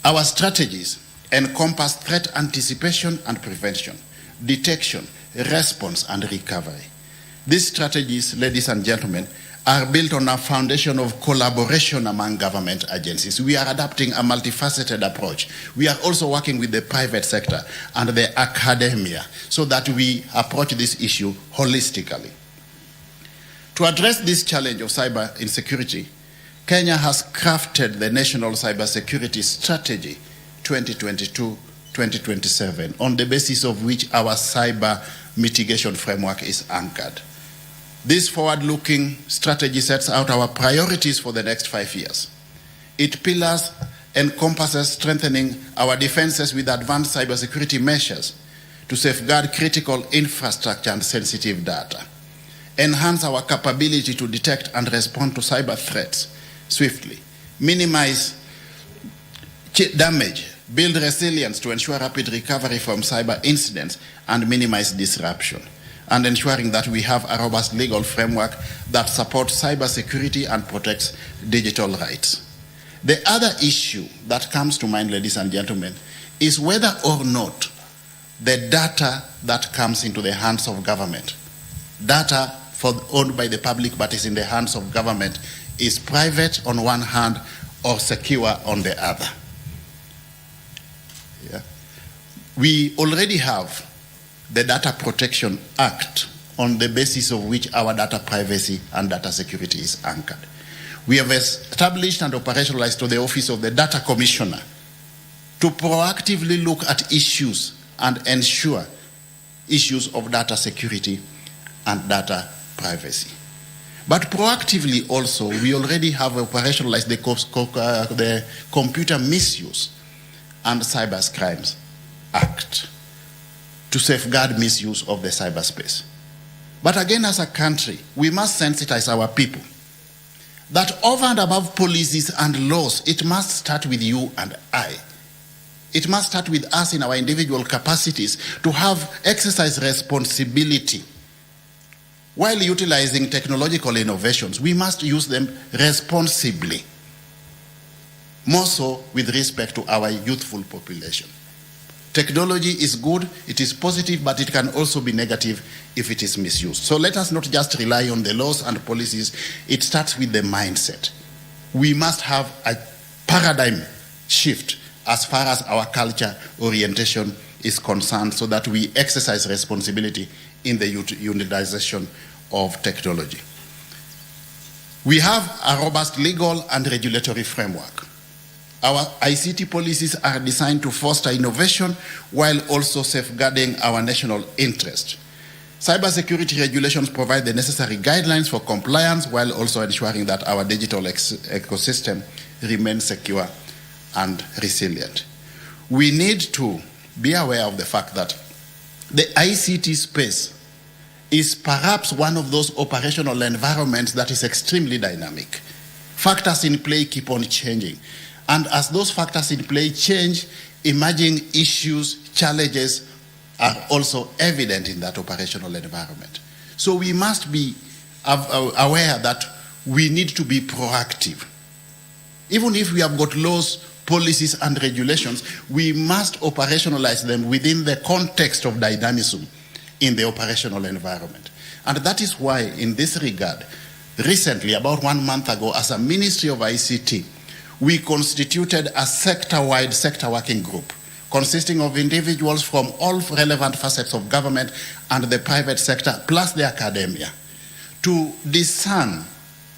Our strategies encompass threat anticipation and prevention, detection, response, and recovery. These strategies, ladies and gentlemen, are built on a foundation of collaboration among government agencies. We are adopting a multifaceted approach. We are also working with the private sector and the academia so that we approach this issue holistically. To address this challenge of cyber insecurity, Kenya has crafted the National Cybersecurity Strategy 2022-2027, on the basis of which our cyber mitigation framework is anchored. This forward-looking strategy sets out our priorities for the next 5 years. Its pillars encompasses strengthening our defenses with advanced cybersecurity measures to safeguard critical infrastructure and sensitive data, enhance our capability to detect and respond to cyber threats swiftly, minimize damage, build resilience to ensure rapid recovery from cyber incidents, and minimize disruption, and ensuring that we have a robust legal framework that supports cybersecurity and protects digital rights. The other issue that comes to mind, ladies and gentlemen, is whether or not the data that comes into the hands of government, data owned by the public but is in the hands of government, is private on one hand or secure on the other. Yeah. We already have the Data Protection Act, on the basis of which our data privacy and data security is anchored. We have established and operationalized to the Office of the Data Commissioner to proactively look at issues and ensure issues of data security and data privacy. But proactively also, we already have operationalized the Computer Misuse and Cyber Crimes Act to safeguard misuse of the cyberspace. But again, as a country, we must sensitize our people that over and above policies and laws, it must start with you and I. It must start with us in our individual capacities to have exercise responsibility. While utilizing technological innovations, we must use them responsibly, more so with respect to our youthful population. Technology is good, it is positive, but it can also be negative if it is misused. So let us not just rely on the laws and policies. It starts with the mindset. We must have a paradigm shift as far as our culture orientation is concerned, so that we exercise responsibility in the utilization of technology. We have a robust legal and regulatory framework. Our ICT policies are designed to foster innovation while also safeguarding our national interest. Cybersecurity regulations provide the necessary guidelines for compliance while also ensuring that our digital ecosystem remains secure and resilient. We need to be aware of the fact that the ICT space is perhaps one of those operational environments that is extremely dynamic. Factors in play keep on changing. And as those factors in play change, emerging issues, challenges are also evident in that operational environment. So we must be aware that we need to be proactive. Even if we have got laws, policies, and regulations, we must operationalize them within the context of dynamism in the operational environment. And that is why, in this regard, recently, about 1 month ago, as a Ministry of ICT, we constituted a sector-wide sector working group consisting of individuals from all relevant facets of government and the private sector, plus the academia, to discern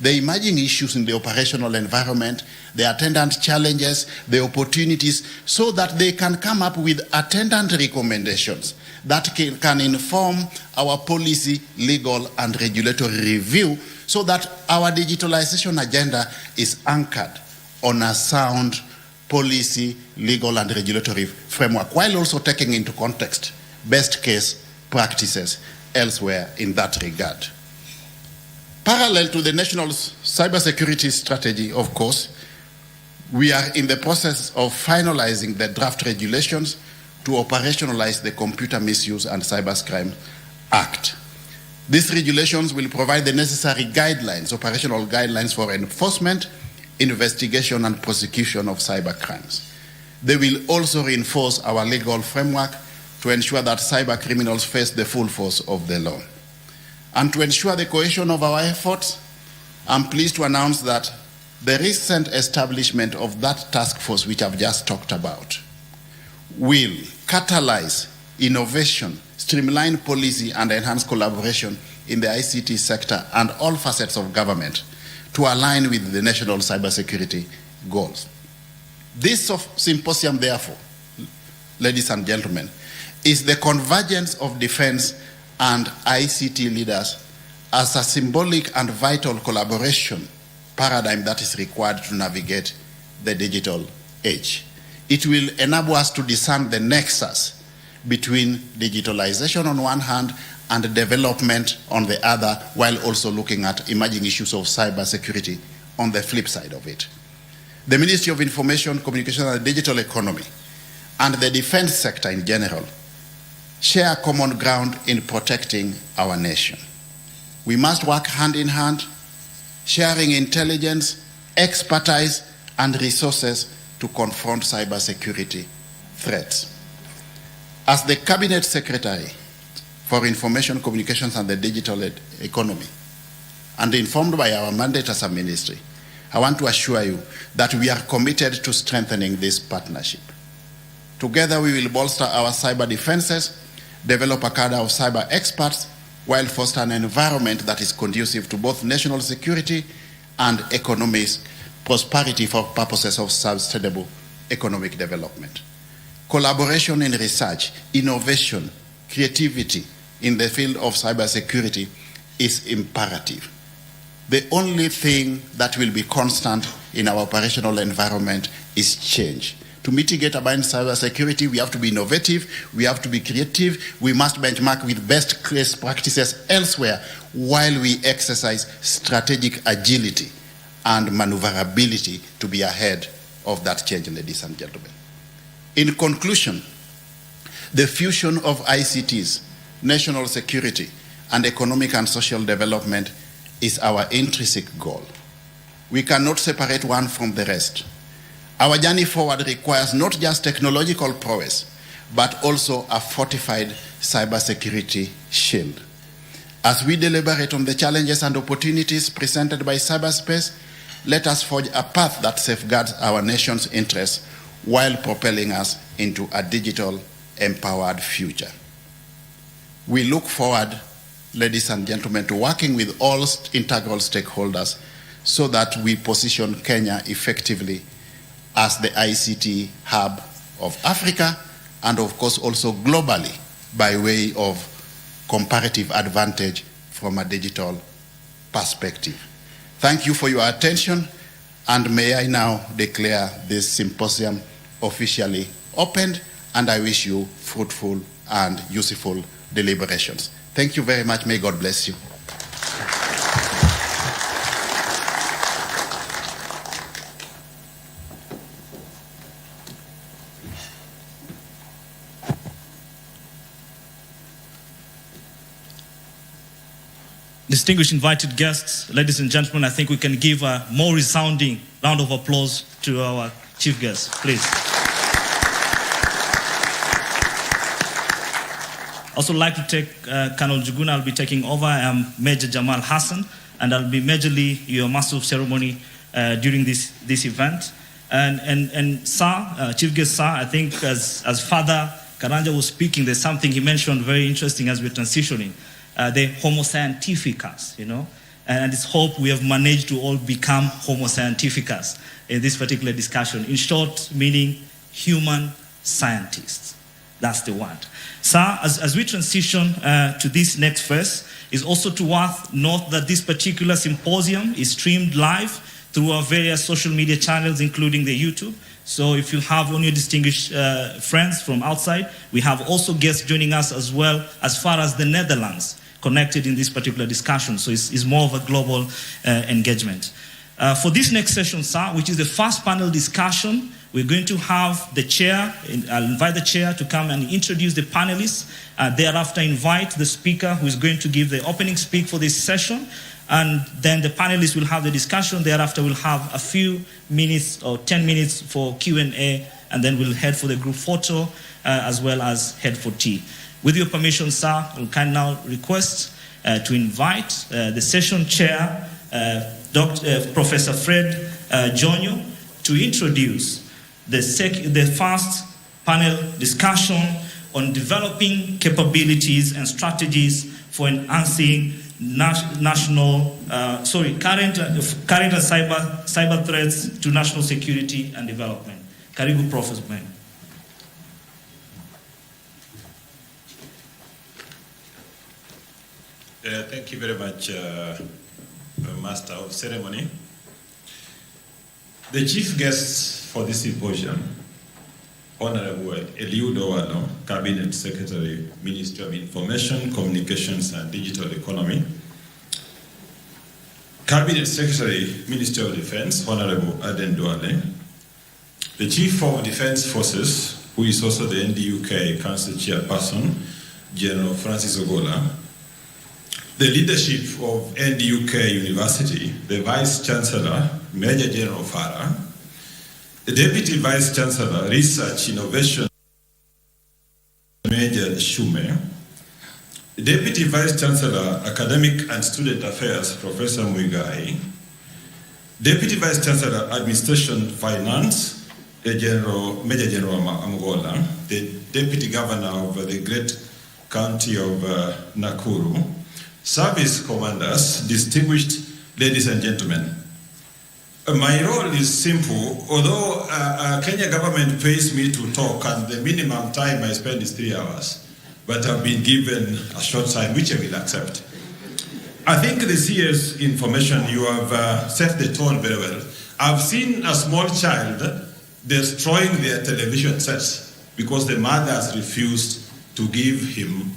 the emerging issues in the operational environment, the attendant challenges, the opportunities, so that they can come up with attendant recommendations that can inform our policy, legal, and regulatory review, so that our digitalization agenda is anchored on a sound policy, legal, and regulatory framework, while also taking into context best case practices elsewhere in that regard. Parallel to the national cybersecurity strategy, of course, we are in the process of finalizing the draft regulations to operationalize the Computer Misuse and Cybercrime Act. These regulations will provide the necessary guidelines, operational guidelines for enforcement, investigation, and prosecution of cybercrimes. They will also reinforce our legal framework to ensure that cyber criminals face the full force of the law. And to ensure the cohesion of our efforts, I'm pleased to announce that the recent establishment of that task force, which I've just talked about, will catalyze innovation, streamline policy, and enhance collaboration in the ICT sector and all facets of government to align with the national cybersecurity goals. This symposium, therefore, ladies and gentlemen, is the convergence of defense and ICT leaders as a symbolic and vital collaboration paradigm that is required to navigate the digital age. It will enable us to discern the nexus between digitalization on one hand and development on the other, while also looking at emerging issues of cybersecurity on the flip side of it. The Ministry of Information, Communication and Digital Economy and the defense sector in general share common ground in protecting our nation. We must work hand in hand, sharing intelligence, expertise, and resources to confront cybersecurity threats. As the Cabinet Secretary for Information, Communications and the Digital Economy, and informed by our mandate as a ministry, I want to assure you that we are committed to strengthening this partnership. Together we will bolster our cyber defenses, develop a cadre of cyber experts, while fostering an environment that is conducive to both national security and economic prosperity for purposes of sustainable economic development. Collaboration in research, innovation, creativity in the field of cybersecurity is imperative. The only thing that will be constant in our operational environment is change. To mitigate against cybersecurity, we have to be innovative, we have to be creative, we must benchmark with best case practices elsewhere while we exercise strategic agility and maneuverability to be ahead of that change, ladies and gentlemen. In conclusion, the fusion of ICTs, national security, and economic and social development is our intrinsic goal. We cannot separate one from the rest. Our journey forward requires not just technological prowess, but also a fortified cybersecurity shield. As we deliberate on the challenges and opportunities presented by cyberspace, let us forge a path that safeguards our nation's interests while propelling us into a digital empowered future. We look forward, ladies and gentlemen, to working with all integral stakeholders so that we position Kenya effectively as the ICT hub of Africa and of course also globally by way of comparative advantage from a digital perspective. Thank you for your attention, and may I now declare this symposium officially opened, and I wish you fruitful and useful deliberations. Thank you very much. May God bless you. Distinguished invited guests, ladies and gentlemen, I think we can give a more resounding round of applause to our chief guest, please. Also like to take Colonel Juguna. I'll be taking over. I am Major Jamal Hassan, and I'll be majorly your master of ceremony during this event. And sir, chief guest sir, I think as Father Karanja was speaking, there's something he mentioned very interesting as we're transitioning. The Homo Scientificus, you know, and it's hope we have managed to all become Homo Scientificus in this particular discussion. In short, meaning human scientists. That's the word. Sir, as we transition to this next phase, is also to note that this particular symposium is streamed live through our various social media channels, including the YouTube. So if you have only distinguished friends from outside, we have also guests joining us as well as far as the Netherlands, connected in this particular discussion. So it's more of a global engagement. For this next session, sir, which is the first panel discussion, we're going to have the chair. I'll invite the chair to come and introduce the panelists. Thereafter, invite the speaker who is going to give the opening speak for this session. And then the panelists will have the discussion. Thereafter, we'll have a few minutes or 10 minutes for Q&A, and then we'll head for the group photo as well as head for tea. With your permission, sir, I can now request to invite the session chair, Professor Fred Jonyo, to introduce the first panel discussion on developing capabilities and strategies for enhancing current and cyber threats to national security and development. Karibu, Professor. Thank you very much, Master of Ceremony. The chief guests for this symposium, Honorable Eliud Owalo, Cabinet Secretary, Ministry of Information, Communications and Digital Economy. Cabinet Secretary, Ministry of Defense, Honorable Aden Duale. The Chief of Defense Forces, who is also the NDUK Council Chairperson, General Francis Ogola. The leadership of NDUK University, the Vice Chancellor, Major General Farah. The Deputy Vice Chancellor, Research Innovation, Major Shume. The Deputy Vice Chancellor, Academic and Student Affairs, Professor Muigai. Deputy Vice Chancellor, Administration Finance, Major General Amugola. The Deputy Governor of the Great County of Nakuru. Service Commanders, distinguished ladies and gentlemen. My role is simple. Although Kenya government pays me to talk, and the minimum time I spend is 3 hours, but I've been given a short time, which I will accept. I think this year's information, you have set the tone very well. I've seen a small child destroying their television sets because the mother has refused to give him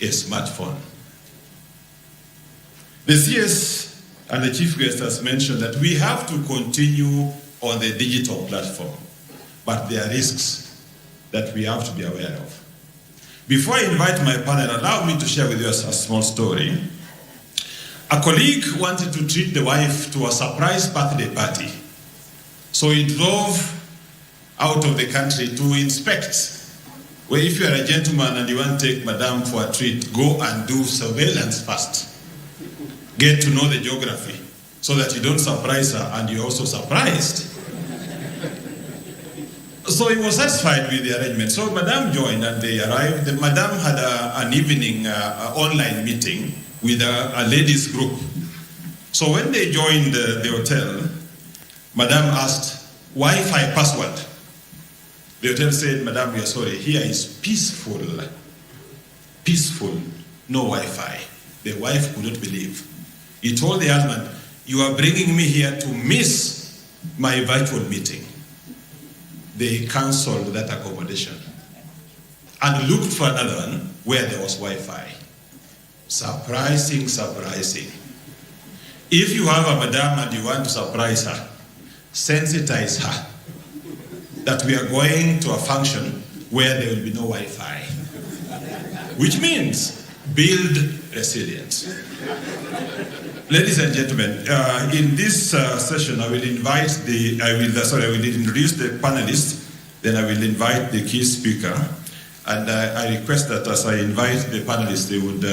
a smartphone. The CS and the chief guest has mentioned that we have to continue on the digital platform, but there are risks that we have to be aware of. Before I invite my panel, allow me to share with you a small story. A colleague wanted to treat the wife to a surprise birthday party. So he drove out of the country to inspect Well, if you are a gentleman and you want to take madam for a treat, go and do surveillance first. Get to know the geography so that you don't surprise her and you're also surprised. So he was satisfied with the arrangement. So madam joined and they arrived. The madam had an evening online meeting with a ladies group. So when they joined the hotel, madam asked, Wi-Fi password. The hotel said, madam, we are sorry, here is peaceful. Peaceful, no Wi-Fi. The wife could not believe. He told the husband, you are bringing me here to miss my virtual meeting. They cancelled that accommodation and looked for another one where there was Wi-Fi. Surprising, surprising. If you have a madam and you want to surprise her, sensitize her that we are going to a function where there will be no Wi-Fi, which means build resilience. Ladies and gentlemen, in this session, I will introduce the panelists, then I will invite the key speaker, and I request that as I invite the panelists, they would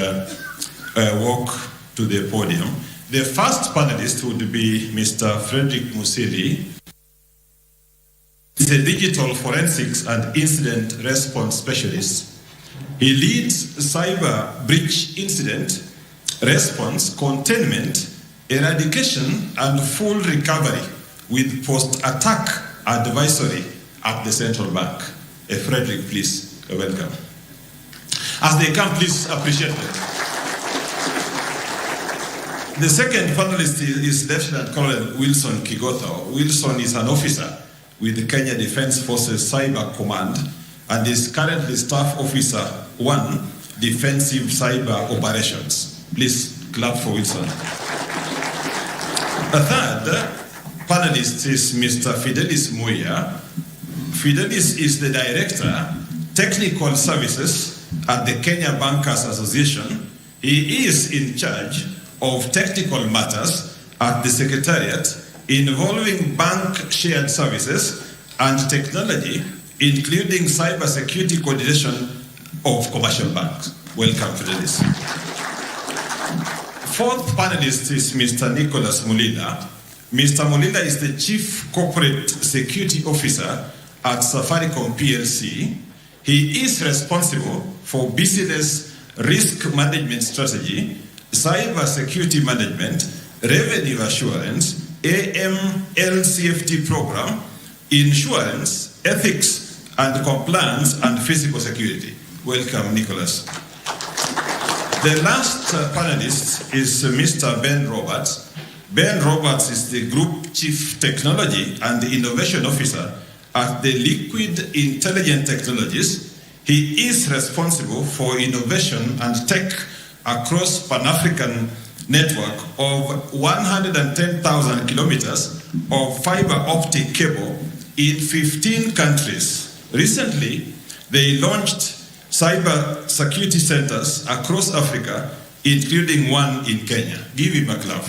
walk to the podium. The first panelist would be Mr. Frederick Musili. He's a digital forensics and incident response specialist. He leads cyber breach incident response, containment, eradication, and full recovery with post-attack advisory at the central bank. Frederick, please, welcome. As they come, please appreciate them. The second panelist is Lieutenant Colonel Wilson Kigotho. Wilson is an officer with the Kenya Defence Forces Cyber Command and is currently Staff Officer 1, Defensive Cyber Operations. Please clap for Wilson. The third panelist is Mr. Fidelis Muya. Fidelis is the Director, Technical Services at the Kenya Bankers Association. He is in charge of technical matters at the Secretariat involving bank shared services and technology, including cybersecurity coordination of commercial banks. Welcome, Fidelis. Fourth panelist is Mr. Nicholas Mulila. Mr. Mulila is the Chief Corporate Security Officer at Safaricom PLC. He is responsible for business risk management strategy, cyber security management, revenue assurance, AML-CFT program, insurance, ethics and compliance, and physical security. Welcome, Nicholas. The last panelist is Mr. Ben Roberts. Ben Roberts is the Group Chief Technology and Innovation Officer at the Liquid Intelligent Technologies. He is responsible for innovation and tech across Pan-African network of 110,000 kilometers of fiber optic cable in 15 countries. Recently, they launched cyber security centers across Africa, including one in Kenya. Give him a clap.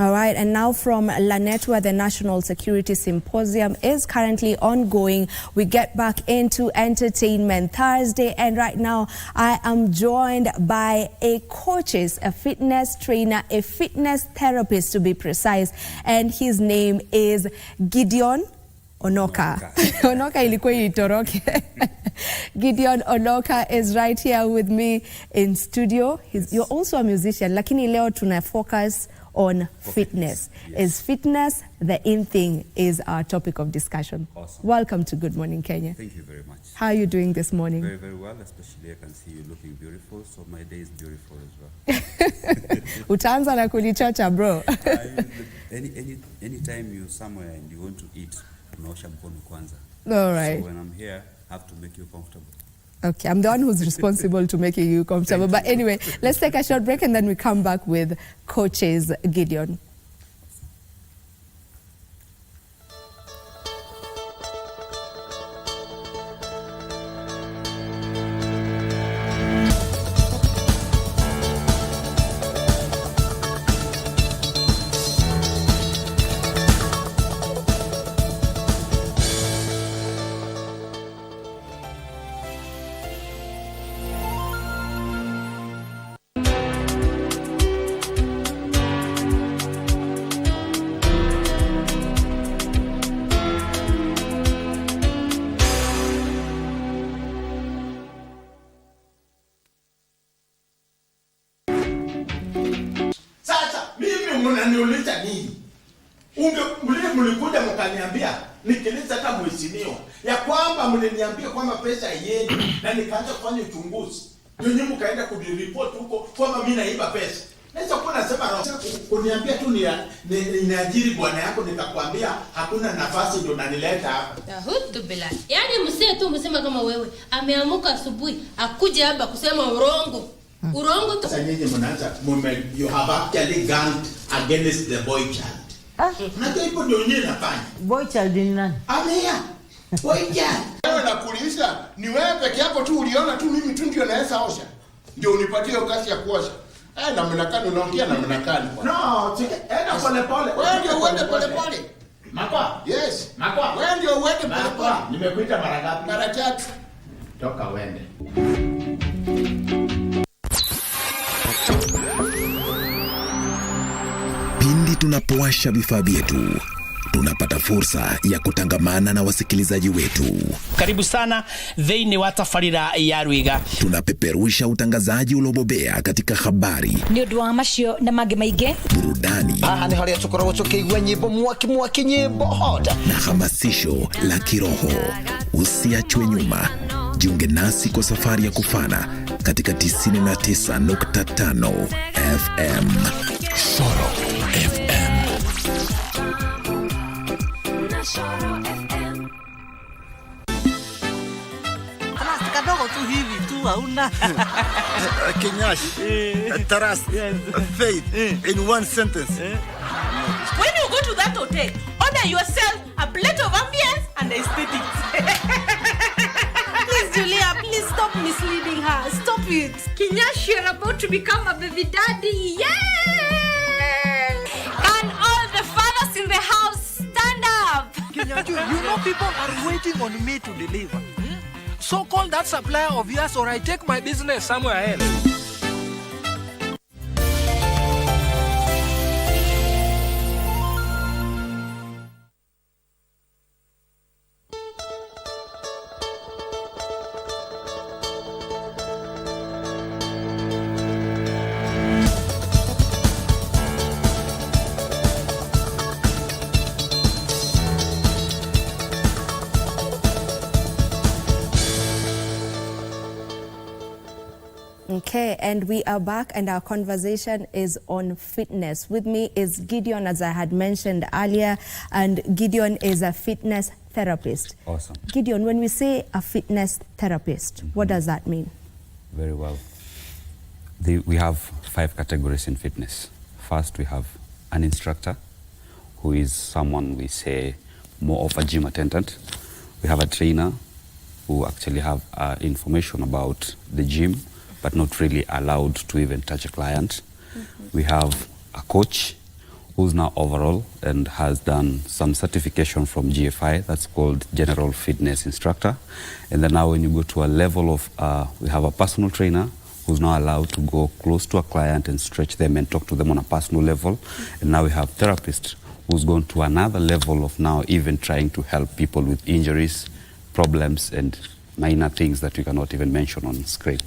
All right, and now from Lanet, where the National Security Symposium is currently ongoing, we get back into Entertainment Thursday, and right now I am joined by a coaches, a fitness trainer, a fitness therapist to be precise, and his name is Gideon Onoka. Onoka ilikuwa itoroke. Gideon Onoka is right here with me in studio. You're also a musician, lakini leo tuna focus on fitness. Yes. Is fitness the in thing is our topic of discussion. Awesome. Welcome to Good Morning Kenya. Thank you very much. How are you doing this morning? Very, very well, especially I can see you looking beautiful, so my day is beautiful as well. Utaanza na kulichocha, bro. Anytime you're somewhere and you want to eat, unaosha mkono kwanza. All right. So when I'm here, I have to make you comfortable. Okay, I'm the one who's responsible to making you comfortable. But anyway, let's take a short break and then we come back with coaches Gideon. mnaniuliza nini? Mlikuja mkaniambia nikiliza kama mheshimiwa ya kwamba mliniambia kwamba pesa yenu na nikaanza kufanya uchunguzi. Nyinyi mkaenda kuripoti huko kwamba mimi naiba pesa. Naweza kuwa nasema kuniambia tu niajiri bwana yako nikakwambia hakuna nafasi ndio nanileta hapa. Bila. Yaani msee tu msema kama wewe ameamuka asubuhi akuje hapa kusema urongo. Urongo tu. Sasa nyinyi mnaanza you have actually gone against the boy child. Unajua ipo ndio nyinyi nafanya. Boy child ni nani? Amea. Boy child. Wewe nakuuliza ni wewe peke yako tu uliona tu mimi tu ndio naweza osha. Ndio unipatie kazi ya kuosha. Na mnakani unaongea na mnakani. No, enda pole pole. Wewe ndio uende pole pole. Makwa? Yes. Makwa. Wewe ndio uende pole pole. Nimekuita mara ngapi? Mara 3. Toka uende. Pindi tunapowasha vifaa vyetu, tunapata fursa ya kutangamana na wasikilizaji wetu. Karibu sana thĩinĩ wa tabarĩra ya Rwĩga. Tunapeperusha utangazaji uliobobea katika habari, nĩ ũndũ wa macio na mangĩ maingĩ, burudani, haha nĩ harĩa tũkoragwo tũkĩigua nyĩmbo mwaki nyĩmbo hota na hamasisho la kiroho. Usiachwe nyuma. Jiunge nasi kwa safari ya kufana katika 99.5 FM. Soro FM. kadogo tu hivi tu hauna Kenyash, Taras, faith in one sentence. When you go to that hotel, order yourself a plate of ambience and aesthetics. Please, Julia, please stop misleading her. Stop it. Kinyash, you're about to become a baby daddy. Yay! Can all the fathers in the house stand up? Kinyash, you know people are waiting on me to deliver. So call that supplier of yours or I take my business somewhere else. Okay, and we are back and our conversation is on fitness. With me is Gideon, as I had mentioned earlier, and Gideon is a fitness therapist. Awesome. Gideon, when we say a fitness therapist, what does that mean? Very well. We have 5 categories in fitness. First, we have an instructor, who is someone we say more of a gym attendant. We have a trainer, who actually have information about the gym, but not really allowed to even touch a client. We have a coach who's now overall and has done some certification from GFI, that's called General Fitness Instructor. And then now when you go to a level of, we have a personal trainer who's now allowed to go close to a client and stretch them and talk to them on a personal level. And now we have therapist who's gone to another level of now even trying to help people with injuries, problems, and minor things that you cannot even mention on screen.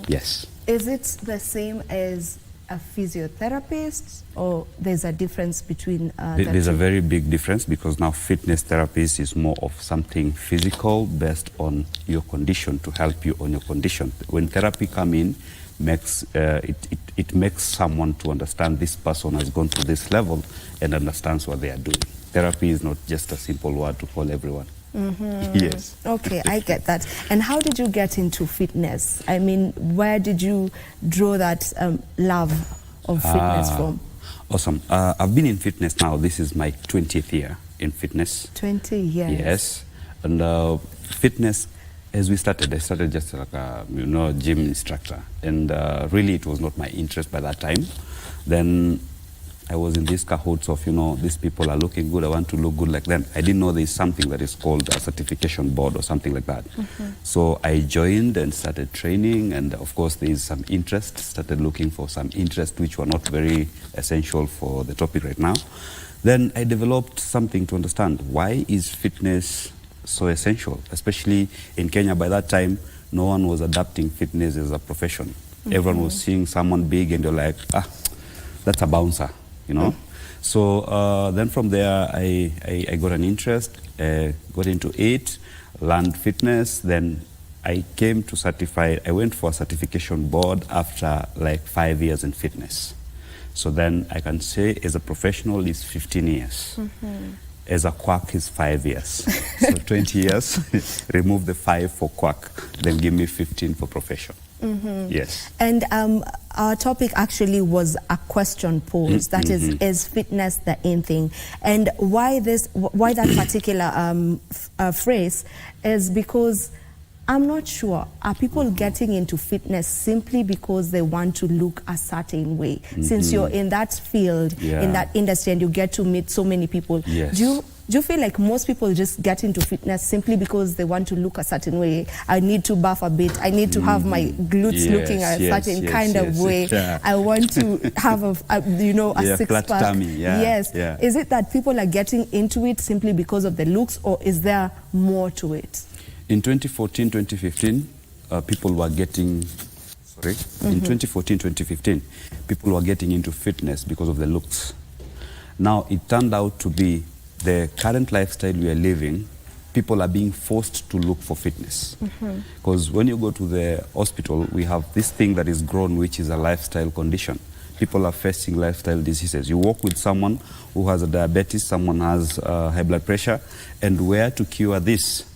Yes. Is it the same as a physiotherapist, or there's a difference between There's a very big difference, because now fitness therapist is more of something physical based on your condition, to help you on your condition. When therapy come in, it makes someone to understand this person has gone to this level and understands what they are doing. Therapy is not just a simple word to call everyone. Yes. Okay, I get that. And how did you get into fitness? I mean, where did you draw that love of fitness from? Awesome. I've been in fitness now. This is my 20th year in fitness. 20 years. Yes. And fitness, as we started, I started just like a gym instructor. And really it was not my interest by that time. Then I was in these cahoots of, these people are looking good, I want to look good like them. I didn't know there's something that is called a certification board or something like that. So I joined and started training, and of course there is some interest, started looking for some interest which were not very essential for the topic right now. Then I developed something to understand, why is fitness so essential? Especially in Kenya by that time, no one was adapting fitness as a profession. Everyone was seeing someone big and you're like, that's a bouncer. you know. So then from there, I got an interest, got into it, learned fitness. Then I came to certify. I went for a certification board after like 5 years in fitness. So then I can say as a professional is 15 years. As a quack is 5 years. So 20 years, remove the 5 for quack, then give me 15 for profession. Yes. And our topic actually was a question posed. That is fitness the in thing? And why that particular phrase is because I'm not sure. Are people getting into fitness simply because they want to look a certain way? Since you're in that field, in that industry, and you get to meet so many people, do you feel like most people just get into fitness simply because they want to look a certain way? I need to buff a bit. I need to have my glutes looking a certain kind of way. I want to have a six-pack. Yes. Is it that people are getting into it simply because of the looks, or is there more to it? In 2014, 2015, people were getting, in 2014, 2015, people were getting into fitness because of the looks. Now, it turned out to be the current lifestyle we are living, people are being forced to look for fitness. Because when you go to the hospital, we have this thing that is grown, which is a lifestyle condition. People are facing lifestyle diseases. You walk with someone who has a diabetes, someone has high blood pressure, and where to cure this?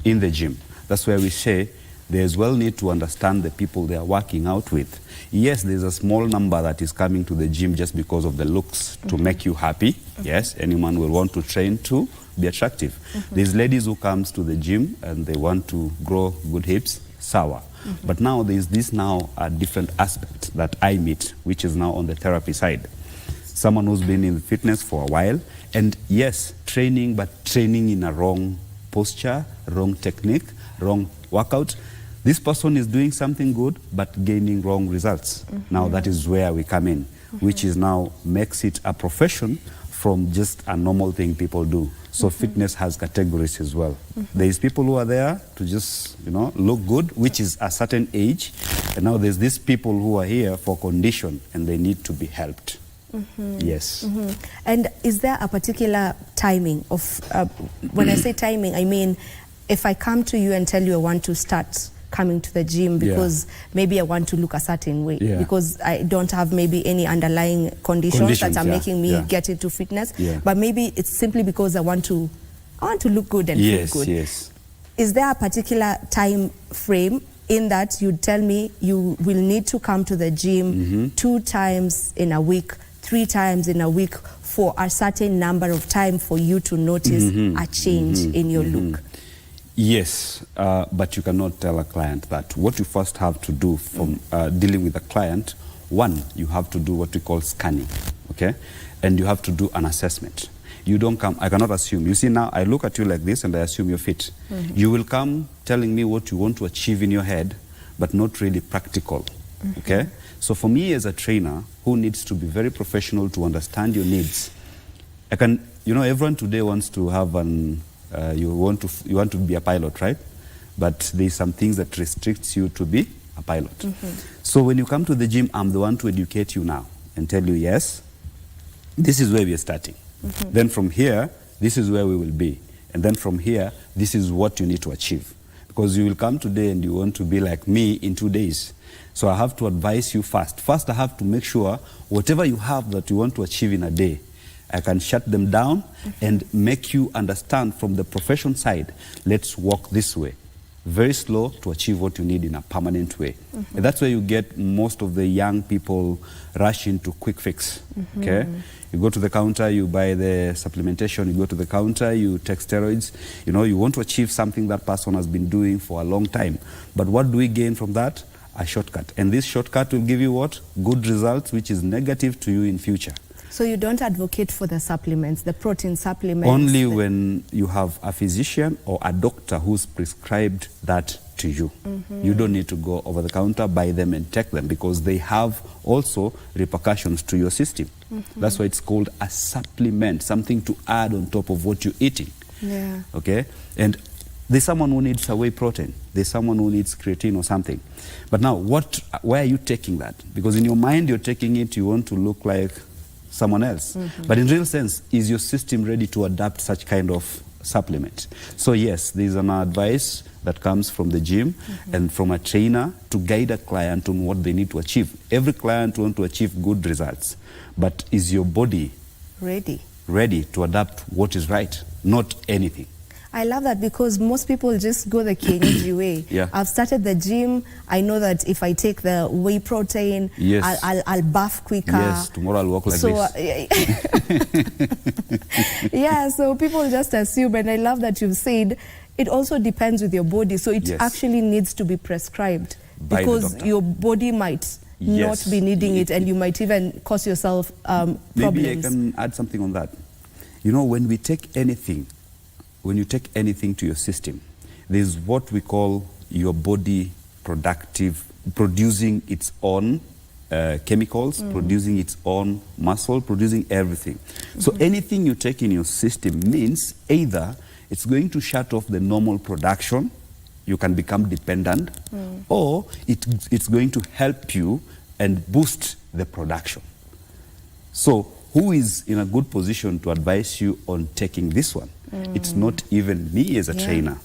In the gym. That's where we say there's well need to understand the people they are working out with. Yes, there's a small number that is coming to the gym just because of the looks to make you happy. Yes, anyone will want to train to be attractive. There's ladies who comes to the gym and they want to grow good hips, sour. But now there's this now a different aspect that I meet, which is now on the therapy side. Someone who's been in fitness for a while, and yes, training, but training in a wrong posture, wrong technique, wrong workout. This person is doing something good, but gaining wrong results. Now that is where we come in, which is now makes it a profession from just a normal thing people do. So fitness has categories as well. There is people who are there to just, look good, which is a certain age. And now there's these people who are here for condition and they need to be helped. Yes. And is there a particular timing of, when I say timing, I mean, if I come to you and tell you I want to start coming to the gym because maybe I want to look a certain way, because I don't have maybe any underlying conditions that are making me get into fitness, but maybe it's simply because I want to look good and feel good. Is there a particular time frame in that you tell me you will need to come to the gym 2 times in a week, 3 times in a week for a certain number of time for you to notice a change in your look? Yes, but you cannot tell a client that. What you first have to do from dealing with a client, one, you have to do what we call scanning, okay? And you have to do an assessment. You don't come, I cannot assume. You see now, I look at you like this and I assume you're fit. You will come telling me what you want to achieve in your head, but not really practical, okay? So for me as a trainer who needs to be very professional to understand your needs, I can, everyone today wants to have an, you want to be a pilot, right? But there's some things that restricts you to be a pilot. So when you come to the gym, I'm the one to educate you now and tell you, yes, this is where we are starting. Then from here, this is where we will be. And then from here, this is what you need to achieve. Because you will come today and you want to be like me in 2 days. So I have to advise you first. First, I have to make sure whatever you have that you want to achieve in a day, I can shut them down and make you understand from the profession side, let's walk this way. Very slow to achieve what you need in a permanent way. And that's where you get most of the young people rush into quick fix, okay? You go to the counter, you buy the supplementation, you go to the counter, you take steroids. You want to achieve something that person has been doing for a long time. But what do we gain from that? A shortcut. And this shortcut will give you what? Good results, which is negative to you in future. So you don't advocate for the supplements, the protein supplements? Only when you have a physician or a doctor who's prescribed that to you. You don't need to go over the counter, buy them and take them, because they have also repercussions to your system. That's why it's called a supplement, something to add on top of what you're eating. Okay? And there's someone who needs a whey protein. There's someone who needs creatine or something. But now, why are you taking that? Because in your mind, you're taking it, you want to look like someone else. But in real sense, is your system ready to adapt such kind of supplement? So yes, there's an advice that comes from the gym and from a trainer to guide a client on what they need to achieve. Every client wants to achieve good results, but is your body ready to adapt what is right? Not anything. I love that, because most people just go the Kenyaji way. Yeah. I've started the gym. I know that if I take the whey protein, Yes. I'll buff quicker. Yes, tomorrow I'll walk like this. Yeah, so people just assume, and I love that you've said it also depends with your body. So it Yes. actually needs to be prescribed, By the because doctor. your body might Yes. not be needing it, and you might even cause yourself problems. Maybe I can add something on that. You know, when we take anything, when you take anything to your system, there's what we call your body producing its own chemicals, producing its own muscle, producing everything. So anything you take in your system means either it's going to shut off the normal production, you can become dependent, or it's going to help you and boost the production. So who is in a good position to advise you on taking this one? It's not even me as a trainer.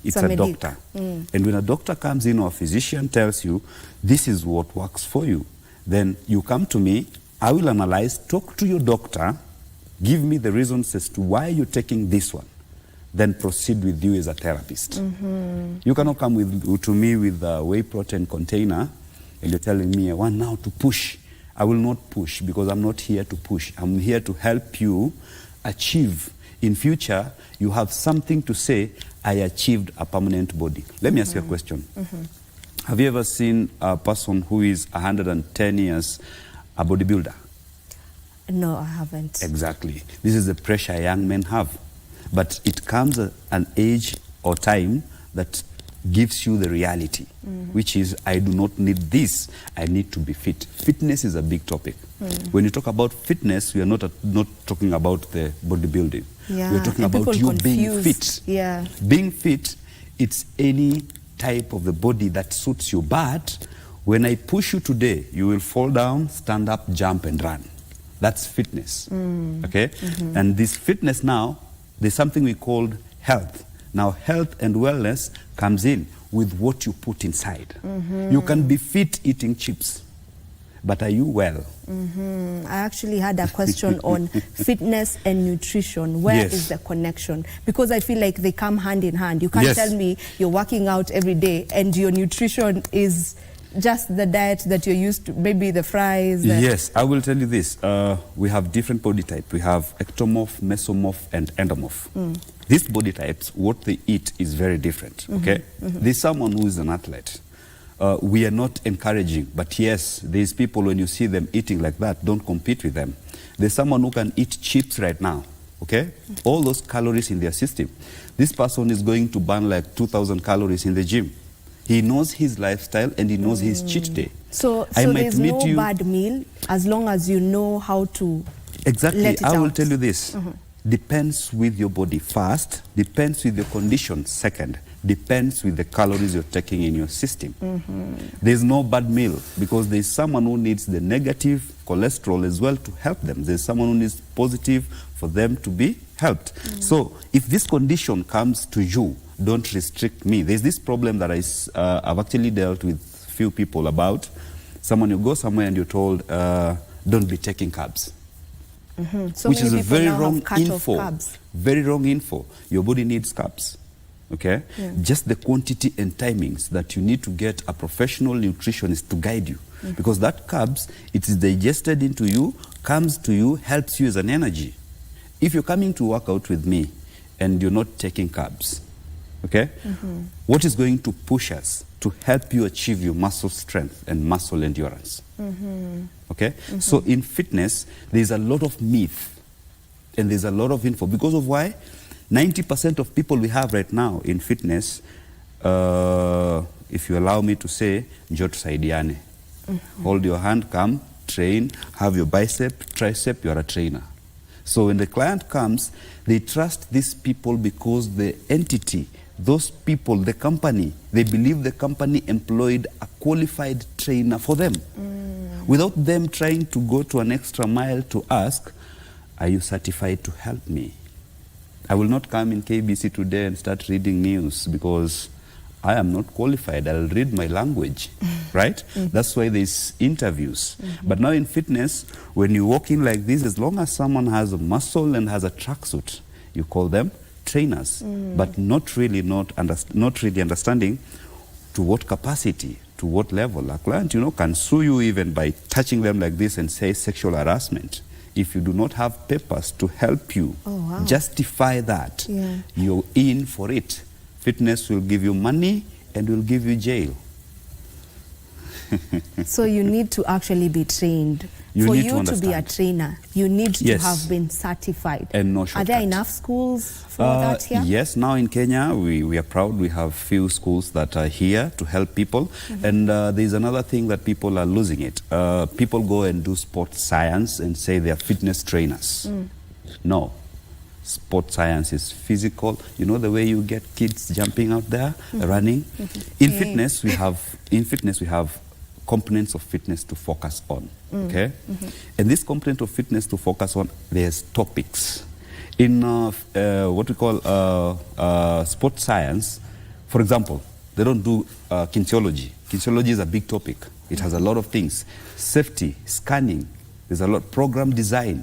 It's a doctor. And when a doctor comes in or a physician tells you, this is what works for you, then you come to me, I will analyze, talk to your doctor, give me the reasons as to why you're taking this one, then proceed with you as a therapist. You cannot come to me with a whey protein container and you're telling me, I want now to push. I will not push, because I'm not here to push. I'm here to help you achieve. In future, you have something to say, I achieved a permanent body. Let me ask you a question. Have you ever seen a person who is 110 years a bodybuilder? No, I haven't. Exactly. This is the pressure young men have. But it comes at an age or time that gives you the reality, which is, I do not need this, I need to be fit. Fitness is a big topic. When you talk about fitness, we are not talking about the bodybuilding. Yeah. We are talking about you being fit. Yeah. Being fit, it's any type of the body that suits you. But when I push you today, you will fall down, stand up, jump and run. That's fitness. Okay? And this fitness now, there's something we call health. Now, health and wellness comes in with what you put inside. You can be fit eating chips, but are you well? I actually had a question on fitness and nutrition. Where is the connection? Because I feel like they come hand in hand. You can't tell me you're working out every day and your nutrition is just the diet that you're used to, maybe the fries. Yes, I will tell you this. We have different body types. We have ectomorph, mesomorph, and endomorph. These body types, what they eat is very different, okay? There's someone who is an athlete. We are not encouraging, but yes, there's people, when you see them eating like that, don't compete with them. There's someone who can eat chips right now, okay? All those calories in their system. This person is going to burn like 2,000 calories in the gym. He knows his lifestyle and he knows his cheat day. So there's no bad meal as long as you know how to Exactly. let it I will out. tell you this. Depends with your body first, depends with your condition second, depends with the calories you're taking in your system. There's no bad meal, because there's someone who needs the negative cholesterol as well to help them. There's someone who needs positive for them to be helped. So if this condition comes to you, don't restrict me. There's this problem that I've actually dealt with few people about. Someone, you go somewhere and you're told, don't be taking carbs. So which is a very now wrong have cut off info. carbs. Very wrong info. Your body needs carbs. Okay? Just the quantity and timings that you need to get a professional nutritionist to guide you. Because that carbs, it is digested into you, comes to you, helps you as an energy. If you're coming to work out with me and you're not taking carbs, okay? What is going to push us to help you achieve your muscle strength and muscle endurance? Okay? So in fitness, there's a lot of myth and there's a lot of info. Because of why? 90% of people we have right now in fitness, if you allow me to say, njoo tusaidiane. Hold your hand, come, train, have your bicep, tricep, you are a trainer. So when the client comes, they trust these people because the entity, those people, the company, they believe the company employed a qualified trainer for them. without them trying to go to an extra mile to ask, are you certified to help me? I will not come in KBC today and start reading news because I am not qualified. I'll read my language, right? That's why there's interviews. But now in fitness, when you walk in like this, as long as someone has a muscle and has a tracksuit, you call them trainers, but not really understanding to what capacity, to what level. A client, can sue you even by touching them like this and say sexual harassment. If you do not have papers to help you justify that, you're in for it. Fitness will give you money and will give you jail. So you need to actually be trained. For you to be a trainer, you need to have been certified. And no shortcut. Are there enough schools for that here? Yes, now in Kenya, we are proud. We have few schools that are here to help people. And there's another thing that people are losing it. People go and do sports science and say they are fitness trainers. No. Sport science is physical. You know the way you get kids jumping out there, running? In fitness, we have components of fitness to focus on, okay? And this component of fitness to focus on, there's topics. In what we call sport science, for example, they don't do kinesiology. Kinesiology is a big topic. It has a lot of things. Safety, scanning, there's a lot, program design,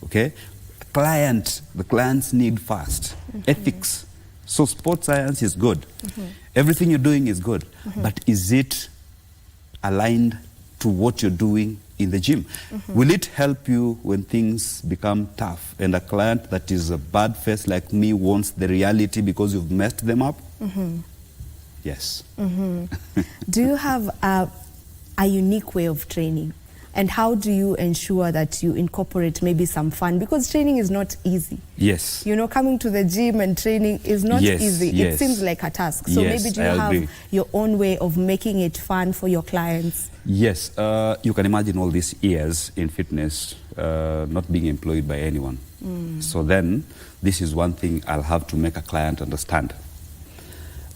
okay? The clients need fast. Ethics. So sport science is good. Everything you're doing is good. But is it aligned to what you're doing in the gym? Will it help you when things become tough and a client that is a bad face like me wants the reality because you've messed them up? Yes. Do you have a unique way of training? And how do you ensure that you incorporate maybe some fun? Because training is not easy. Yes. Coming to the gym and training is not easy. It seems like a task. So maybe do you have your own way of making it fun for your clients? Yes. You can imagine all these years in fitness not being employed by anyone. So then this is one thing I'll have to make a client understand.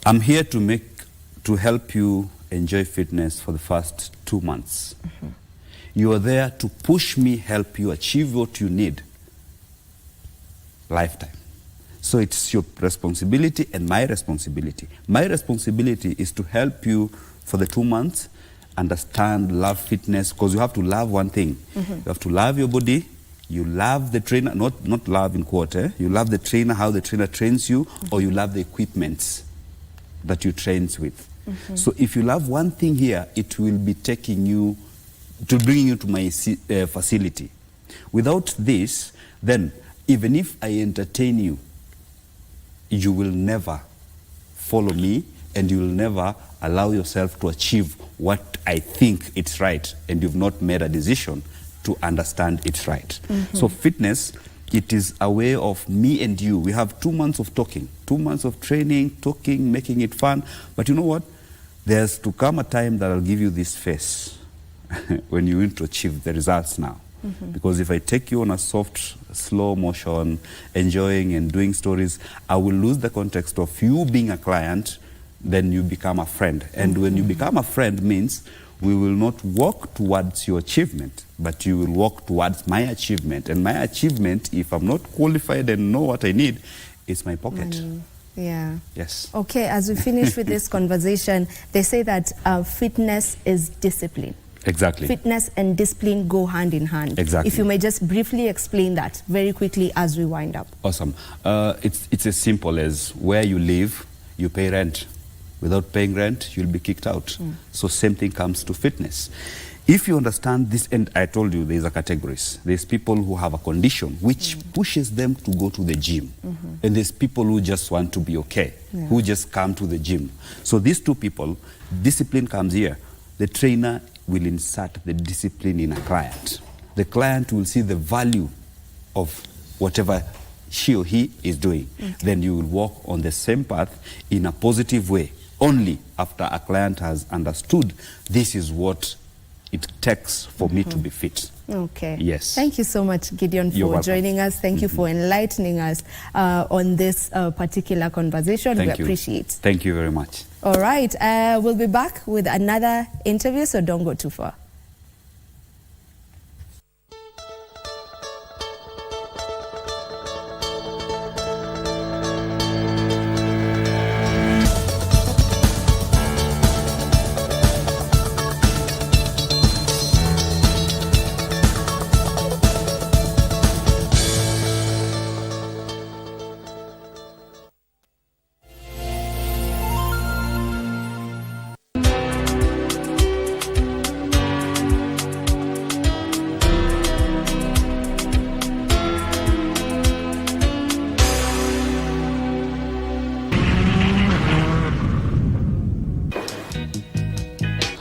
I'm here to help you enjoy fitness for the first 2 months. You are there to push me, help you achieve what you need. Lifetime. So it's your responsibility and my responsibility. My responsibility is to help you for the 2 months, understand, love fitness, because you have to love one thing. You have to love your body. You love the trainer, not love in quote. You love the trainer, how the trainer trains you, or you love the equipments that you trains with. So if you love one thing here, it will be taking you to bring you to my facility. Without this, then even if I entertain you, you will never follow me and you will never allow yourself to achieve what I think it's right, and you've not made a decision to understand it's right. So fitness, it is a way of me and you. We have 2 months of talking, 2 months of training, talking, making it fun. But you know what? There's to come a time that I'll give you this face when you want to achieve the results now. Because if I take you on a soft, slow motion, enjoying and doing stories, I will lose the context of you being a client, then you become a friend. And when you become a friend means we will not walk towards your achievement, but you will walk towards my achievement. And my achievement, if I'm not qualified and know what I need, is my pocket. Yeah. Yes. Okay, as we finish with this conversation, they say that fitness is discipline. Exactly. Fitness and discipline go hand in hand. Exactly. If you may just briefly explain that very quickly as we wind up. Awesome. It's as simple as where you live, you pay rent. Without paying rent, you'll be kicked out. So same thing comes to fitness. If you understand this, and I told you there's a categories. There's people who have a condition which pushes them to go to the gym. And there's people who just want to be okay, who just come to the gym. So these two people, discipline comes here. The trainer will insert the discipline in a client. The client will see the value of whatever she or he is doing. Then you will walk on the same path in a positive way, only after a client has understood this is what it takes for me to be fit. Okay. Yes. Thank you so much, Gideon, for joining us. Thank you for enlightening us on this particular conversation. We appreciate. Thank you very much. All right. We'll be back with another interview, so don't go too far.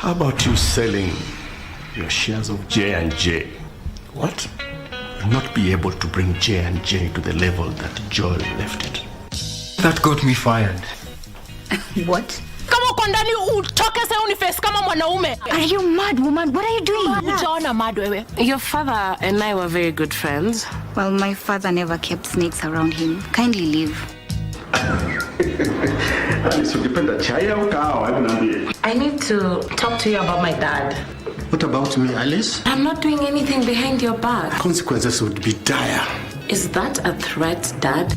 How about you selling your shares of J&J? What? You'll not be able to bring J&J to the level that Joel left it. That got me fired. What? Kama uko ndani utoke sasa uniface kama mwanaume. Are you mad, woman? What are you doing? Unaona mad wewe. Your father and I were very good friends. Well, my father never kept snakes around him. Kindly leave. I need to talk to you about my dad. What about me, Alice? I'm not doing anything behind your back. Consequences would be dire. Is that a threat, Dad?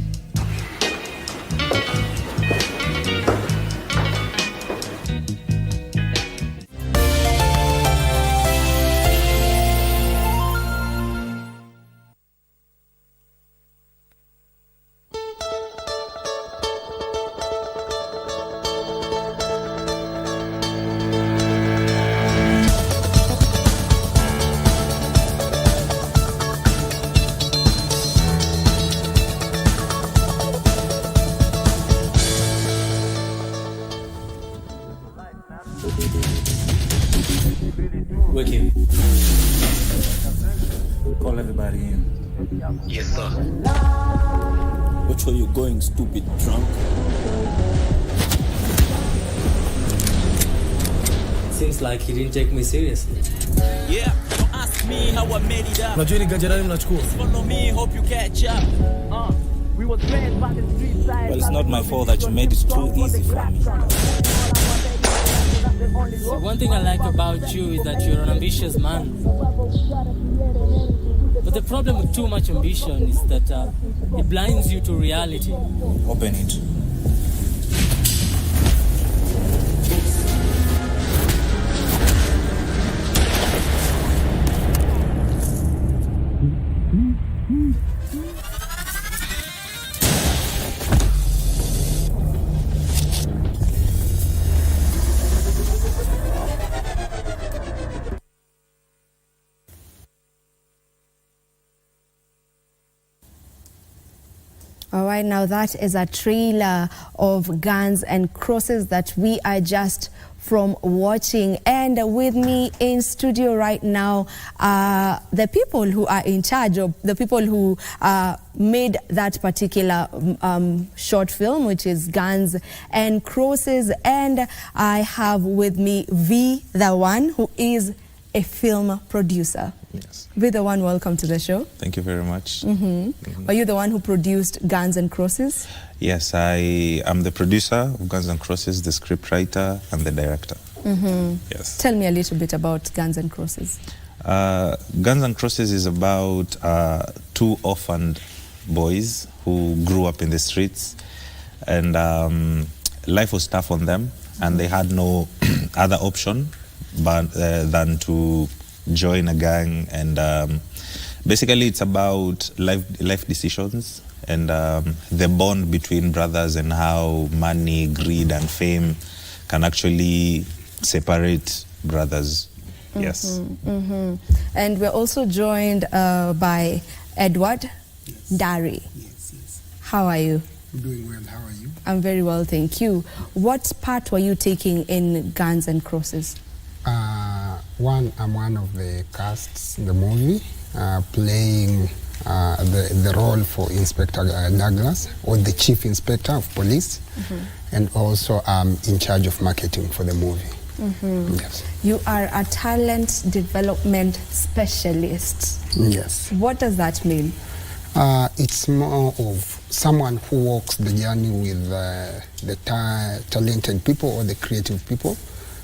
Wake him. Call everybody in. Yes, sir. Which way you going, stupid drunk? Seems like he didn't take me seriously. Yeah, don't ask me how I made it up. Unajua ni gajarani mnachukua. Follow me, hope you catch up. We was raised by the street side. Well, it's not my fault that you made it too easy for me. One thing I like about you is that you're an ambitious man. But the problem with too much ambition is that it blinds you to reality. Open it. All right, now that is a trailer of Guns and Crosses that we are just from watching. And with me in studio right now, the people who are in charge of, the people who made that particular short film, which is Guns and Crosses. And I have with me V, the one who is a film producer. Yes. Be the one, welcome to the show. Thank you very much. Are you the one who produced Guns and Crosses? Yes, I am the producer of Guns and Crosses, the scriptwriter and the director. Yes. Tell me a little bit about Guns and Crosses. Guns and Crosses is about two orphaned boys who grew up in the streets, and life was tough on them, and they had no other option but than to join a gang. And basically it's about life decisions and the bond between brothers and how money, greed and fame can actually separate brothers. Yes. And we're also joined by Edward Dari. How are you? I'm doing well. How are you? I'm very well, thank you. What part were you taking in Guns and Crosses? I'm one of the casts in the movie, playing the role for Inspector Douglas, or the Chief Inspector of Police, and also I'm in charge of marketing for the movie. Yes. You are a talent development specialist. Yes. What does that mean? It's more of someone who walks the journey with the talented people or the creative people,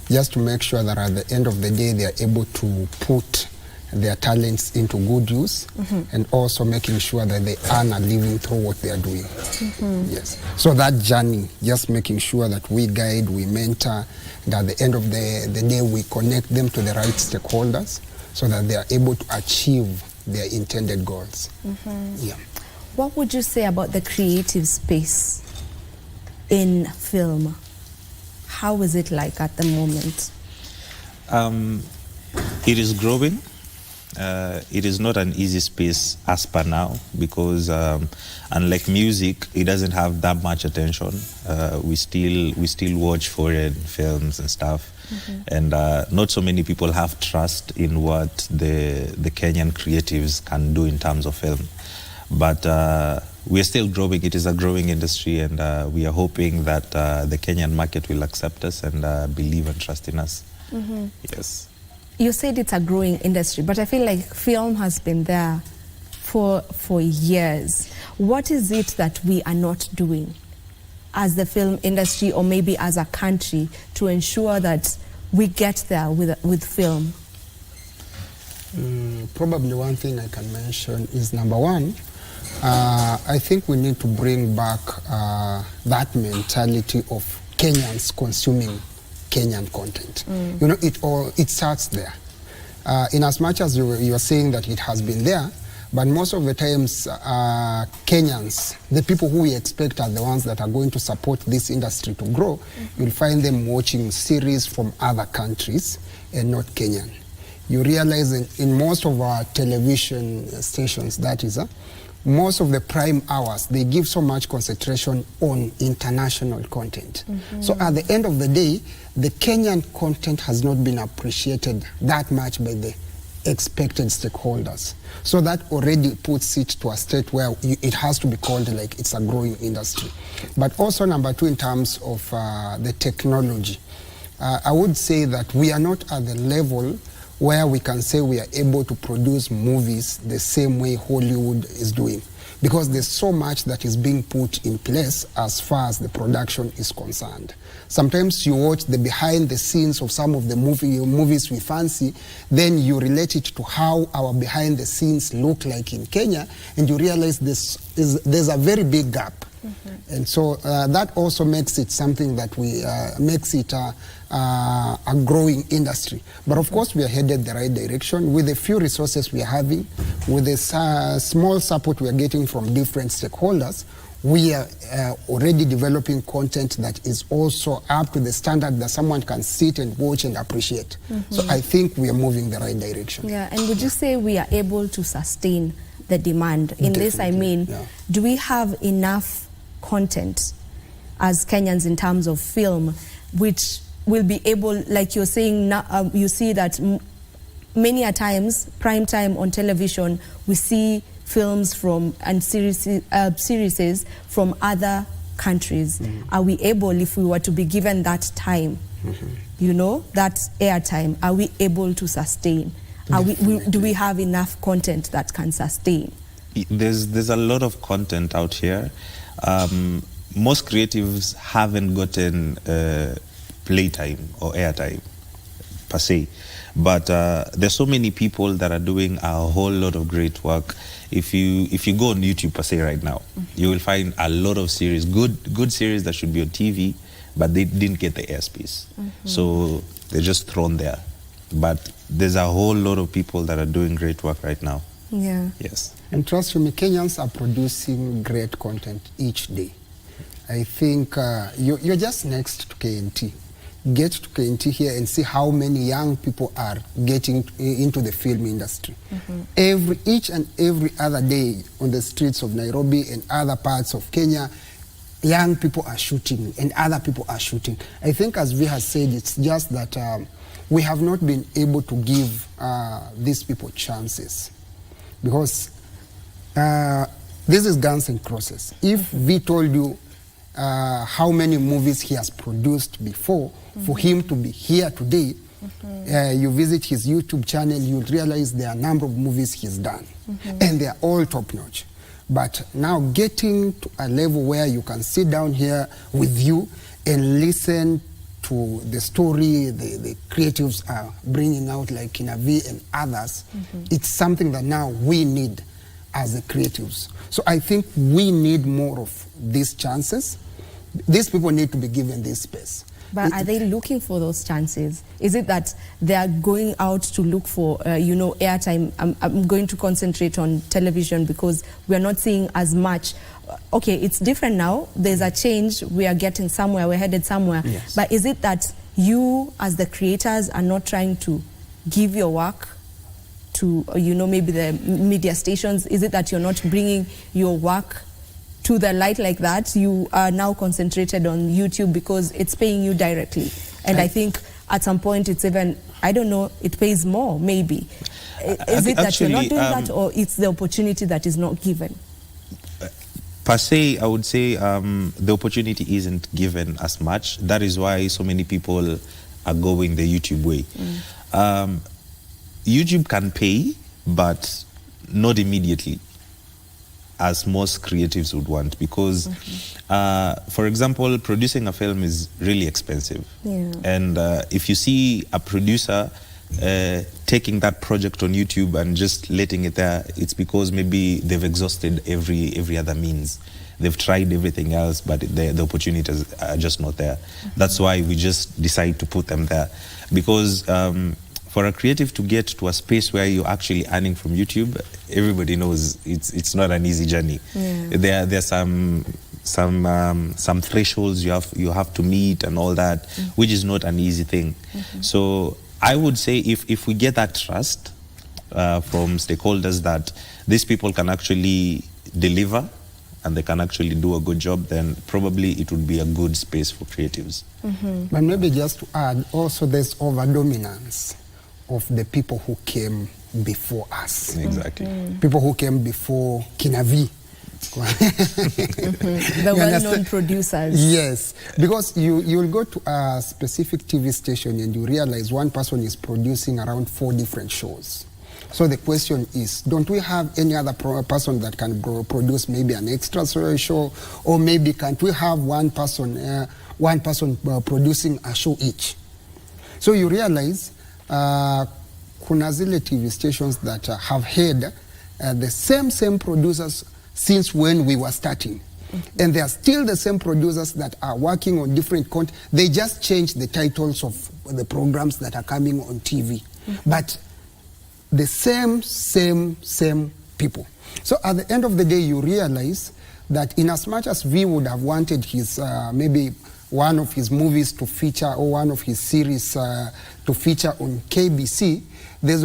just to make sure that at the end of the day they are able to put their talents into good use, and also making sure that they earn a living through what they are doing. Yes. So that journey, just making sure that we guide, we mentor, and at the end of the day we connect them to the right stakeholders so that they are able to achieve their intended goals. Yeah. What would you say about the creative space in film? How is it like at the moment? It is growing. It is not an easy space as per now, because unlike music, it doesn't have that much attention. We still watch foreign films and stuff. And not so many people have trust in what the Kenyan creatives can do in terms of film. But we are still growing. It is a growing industry, and we are hoping that the Kenyan market will accept us and believe and trust in us. Yes. You said it's a growing industry, but I feel like film has been there for years. What is it that we are not doing as the film industry, or maybe as a country, to ensure that we get there with film? Probably one thing I can mention is, number one, I think we need to bring back that mentality of Kenyans consuming Kenyan content. You know, it starts there. In as much as you are saying that it has been there, but most of the times Kenyans, the people who we expect are the ones that are going to support this industry to grow, you'll find them watching series from other countries and not Kenyan. You realize in most of our television stations, that is, most of the prime hours, they give so much concentration on international content. So at the end of the day, the Kenyan content has not been appreciated that much by the expected stakeholders. So that already puts it to a state where it has to be called like it's a growing industry. But also, number two, in terms of the technology, I would say that we are not at the level where we can say we are able to produce movies the same way Hollywood is doing, because there's so much that is being put in place as far as the production is concerned. Sometimes you watch the behind the scenes of some of the movies we fancy, then you relate it to how our behind the scenes look like in Kenya, and you realize there's a very big gap. And so that also makes it something that makes it a growing industry. But of course, we are headed the right direction with the few resources we are having, with the small support we are getting from different stakeholders. We are already developing content that is also up to the standard that someone can sit and watch and appreciate. So I think we are moving the right direction. Yeah, and would you say we are able to sustain the demand? In this, I mean, do we have enough content as Kenyans in terms of film, which will be able, like you're saying, you see that many a times, prime time on television, we see films from and series from other countries. Are we able, if we were to be given that time, you know, that airtime, are we able to sustain? Do we have enough content that can sustain? There's a lot of content out here. Most creatives haven't gotten playtime or airtime per se, but there's so many people that are doing a whole lot of great work. If you go on YouTube per se right now, you will find a lot of series, good series that should be on TV, but they didn't get the airspace, so they're just thrown there. But there's a whole lot of people that are doing great work right now. Yeah. Yes. And trust me, Kenyans are producing great content each day. I think you're just next to KNT. Get to KNT here and see how many young people are getting into the film industry. Each and every other day on the streets of Nairobi and other parts of Kenya, young people are shooting and other people are shooting. I think, as Vi has said, it's just that we have not been able to give these people chances. Because this is Guns and Crosses. If Vi told you how many movies he has produced before, for him to be here today, you visit his YouTube channel, you'll realize there are a number of movies he's done. And they're all top-notch. But now getting to a level where you can sit down here with you and listen to the story the creatives are bringing out, like Kinavi and others, it's something that now we need as the creatives. So I think we need more of these chances. These people need to be given this space. But are they looking for those chances? Is it that they are going out to look for, airtime? I'm going to concentrate on television because we're not seeing as much. Okay, it's different now. There's a change. We are getting somewhere. We're headed somewhere. Yes. But is it that you, as the creators, are not trying to give your work to, maybe the media stations? Is it that you're not bringing your work to the light like that? You are now concentrated on YouTube because it's paying you directly. And I think at some point it's even, I don't know, it pays more maybe. Is it that you're not doing that, or it's the opportunity that is not given? Per se, I would say the opportunity isn't given as much. That is why so many people are going the YouTube way. YouTube can pay, but not immediately, as most creatives would want, because for example, producing a film is really expensive. And if you see a producer taking that project on YouTube and just letting it there, it's because maybe they've exhausted every other means. They've tried everything else, but the opportunities are just not there. That's why we just decide to put them there, because for a creative to get to a space where you're actually earning from YouTube, everybody knows it's not an easy journey. There's some thresholds you have to meet and all that, which is not an easy thing. So I would say if we get that trust from stakeholders that these people can actually deliver and they can actually do a good job, then probably it would be a good space for creatives. But maybe just to add, also there's over-dominance of the people who came before us. Exactly. People who came before Kinavi. The well-known producers. Yes, because you'll go to a specific TV station and you realize one person is producing around 4 different shows. So the question is, don't we have any other person that can produce maybe an extra show, or maybe can't we have one person producing a show each? So you realize kuna zile TV stations that have had the same producers since when we were starting. And they are still the same producers that are working on different content. They just change the titles of the programs that are coming on TV. But the same people. So at the end of the day, you realize that in as much as we would have wanted his, maybe one of his movies to feature, or one of his series to feature on KBC, there's